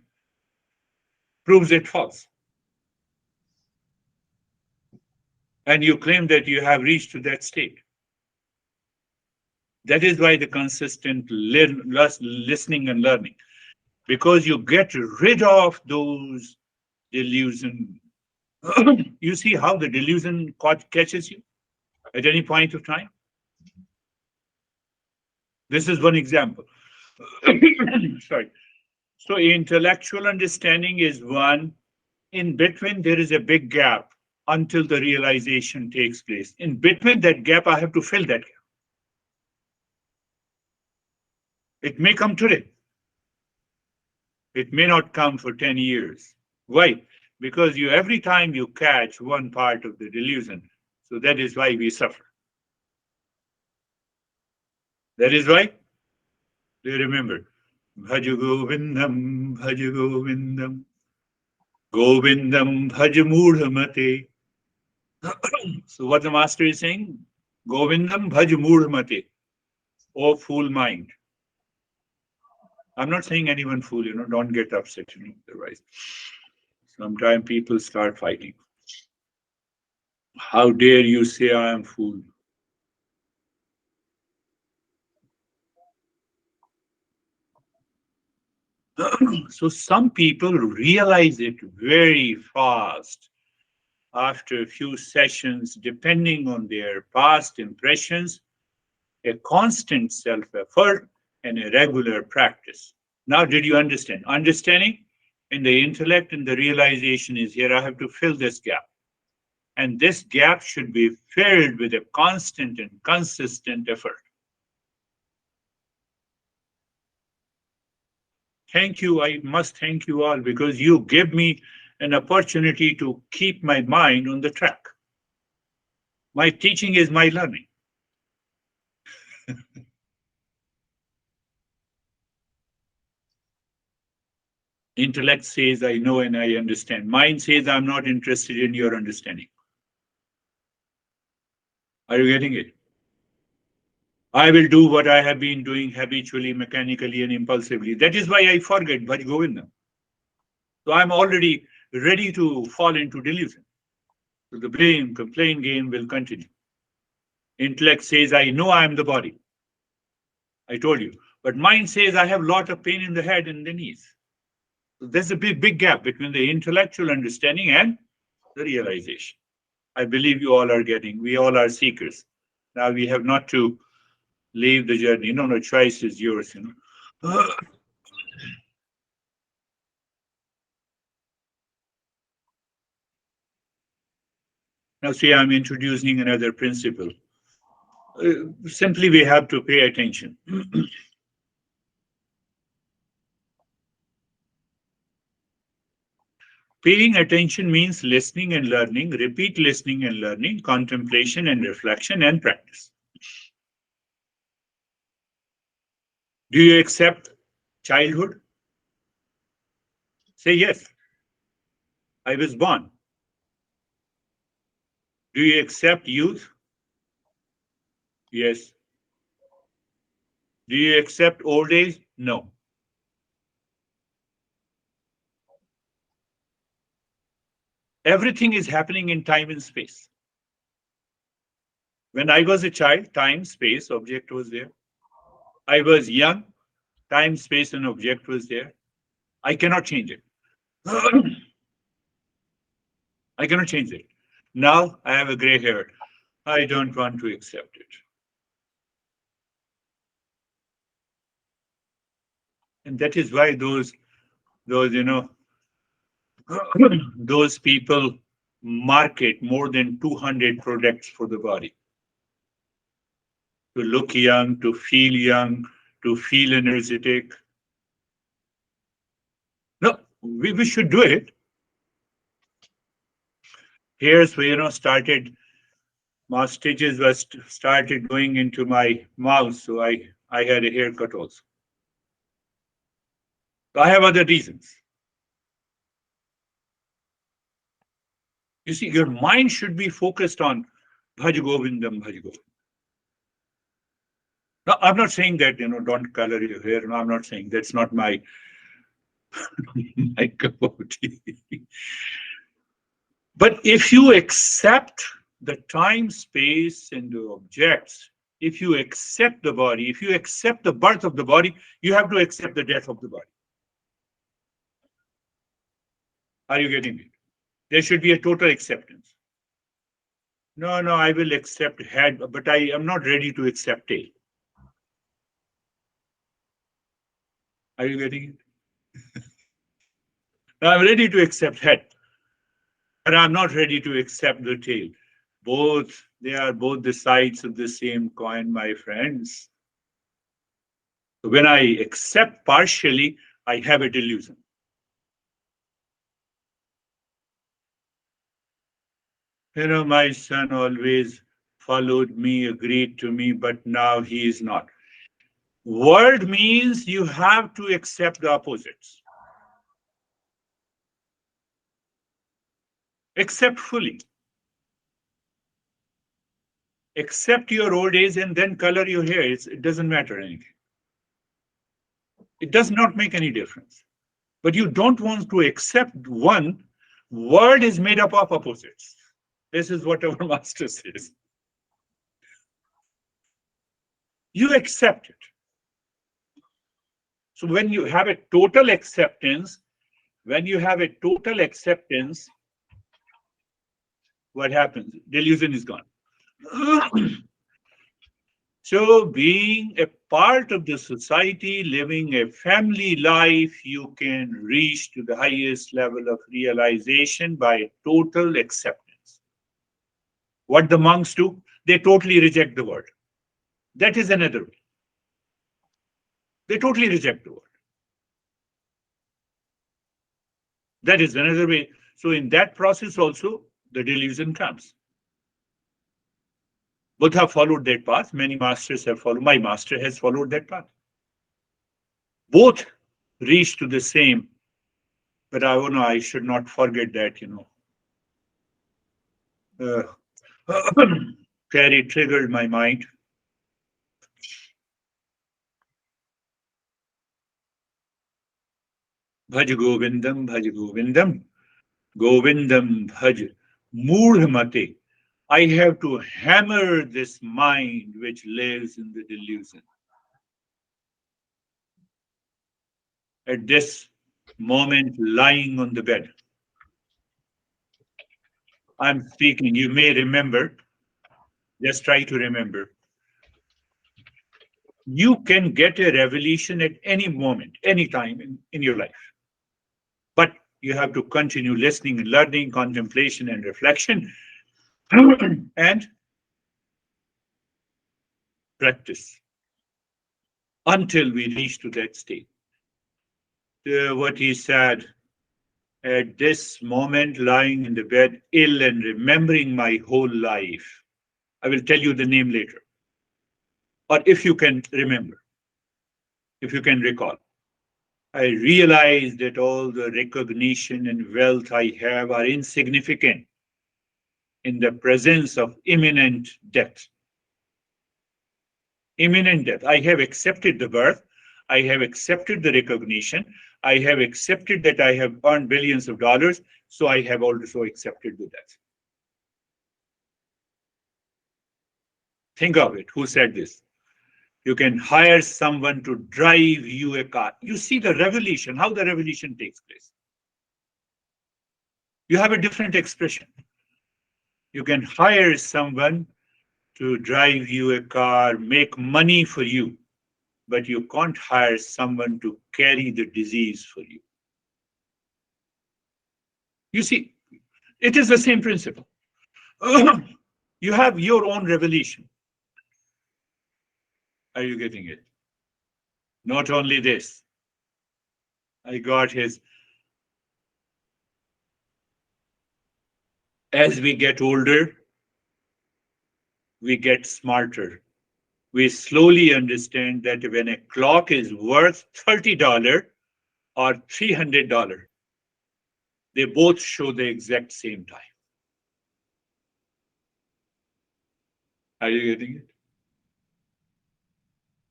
proves it false. And you claim that you have reached to that state. That is why the consistent listening and learning. Because you get rid of those delusion. You see how the delusion catches you at any point of time? This is one example. Sorry. So intellectual understanding is one. In between, there is a big gap until the realization takes place. In between that gap, I have to fill that gap. It may come today. It may not come for 10 years. Why? Because every time you catch one part of the delusion, so that is why we suffer. That is why, do you remember? Bhaj Govindam, Bhaj Govindam, Govindam Bhaj Mudhamate. So what the master is saying, Govindam Bhaj Mudhamate, oh fool mind. I'm not saying anyone fool, don't get upset, otherwise. Sometimes people start fighting. How dare you say I am fool? So some people realize it very fast after a few sessions, depending on their past impressions, a constant self-effort, and a regular practice. Now, did you understand? Understanding in the intellect and the realization is here, I have to fill this gap. And this gap should be filled with a constant and consistent effort. Thank you. I must thank you all because you give me an opportunity to keep my mind on the track. My teaching is my learning. Intellect says, I know and I understand. Mind says, I'm not interested in your understanding. Are you getting it? I will do what I have been doing habitually, mechanically, and impulsively. That is why I forget Bhaj Govinda. So I'm already ready to fall into delusion. So the blame, complaint game will continue. Intellect says, I know I am the body. I told you. But mind says, I have a lot of pain in the head and the knees. So there's a big gap between the intellectual understanding and the realization. I believe you all are getting, we all are seekers. Now we have not to leave the journey. No, choice is yours, Now see, I'm introducing another principle. Simply, we have to pay attention. Paying attention means listening and learning, repeat listening and learning, contemplation and reflection and practice. Do you accept childhood? Say yes. I was born. Do you accept youth? Yes. Do you accept old age? No. Everything is happening in time and space. When I was a child, time, space, object was there. I was young, time, space, and object was there. I cannot change it. I cannot change it. Now I have a gray hair. I don't want to accept it. And that is why those those people market more than 200 products for the body. To look young, to feel energetic. No, we should do it. Hairs were, started, mustaches was started going into my mouth, so I had a haircut also. So I have other reasons. You see, your mind should be focused on Bhaj Govindam, Bhaj Govindam. No, I'm not saying that, don't color your hair. No, I'm not saying that's not my, my cup of tea. But if you accept the time, space, and the objects, if you accept the body, if you accept the birth of the body, you have to accept the death of the body. Are you getting it? There should be a total acceptance. No, I will accept head, but I am not ready to accept tail. Are you getting it? I'm ready to accept head, but I'm not ready to accept the tail. They are both the sides of the same coin, my friends. When I accept partially, I have a delusion. My son always followed me, agreed to me, but now he is not. World means you have to accept the opposites. Accept fully. Accept your old age and then color your hair. It doesn't matter anything. It does not make any difference. But you don't want to accept one. World is made up of opposites. This is what our master says. You accept it. So when you have a total acceptance, what happens? Delusion is gone. So being a part of the society, living a family life, you can reach to the highest level of realization by total acceptance. What the monks do, they totally reject the world. That is another way. They totally reject the world. That is another way. So in that process also, the delusion comes. Both have followed that path. Many masters have followed. My master has followed that path. Both reach to the same. But I should not forget that, Carrie triggered my mind. Bhaj Govindam, Bhaj Govindam, Govindam Bhaj Moodhamate. I have to hammer this mind which lives in the delusion. At this moment, lying on the bed, I'm speaking. You may remember, just try to remember. You can get a revelation at any moment, any time in your life. But you have to continue listening and learning, contemplation and reflection, and practice until we reach to that state. What he said, at this moment, lying in the bed, ill and remembering my whole life. I will tell you the name later. Or if you can remember, if you can recall. I realize that all the recognition and wealth I have are insignificant in the presence of imminent death. Imminent death. I have accepted the birth. I have accepted the recognition. I have accepted that I have earned billions of dollars. So I have also accepted the death. Think of it. Who said this? You can hire someone to drive you a car. You see the revolution, how the revolution takes place. You have a different expression. You can hire someone to drive you a car, make money for you, but you can't hire someone to carry the disease for you. You see, it is the same principle. You have your own revelation. Are you getting it? Not only this, I got his. As we get older, we get smarter. We slowly understand that when a clock is worth $30 or $300, they both show the exact same time. Are you getting it?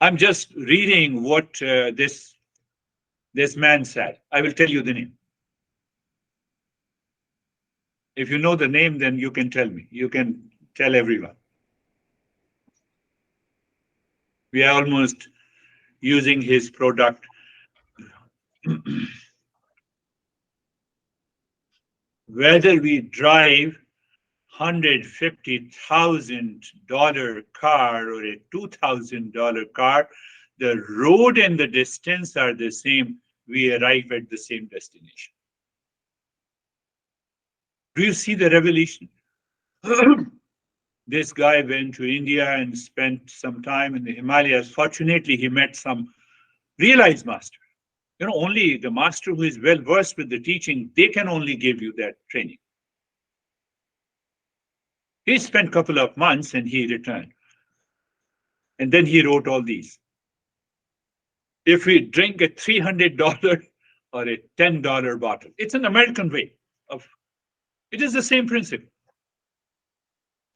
I'm just reading what this man said. I will tell you the name. If you know the name, then you can tell me. You can tell everyone. We are almost using his product. Whether we drive $150,000 car or a $2,000 car, the road and the distance are the same. We arrive at the same destination. Do you see the revelation? This guy went to India and spent some time in the Himalayas. Fortunately, he met some realized master. You know, only the master who is well versed with the teaching, they can only give you that training. He spent a couple of months and he returned. And then he wrote all these. If we drink a $300 or a $10 bottle, it's an American way of, it is the same principle.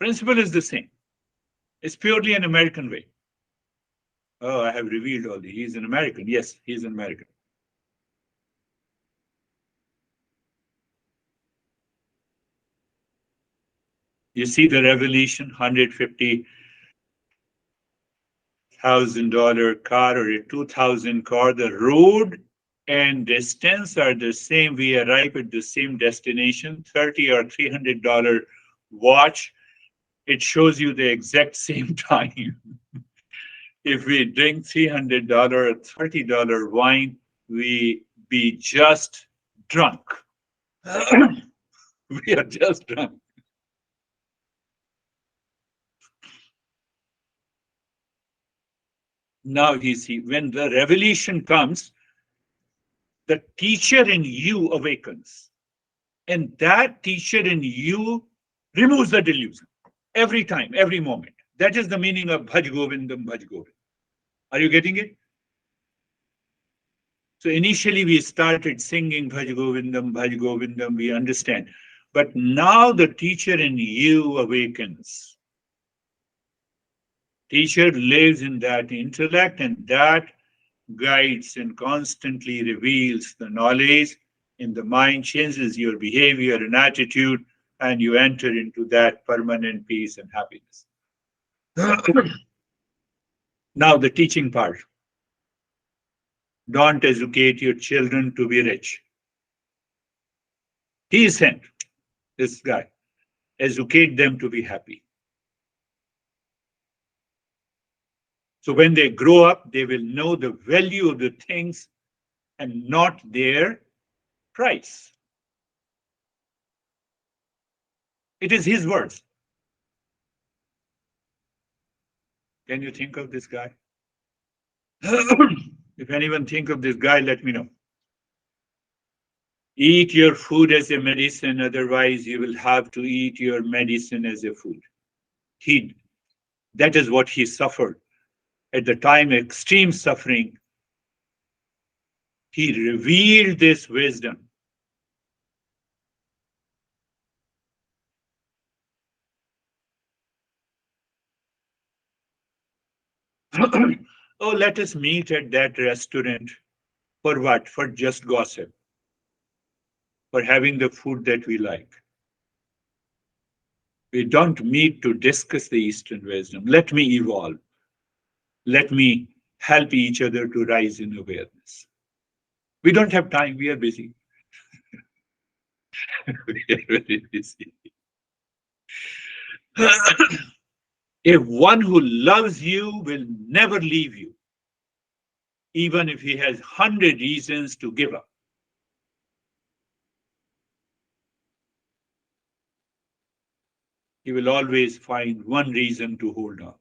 Principle is the same. It's purely an American way. Oh, I have revealed all these. He's an American. Yes, he's an American. You see the revelation, $150,000 car or a 2,000 car, the road and distance are the same. We arrive at the same destination. $30 or $300 watch, it shows you the exact same time. If we drink $300 or $30 wine, we be just drunk. We are just drunk. Now you see, when the revelation comes, the teacher in you awakens. And that teacher in you removes the delusion every time, every moment. That is the meaning of Bhaj Govindam, Bhaj Govindam. Are you getting it? So initially we started singing Bhaj Govindam, we understand. But now the teacher in you awakens. Teacher lives in that intellect and that guides and constantly reveals the knowledge in the mind, changes your behavior and attitude, and you enter into that permanent peace and happiness. Now the teaching part. Don't educate your children to be rich. He is sent, this guy. Educate them to be happy. So when they grow up, they will know the value of the things and not their price. It is his words. Can you think of this guy? If anyone think of this guy, let me know. Eat your food as a medicine, otherwise you will have to eat your medicine as a food. That is what he suffered. At the time of extreme suffering, he revealed this wisdom. Oh, let us meet at that restaurant. For what? For just gossip. For having the food that we like. We don't meet to discuss the Eastern wisdom. Let me evolve. Let me help each other to rise in awareness. We don't have time. We are busy. We are very busy. If one who loves you will never leave you, even if he has 100 reasons to give up. He will always find one reason to hold on.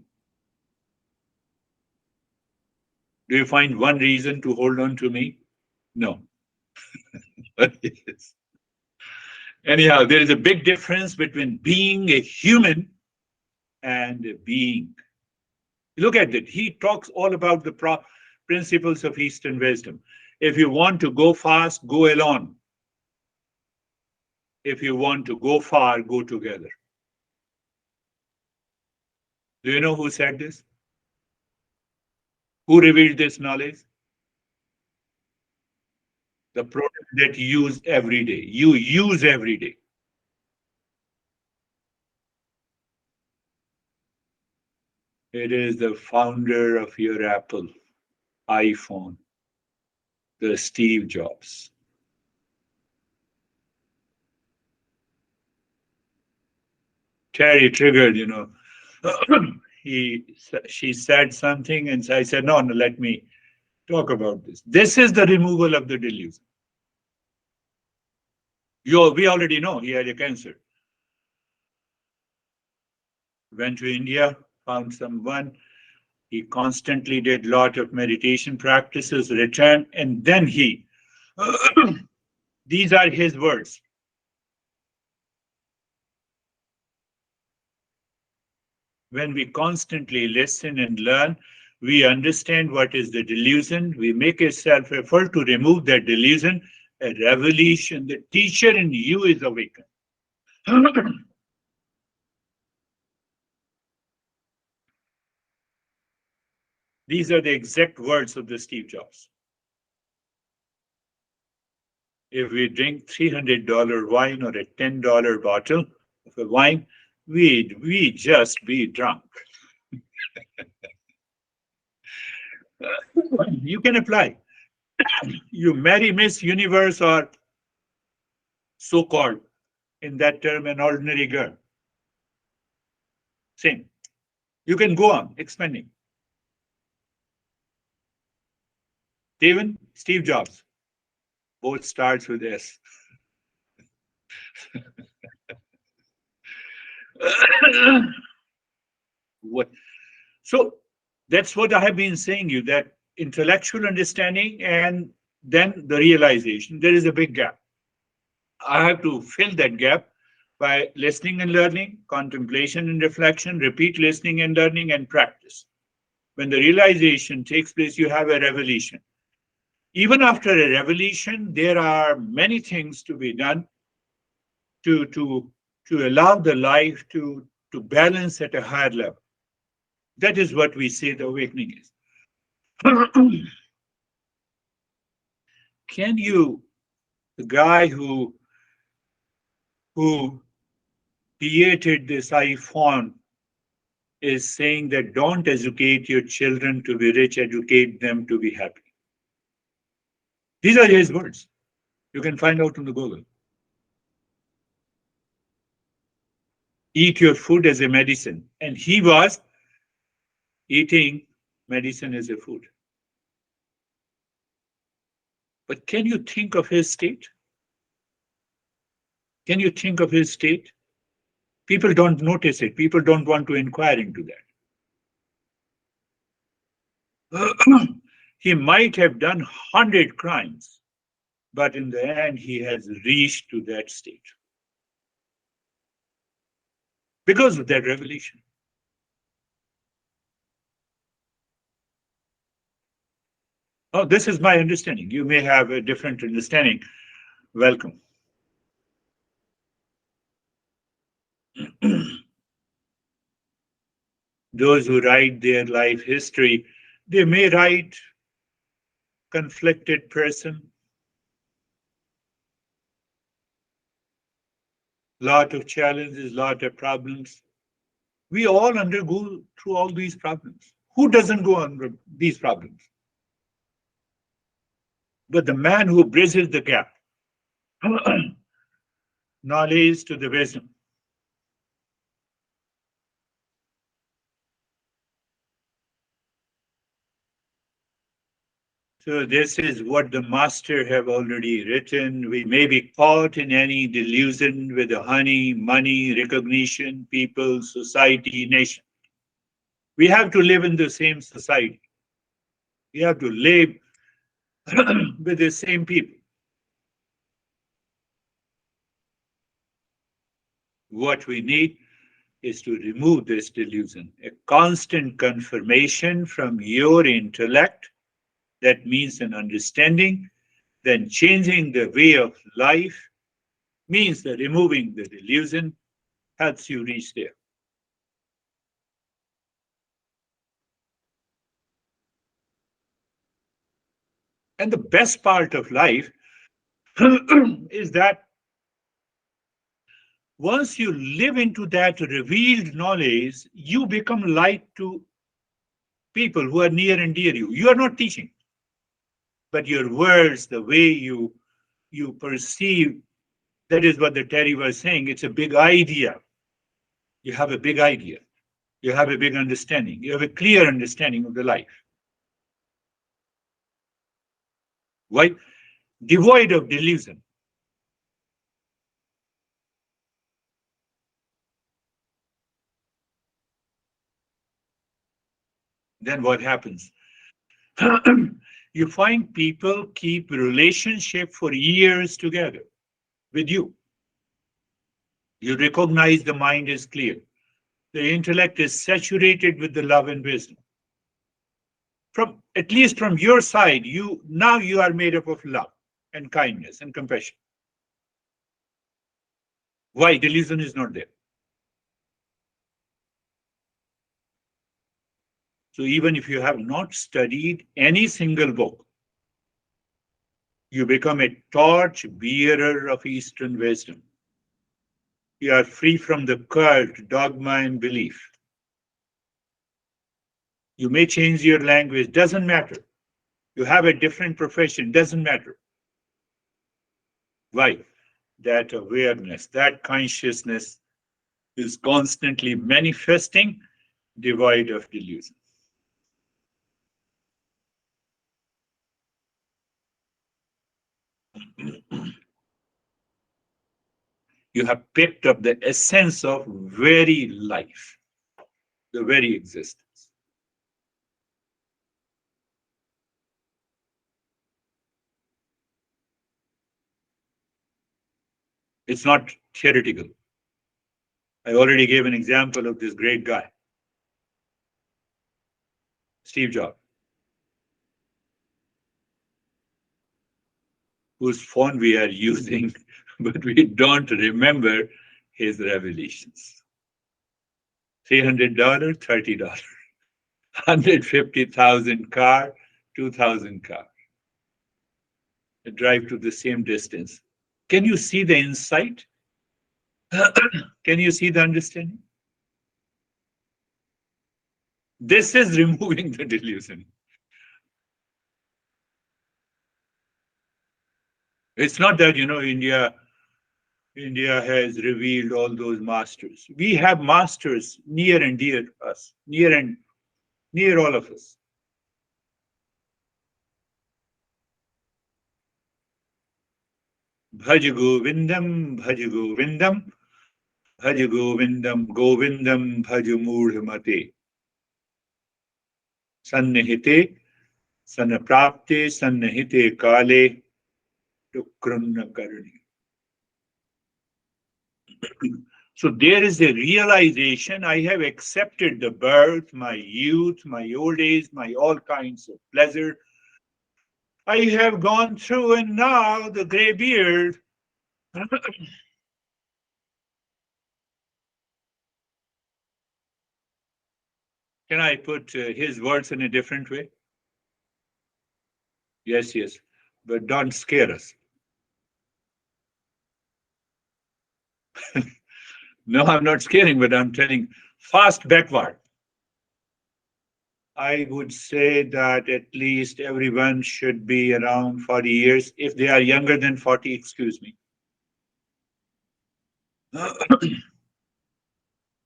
Do you find one reason to hold on to me? No. Yes. Anyhow, there is a big difference between being a human and a being. Look at it. He talks all about the principles of Eastern wisdom. If you want to go fast, go alone. If you want to go far, go together. Do you know who said this? Who revealed this knowledge? The product that you use every day. You use every day. It is the founder of your Apple, iPhone, the Steve Jobs. Terry triggered, she said something and I said, no, let me talk about this. This is the removal of the delusion. We already know he had a cancer. Went to India, found someone. He constantly did a lot of meditation practices, returned, and then these are his words. When we constantly listen and learn, we understand what is the delusion. We make a self-effort to remove that delusion. A revelation, the teacher in you is awakened. These are the exact words of the Steve Jobs. If we drink $300 wine or a $10 bottle of a wine, we just be drunk. You can apply. You marry Miss Universe or so-called, in that term, an ordinary girl. Same. You can go on expanding. Even Steve Jobs, both starts with S. What? So that's what I have been saying you, that intellectual understanding and then the realization, there is a big gap. I have to fill that gap by listening and learning, contemplation and reflection, repeat listening and learning, and practice. When the realization takes place, you have a revelation. Even after a revelation, there are many things to be done to allow the life to balance at a higher level. That is what we say the awakening is. Can you, the guy who created this iPhone is saying that don't educate your children to be rich, educate them to be happy. These are his words. You can find out on the Google. Eat your food as a medicine. And he was eating medicine as a food. But can you think of his state? Can you think of his state? People don't notice it. People don't want to inquire into that. He might have done 100 crimes, but in the end, he has reached to that state because of that revelation. Oh, this is my understanding. You may have a different understanding. Welcome. Those who write their life history, they may write conflicted person, lot of challenges, lot of problems. We all undergo through all these problems. Who doesn't go on these problems? But the man who bridges the gap, knowledge to the wisdom. So this is what the master have already written. We may be caught in any delusion with the honey, money, recognition, people, society, nation. We have to live in the same society. We have to live with the same people. What we need is to remove this delusion, a constant confirmation from your intellect. That means an understanding. Then changing the way of life means that removing the delusion helps you reach there. And the best part of life is that once you live into that revealed knowledge, you become light to people who are near and dear you. You are not teaching, but your words, the way you perceive, that is what the Terry was saying. It's a big idea. You have a big idea. You have a big understanding. You have a clear understanding of the life. Why? Devoid of delusion. Then what happens? You find people keep relationship for years together with you. You recognize the mind is clear. The intellect is saturated with the love and wisdom. From at least from your side, you are made up of love and kindness and compassion. Why? Delusion is not there. So even if you have not studied any single book, you become a torch bearer of Eastern wisdom. You are free from the cult, dogma, and belief. You may change your language, doesn't matter. You have a different profession, doesn't matter. Why? That awareness, that consciousness is constantly manifesting, devoid of delusion. You have picked up the essence of very life, the very existence. It's not theoretical. I already gave an example of this great guy, Steve Jobs, whose phone we are using, but we don't remember his revelations. $300, $30, 150,000 car, 2,000 car. A drive to the same distance. Can you see the insight? Can you see the understanding? This is removing the delusion. It's not that, India has revealed all those masters. We have masters near and dear to us, near all of us. Bhaj Govindam, Bhaj Govindam, Bhaj Govindam, Govindam, Bhaj Murhamate. Sannihite, Sannaprapte, Sannihite Kale, Tukrunna Karani. So there is a realization, I have accepted the birth, my youth, my old age, my all kinds of pleasure. I have gone through, and now the gray beard. Can I put his words in a different way? Yes, but don't scare us. No, I'm not scaring, but I'm telling fast backward. I would say that at least everyone should be around 40 years. If they are younger than 40, excuse me.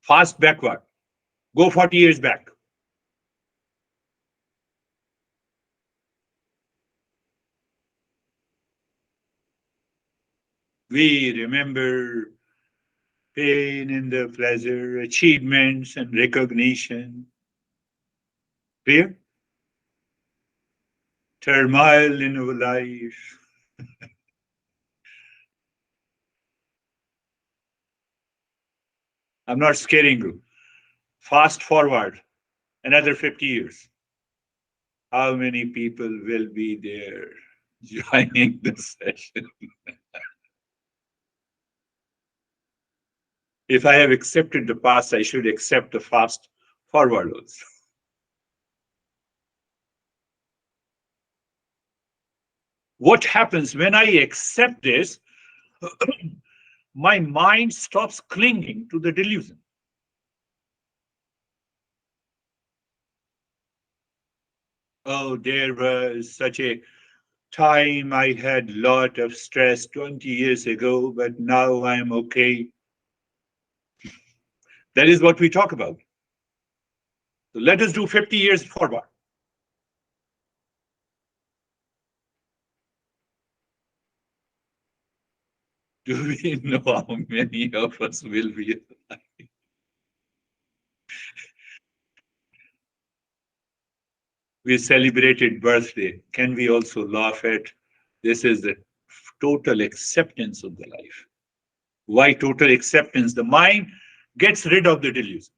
Fast backward. Go 40 years back. We remember pain and the pleasure, achievements and recognition. Clear? Turmoil in our life. I'm not scaring you. Fast forward another 50 years. How many people will be there joining the session? If I have accepted the past, I should accept the fast forward also. What happens when I accept this? My mind stops clinging to the delusion. Oh, there was such a time I had lot of stress 20 years ago, but now I'm okay. That is what we talk about. So let us do 50 years forward. Do we know how many of us will be alive? We celebrated birthday. Can we also laugh at this? Is the total acceptance of the life. Why total acceptance? The mind gets rid of the delusion.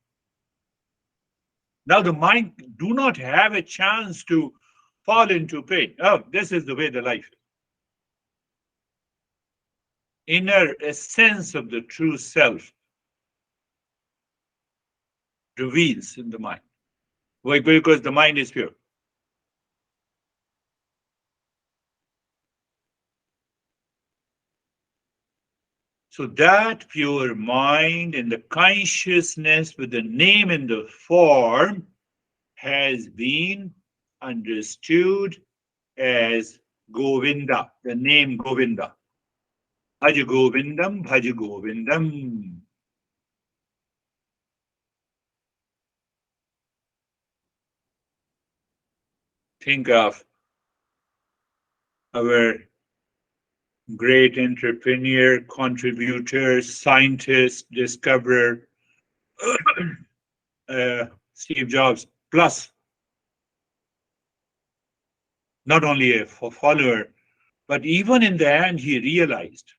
Now the mind do not have a chance to fall into pain. Oh, this is the way the life is. Inner essence of the true self reveals in the mind. Why? Because the mind is pure. So that pure mind and the consciousness with the name and the form has been understood as Govinda, the name Govinda. Bhaj Govindam, Bhaj Govindam. Think of our great entrepreneur, contributor, scientist, discoverer, Steve Jobs, plus not only a follower, but even in the end, he realized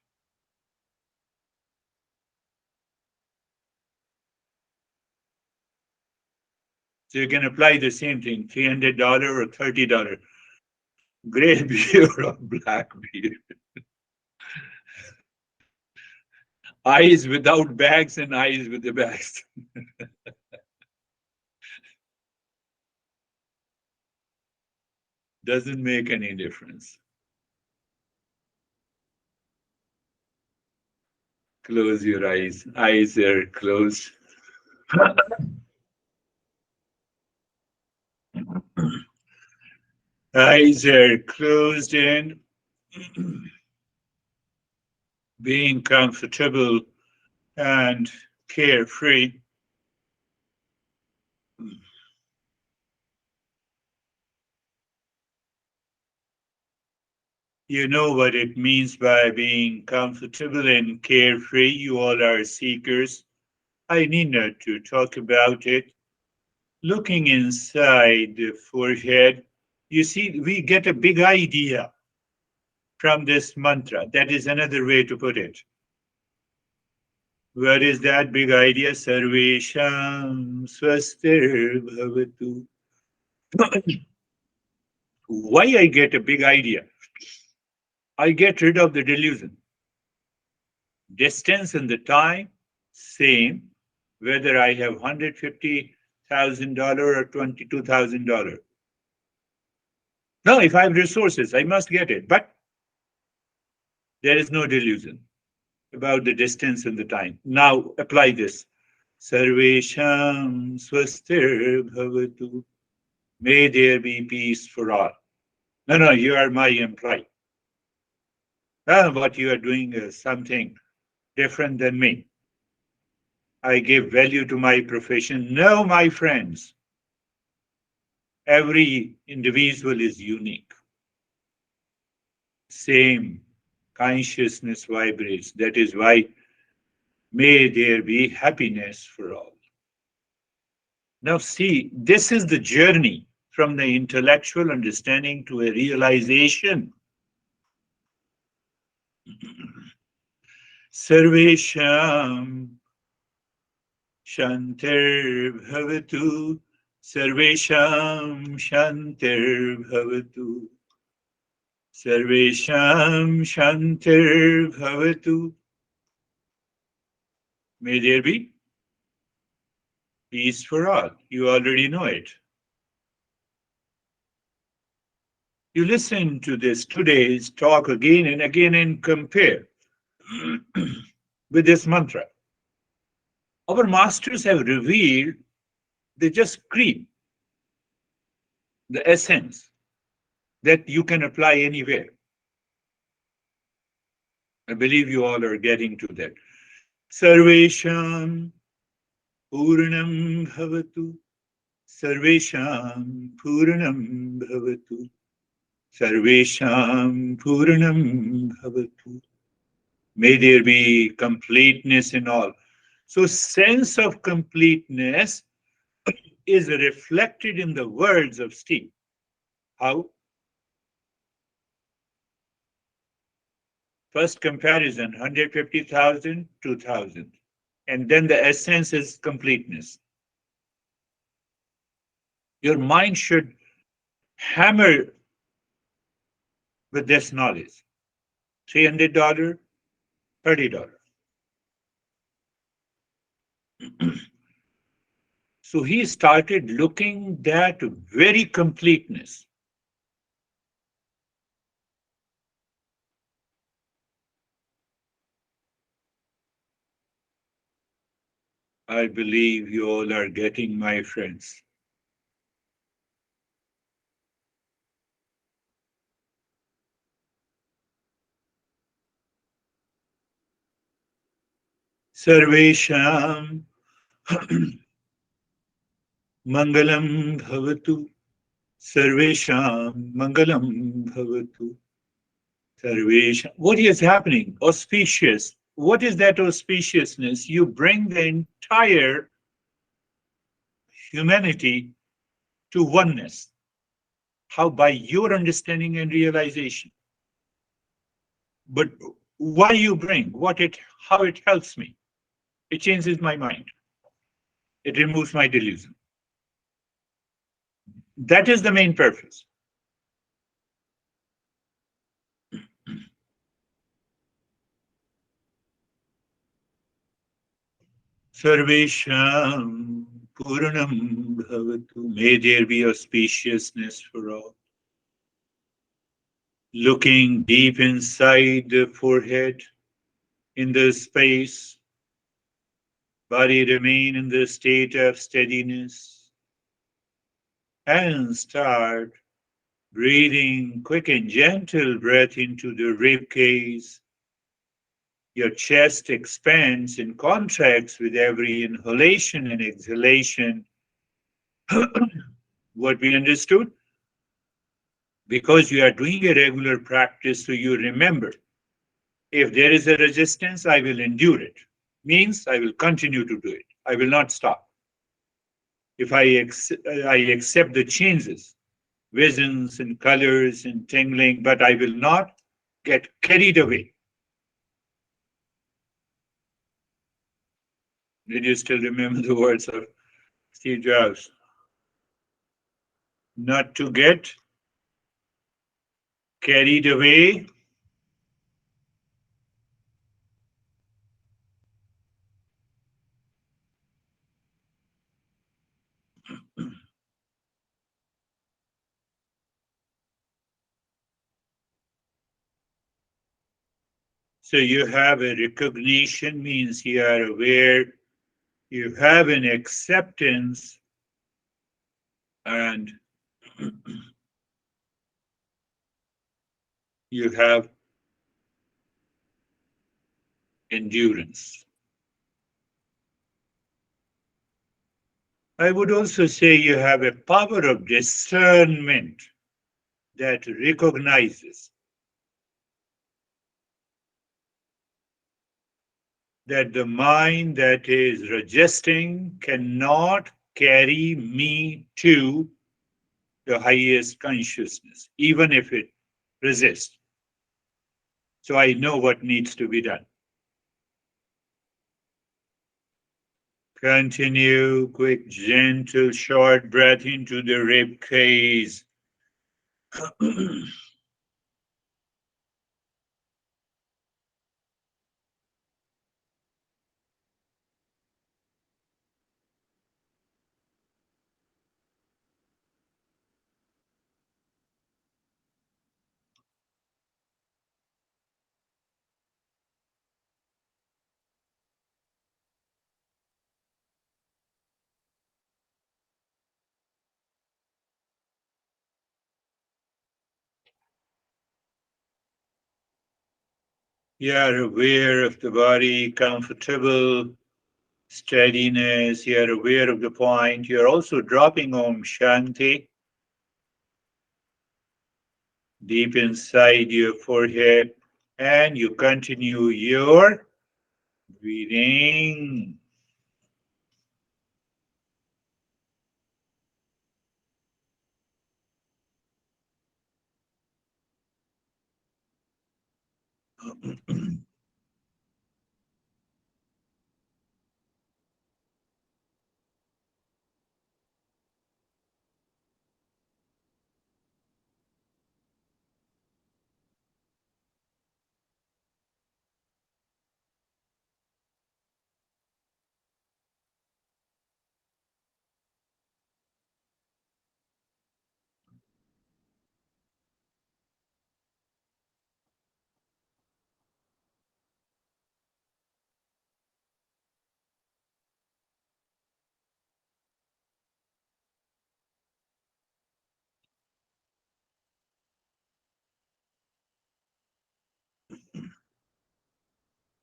so you can apply the same thing, $300 or $30. Gray beard or black beard. Eyes without bags and eyes with the bags. Doesn't make any difference. Close your eyes. Eyes are closed. Eyes are closed in. Being comfortable and carefree. You know what it means by being comfortable and carefree. You all are seekers. I need not to talk about it. Looking inside the forehead, you see, we get a big idea from this mantra. That is another way to put it. What is that big idea? Sarvesham swastir bhavatu. Why I get a big idea? I get rid of the delusion. Distance and the time, same, whether I have $150,000 or $22,000. No, if I have resources, I must get it. But there is no delusion about the distance and the time. Now apply this. Sarvesham swastir bhavatu. May there be peace for all. No, you are my employee. What you are doing is something different than me. I give value to my profession. No, my friends. Every individual is unique. Same consciousness vibrates. That is why may there be happiness for all. Now, see, this is the journey from the intellectual understanding to a realization. Sarvesham Shantir Bhavatu. Sarvesham Shantir Bhavatu. Sarvesham Shantir Bhavatu. May there be peace for all. You already know it. You listen to this today's talk again and again and compare with this mantra. Our masters have revealed, they just scream the essence that you can apply anywhere. I believe you all are getting to that. Sarvesham Puranam Bhavatu. Sarvesham Puranam Bhavatu. Sarvesham Puranam Bhavatu. May there be completeness in all. So sense of completeness is reflected in the words of Steve. How? First comparison, 150,000, 2,000. And then the essence is completeness. Your mind should hammer with this knowledge. $300, $30. So he started looking at very completeness. I believe you all are getting, my friends. Sarvesham Mangalam Bhavatu. Sarvesham Mangalam Bhavatu. Sarvesham. What is happening? Auspicious. What is that auspiciousness? You bring the entire humanity to oneness. How? By your understanding and realization. But why you bring? How it helps me? It changes my mind. It removes my delusion. That is the main purpose. Sarvesham Puranam Bhavatu. May there be auspiciousness for all. Looking deep inside the forehead, in the space, body remain in the state of steadiness, and start breathing quick and gentle breath into the rib cage. Your chest expands and contracts with every inhalation and exhalation. What we understood? Because you are doing a regular practice, so you remember, if there is a resistance, I will endure it. Means I will continue to do it. I will not stop. If I accept the changes, visions and colors and tingling, but I will not get carried away. Did you still remember the words of Steve Jobs? Not to get carried away. So you have a recognition, means you are aware, you have an acceptance, and You have endurance. I would also say you have a power of discernment that recognizes that the mind that is resisting cannot carry me to the highest consciousness, even if it resists. So I know what needs to be done. Continue, quick, gentle, short breath into the rib cage. You are aware of the body, comfortable, steadiness. You are aware of the point. You are also dropping Om Shanti deep inside your forehead, and you continue your breathing.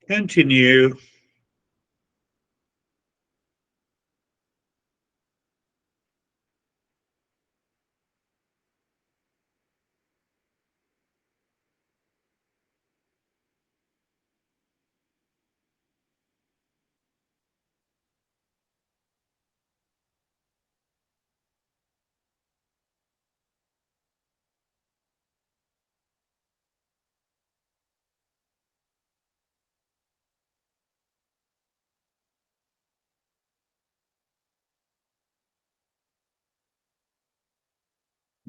Continue.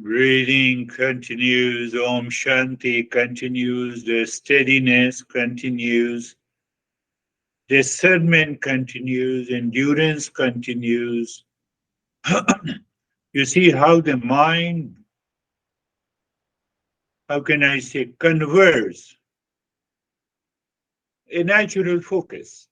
Breathing continues, Om Shanti continues, the steadiness continues, discernment continues, endurance continues. You see how the mind, how can I say, converts a natural focus.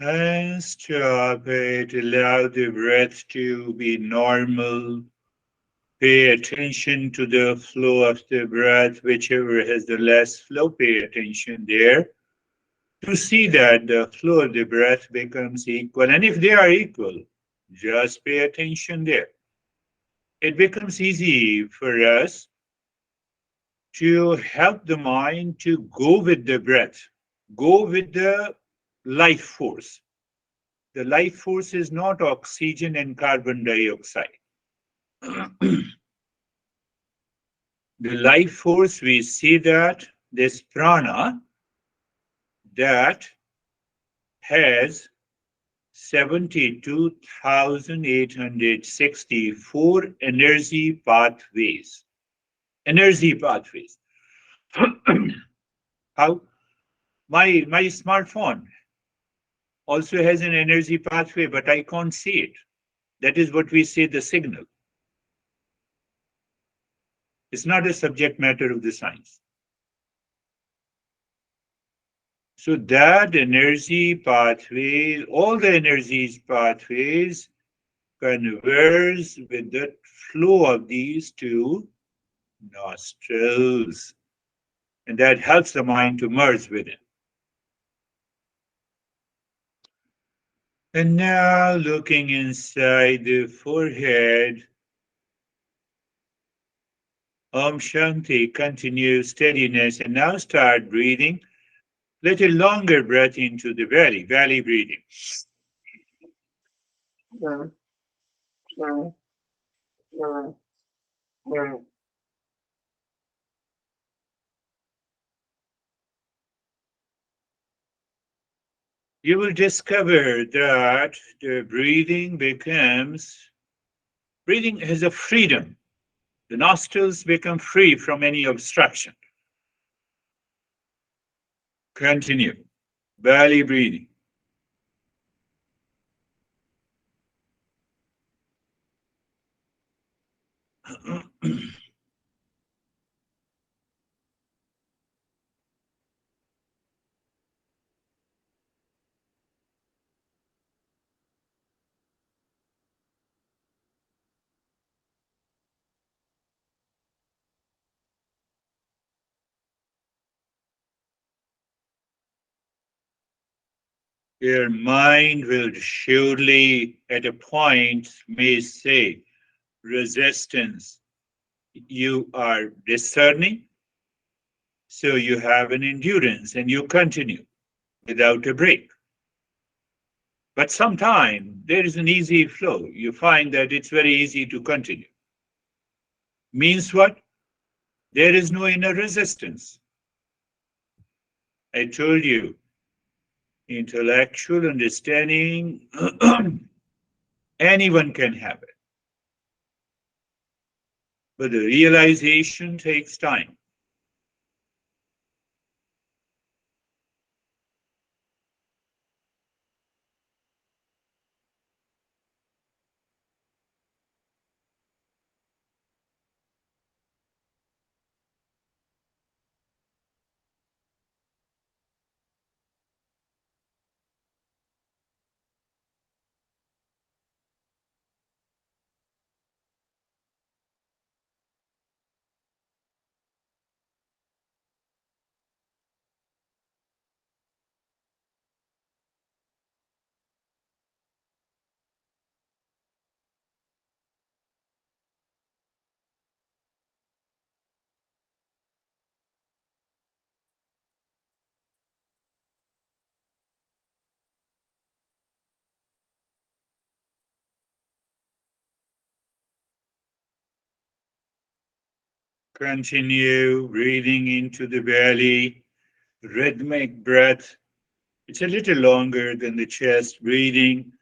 And stop it, allow the breath to be normal. Pay attention to the flow of the breath, whichever has the less flow, pay attention there. To see that the flow of the breath becomes equal. And if they are equal, just pay attention there. It becomes easy for us to help the mind to go with the breath, go with the life force. The life force is not oxygen and carbon dioxide. The life force, we see that this prana that has 72,864 energy pathways. Energy pathways. How? My smartphone also has an energy pathway, but I can't see it. That is what we say, the signal. It's not a subject matter of the science. So that energy pathway, all the energies pathways converge with the flow of these two nostrils. And that helps the mind to merge with it. And now looking inside the forehead, Om Shanti, continue steadiness. And now start breathing. Little longer breath into the belly, belly breathing. You will discover that the breathing has a freedom. The nostrils become free from any obstruction. Continue. Belly breathing. Your mind will surely, at a point, may say, resistance. You are discerning, so you have an endurance and you continue without a break. But sometimes there is an easy flow. You find that it's very easy to continue. Means what? There is no inner resistance. I told you, intellectual understanding, anyone can have it. But the realization takes time. Continue breathing into the belly, rhythmic breath. It's a little longer than the chest breathing.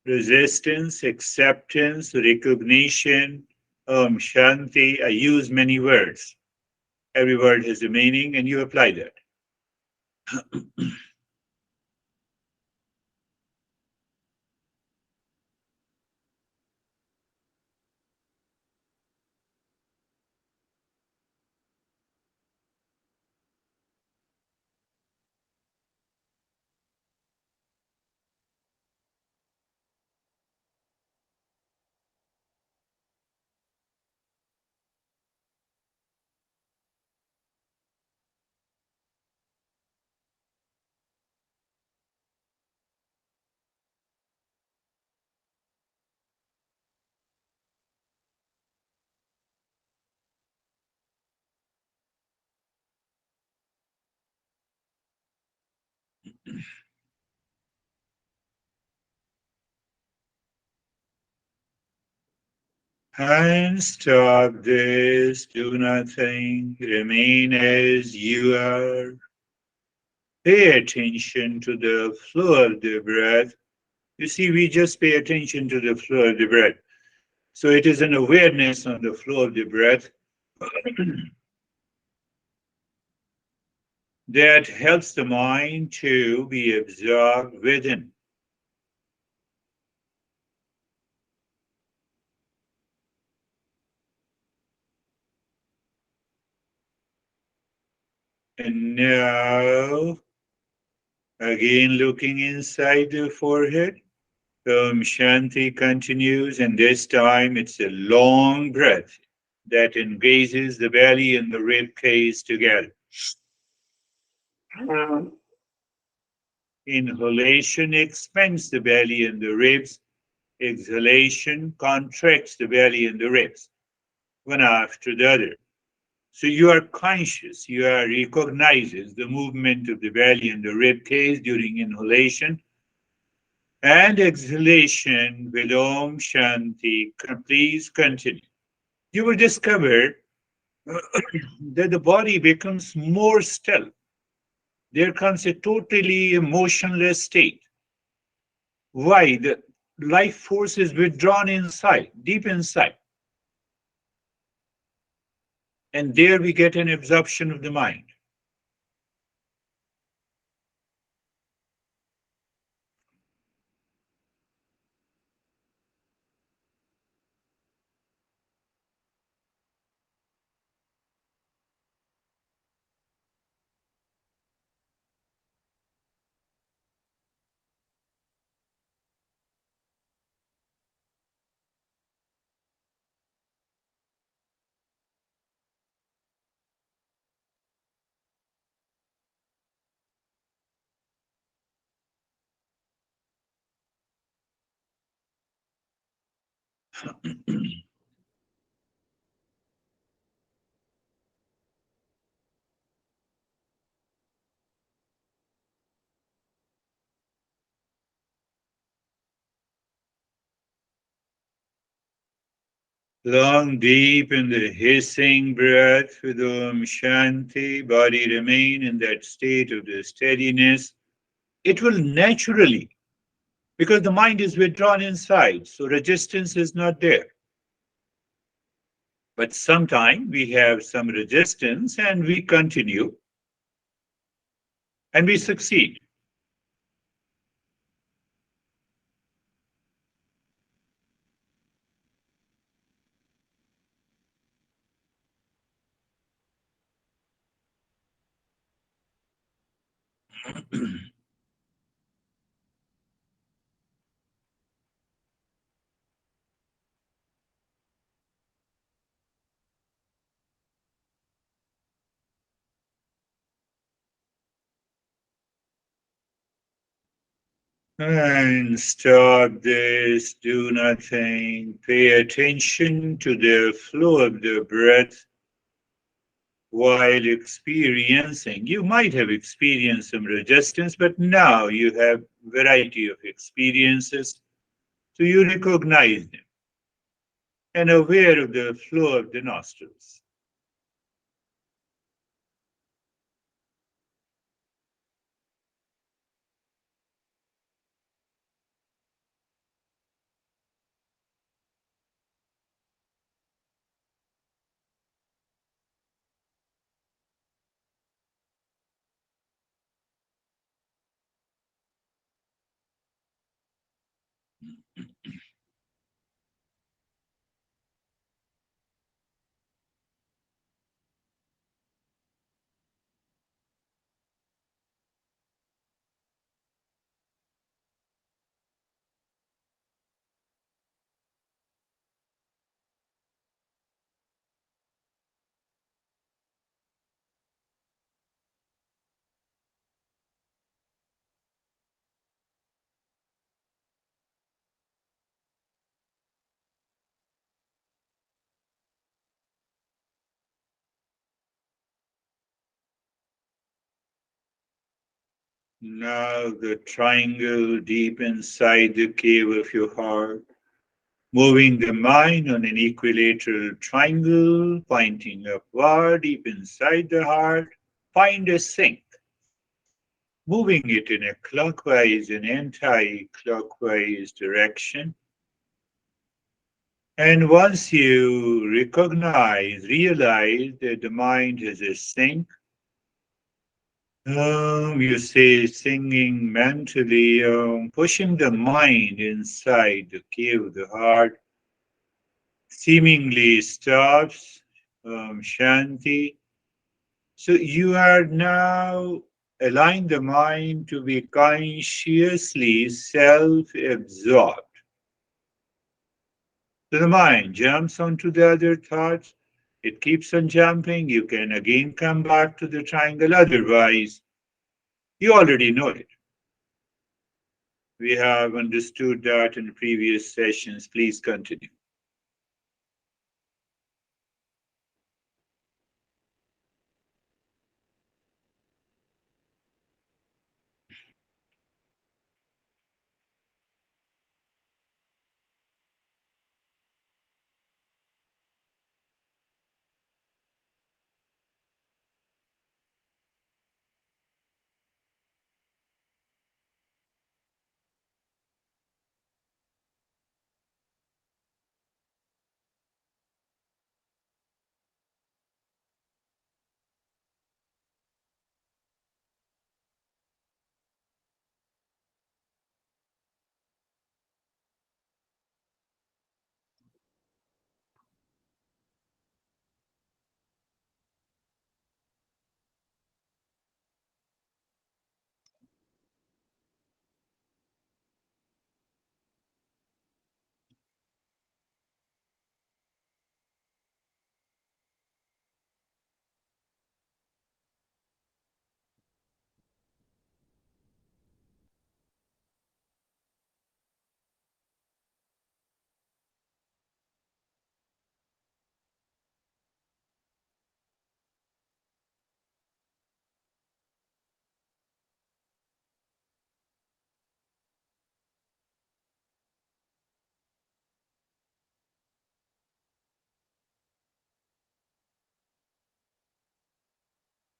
Resistance, acceptance, recognition, Shanti. I use many words. Every word has a meaning, and you apply that. And stop this, do nothing, remain as you are. Pay attention to the flow of the breath. You see, we just pay attention to the flow of the breath. So it is an awareness on the flow of the breath that helps the mind to be absorbed within. And now, again looking inside the forehead, Shanti continues, and this time it's a long breath that engages the belly and the rib cage together. Inhalation expands the belly and the ribs. Exhalation contracts the belly and the ribs, one after the other. So you are conscious, you are recognizes the movement of the belly and the rib cage during inhalation and exhalation with Om Shanti. Please continue. You will discover that the body becomes more still. There comes a totally emotionless state. Why? The life force is withdrawn inside, deep inside. And there we get an absorption of the mind. Long, deep in the hissing breath with Om Shanti, body remain in that state of the steadiness. It will naturally, because the mind is withdrawn inside, so resistance is not there. But sometimes we have some resistance and we continue and we succeed. And stop this, do nothing, pay attention to the flow of the breath while experiencing. You might have experienced some resistance, but now you have variety of experiences, so you recognize them and aware of the flow of the nostrils. Now the triangle deep inside the cave of your heart. moving the mind on an equilateral triangle, pointing upward deep inside the heart. Find a sync, moving it in a clockwise and anti-clockwise direction. And once you realize that the mind has a sync, you say singing mentally, pushing the mind inside the cave of the heart, seemingly stops, shanti. So you are now allowing the mind to be consciously self-absorbed. So the mind jumps onto the other thoughts. It keeps on jumping. You can again come back to the triangle. Otherwise, you already know it. We have understood that in previous sessions. Please continue.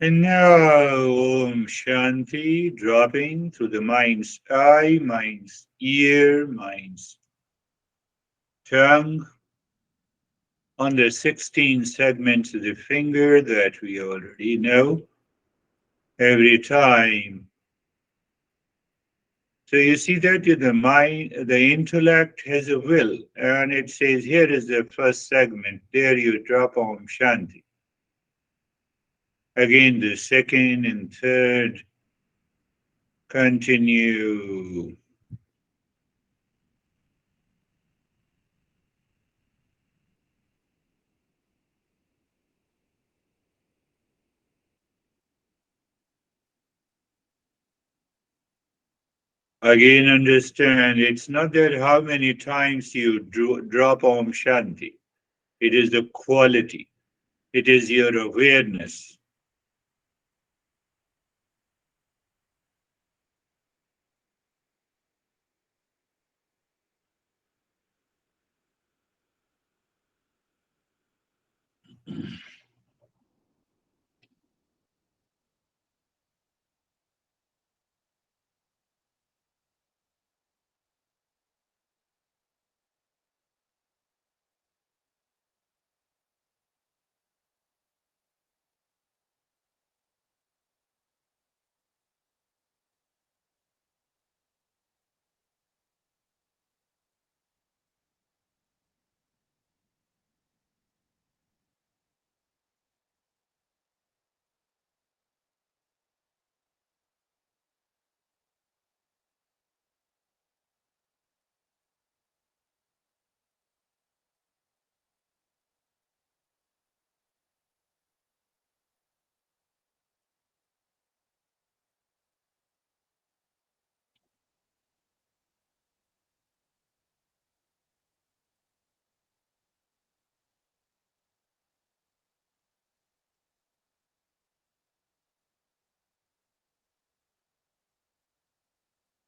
And now, Om Shanti, dropping through the mind's eye, mind's ear, mind's tongue, on the 16 segments of the finger that we already know. Every time. So you see that the mind, the intellect has a will, and it says, here is the first segment. There you drop Om Shanti. Again, the second and third continue. Again, understand, it's not that how many times you drop Om Shanti. It is the quality. It is your awareness.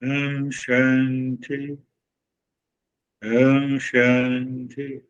Om Shanti. Om Shanti.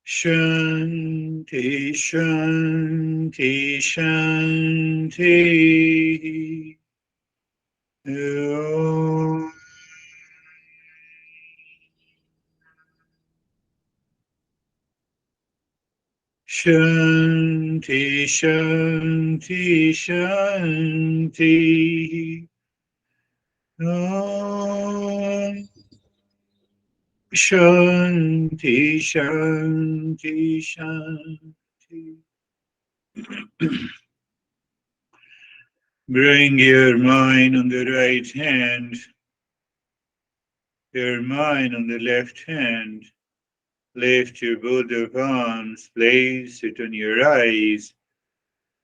Shanti, Shanti, Shanti. Om. Shanti, Shanti, Shanti. Om. Shanti, Shanti, Shanti. Bring your mind on the right hand, your mind on the left hand. Lift your both of arms, place it on your eyes.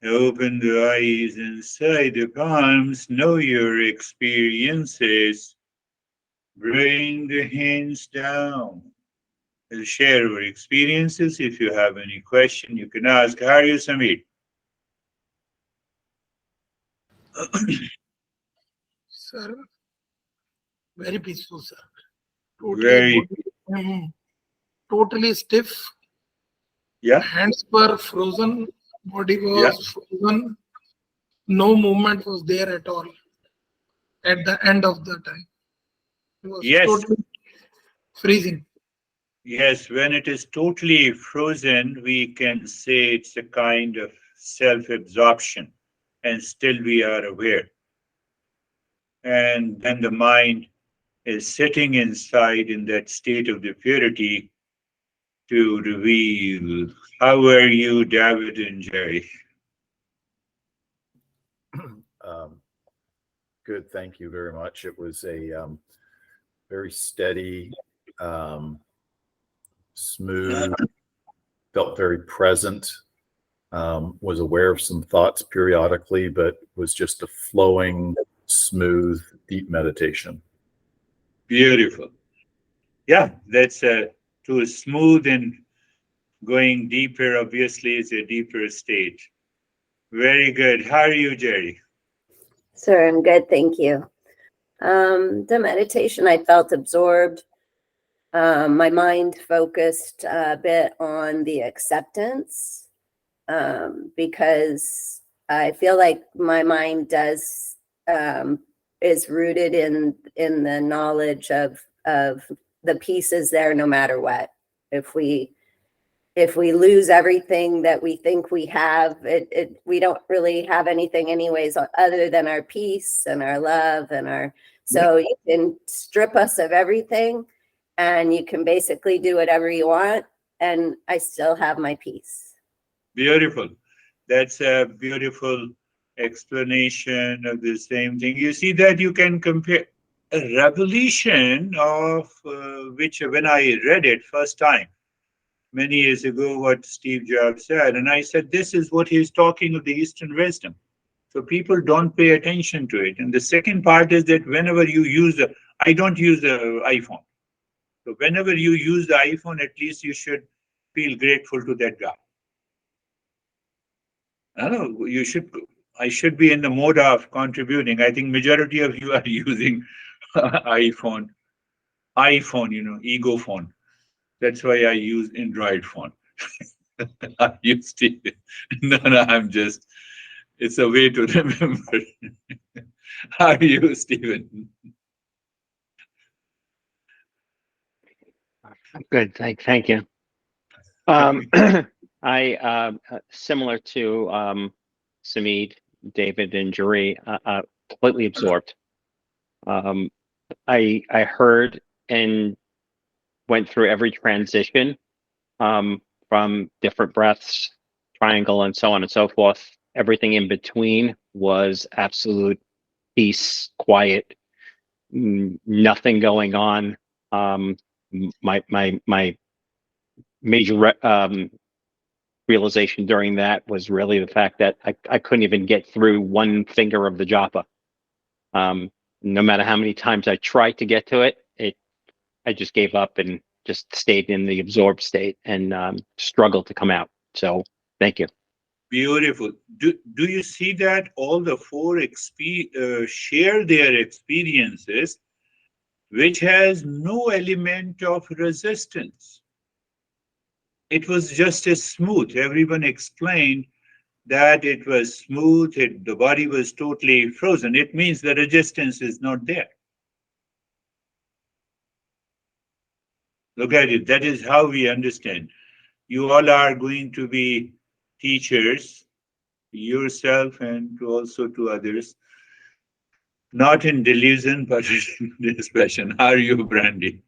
Open the eyes inside the palms, know your experiences. Bring the hands down. We'll share our experiences. If you have any question, you can ask. How are you, Samir? Sir, very peaceful, sir. Totally, Very, totally stiff. yeah, Hands were frozen. Body yeah. was frozen. No movement was there at all at the end of the time. It was Yes, totally freezing. yes. When it is totally frozen, we can say it's a kind of self-absorption, and still we are aware. And then the mind is sitting inside in that state of the purity to reveal. How are you, David and Jerry? Good, thank you very much. It was a very steady, smooth, felt very present, was aware of some thoughts periodically, but was just a flowing, smooth, deep meditation. Beautiful. Yeah, that's too smooth, and going deeper, obviously, is a deeper state. Very good. How are you, Jerry? Sir, I'm good, thank you. The meditation, I felt absorbed. My mind focused a bit on the acceptance, because I feel like my mind is rooted in the knowledge of the pieces there no matter what. If we lose everything that we think we have, we don't really have anything anyways other than our peace and our love and so you can strip us of everything and you can basically do whatever you want and I still have my peace. Beautiful. That's a beautiful explanation of the same thing. You see that you can compare a revelation of which, when I read it first time many years ago, what Steve Jobs said, and I said, this is what he's talking of, the Eastern wisdom. So people don't pay attention to it. And the second part is that whenever you use I don't use the iPhone. So whenever you use the iPhone, at least you should feel grateful to that guy. I don't know, I should be in the mode of contributing. I think majority of you are using iPhone, ego phone. That's why I use Android phone. I used to. No, it's a way to remember. How are you, Stephen? Good. Thank you. I similar to Samid, David, and Juri, completely absorbed. I heard and went through every transition from different breaths, triangle, and so on and so forth. Everything in between was absolute peace, quiet, nothing going on. My major realization during that was really the fact that I couldn't even get through one finger of the japa. No matter how many times I tried to get to it, I just gave up and just stayed in the absorbed state and struggled to come out. So thank you. Beautiful. Do you see that all the four share their experiences, which has no element of resistance? It was just as smooth. Everyone explained that it was smooth, the body was totally frozen. It means the resistance is not there. Look at it. That is how we understand. You all are going to be teachers, yourself and also to others. Not in delusion, but in dispassion. How are you, Brandy?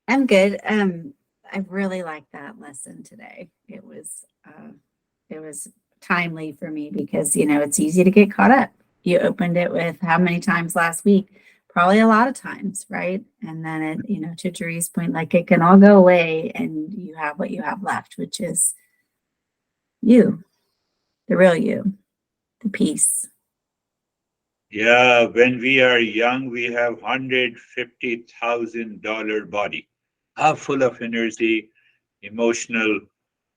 I'm good. I really liked that lesson today. It was timely for me because, it's easy to get caught up. You opened it with how many times last week? Probably a lot of times, right? And then it, to Juri's point, like it can all go away and you have what you have left, which is you, the real you, the peace. Yeah, when we are young, we have $150,000 body, half full of energy, emotional.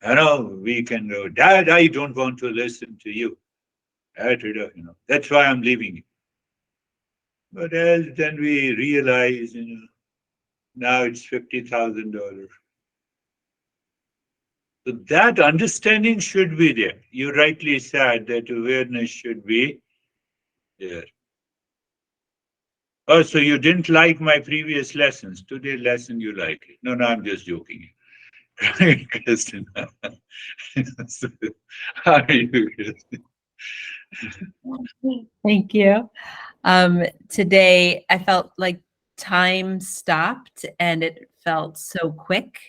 We can go, Dad, I don't want to listen to you. That's why I'm leaving you. But then we realize, now it's $50,000. So that understanding should be there. You rightly said that awareness should be there. Oh, so you didn't like my previous lessons. Today's lesson you like it. No, I'm just joking. Kristen. How are you, Kristen? Thank you. Today, I felt like time stopped and it felt so quick.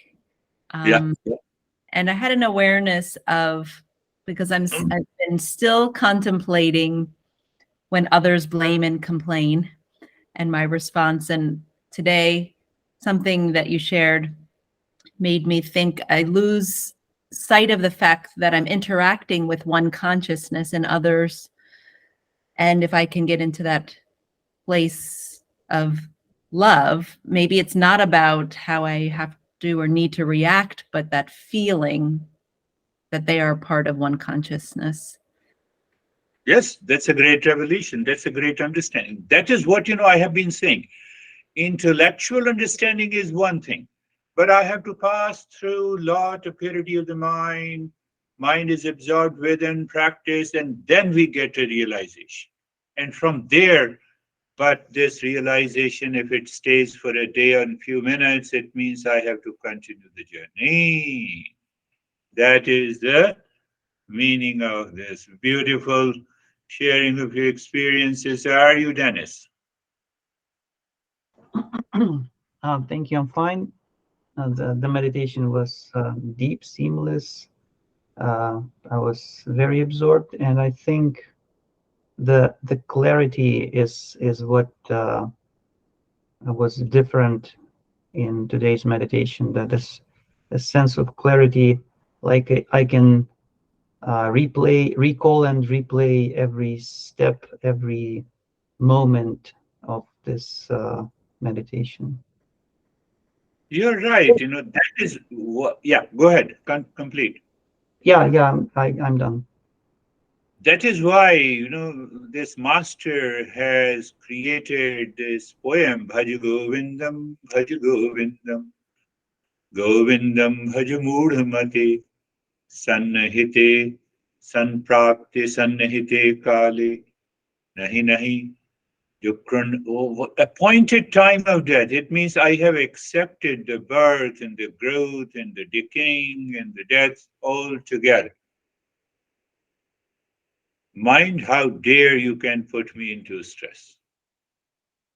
Yeah. And I had an awareness of, because I've been still contemplating when others blame and complain and my response. And today, something that you shared made me think I lose sight of the fact that I'm interacting with one consciousness and others. And if I can get into that place of love, maybe it's not about how I have to or need to react, but that feeling that they are part of one consciousness. Yes, that's a great revelation. That's a great understanding. That is what, I have been saying. Intellectual understanding is one thing, but I have to pass through lot of purity of the mind. Mind is absorbed within practice, and then we get a realization. And from there, but this realization, if it stays for a day or a few minutes, it means I have to continue the journey. That is the meaning of this beautiful sharing of your experiences. Are you, Dennis? Thank you. I'm fine. The meditation was deep, seamless. I was very absorbed, and I think the clarity is what was different in today's meditation. That is a sense of clarity, like I can recall and replay every step, every moment of this meditation. You're right. That is what, yeah, go ahead, complete. Yeah, I'm done. That is why, this master has created this poem, Bhaj Govindam, Govindam Bhaj Mudhamate, Sannahite, Sanprapte, Sannahite Kale, Nahi Nahi, appointed time of death. It means I have accepted the birth and the growth and the decaying and the death all together. Mind, how dare you can put me into stress?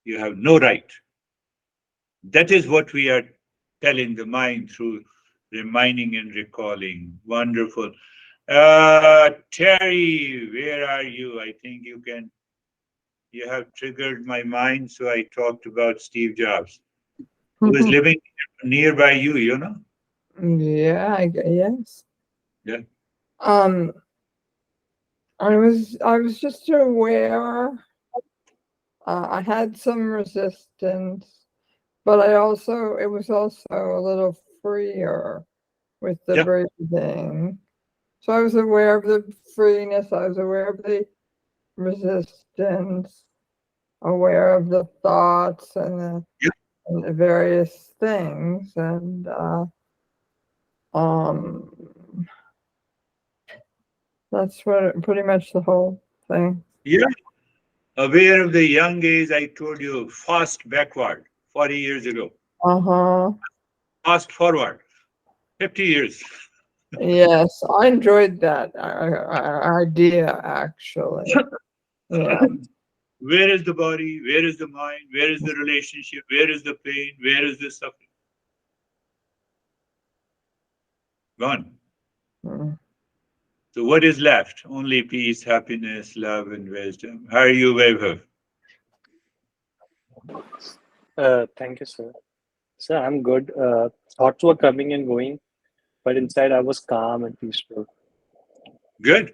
You have no right. That is what we are telling the mind through reminding and recalling. Wonderful. Terry, where are you? I think you have triggered my mind, so I talked about Steve Jobs, who is living nearby you, Yeah, yes. Yeah. I was just aware. I had some resistance, but it was also a little freer with the Yeah. breathing. So I was aware of the freeness. I was aware of the resistance, aware of the thoughts and the various things, and that's pretty much the whole thing. Yeah. Aware of the young age, I told you, fast backward 40 years ago. Fast forward 50 years. Yes, I enjoyed that idea, actually. Yeah. Where is the body? Where is the mind? Where is the relationship? Where is the pain? Where is the suffering? Gone. So what is left? Only peace, happiness, love, and wisdom. How are you, Vaibhav? Thank you, sir. Sir, I'm good. Thoughts were coming and going, but inside I was calm and peaceful. Good.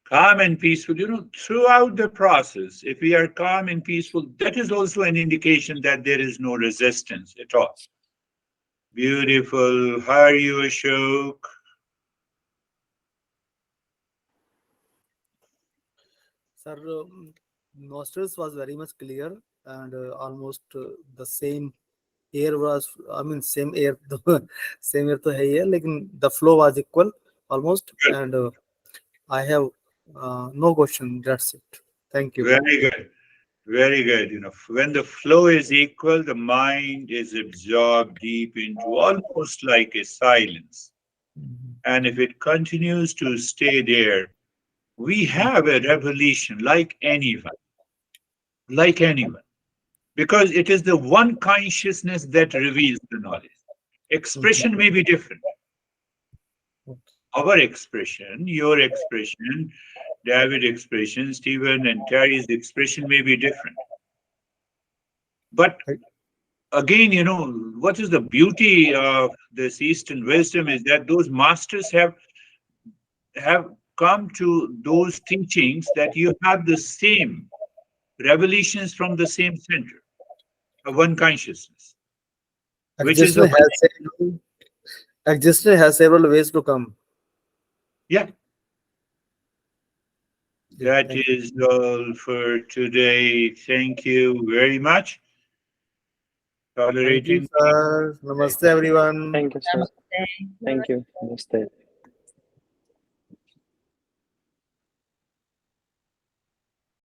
Calm and peaceful. Throughout the process, if we are calm and peaceful, that is also an indication that there is no resistance at all. Beautiful. How are you, Ashok? Sir, nostrils was very much clear and almost the same air was, same air, same air to hai hai, like the flow was equal almost. Good. And I have no question. That's it. Thank you. Very good. Very good. When the flow is equal, the mind is absorbed deep into almost like a silence. And if it continues to stay there, we have a revelation like anyone, because it is the one consciousness that reveals the knowledge. Expression may be different. Our expression, your expression, David's expression, Stephen and Terry's expression may be different. But again, what is the beauty of this Eastern wisdom is that those masters have come to those teachings that you have the same revelations from the same center of one consciousness, which is Existence has several ways to come. Yeah. That is all for today. Thank you very much. Tolerating. Thank you, sir. Namaste, everyone. Thank you, sir. Thank you. Namaste.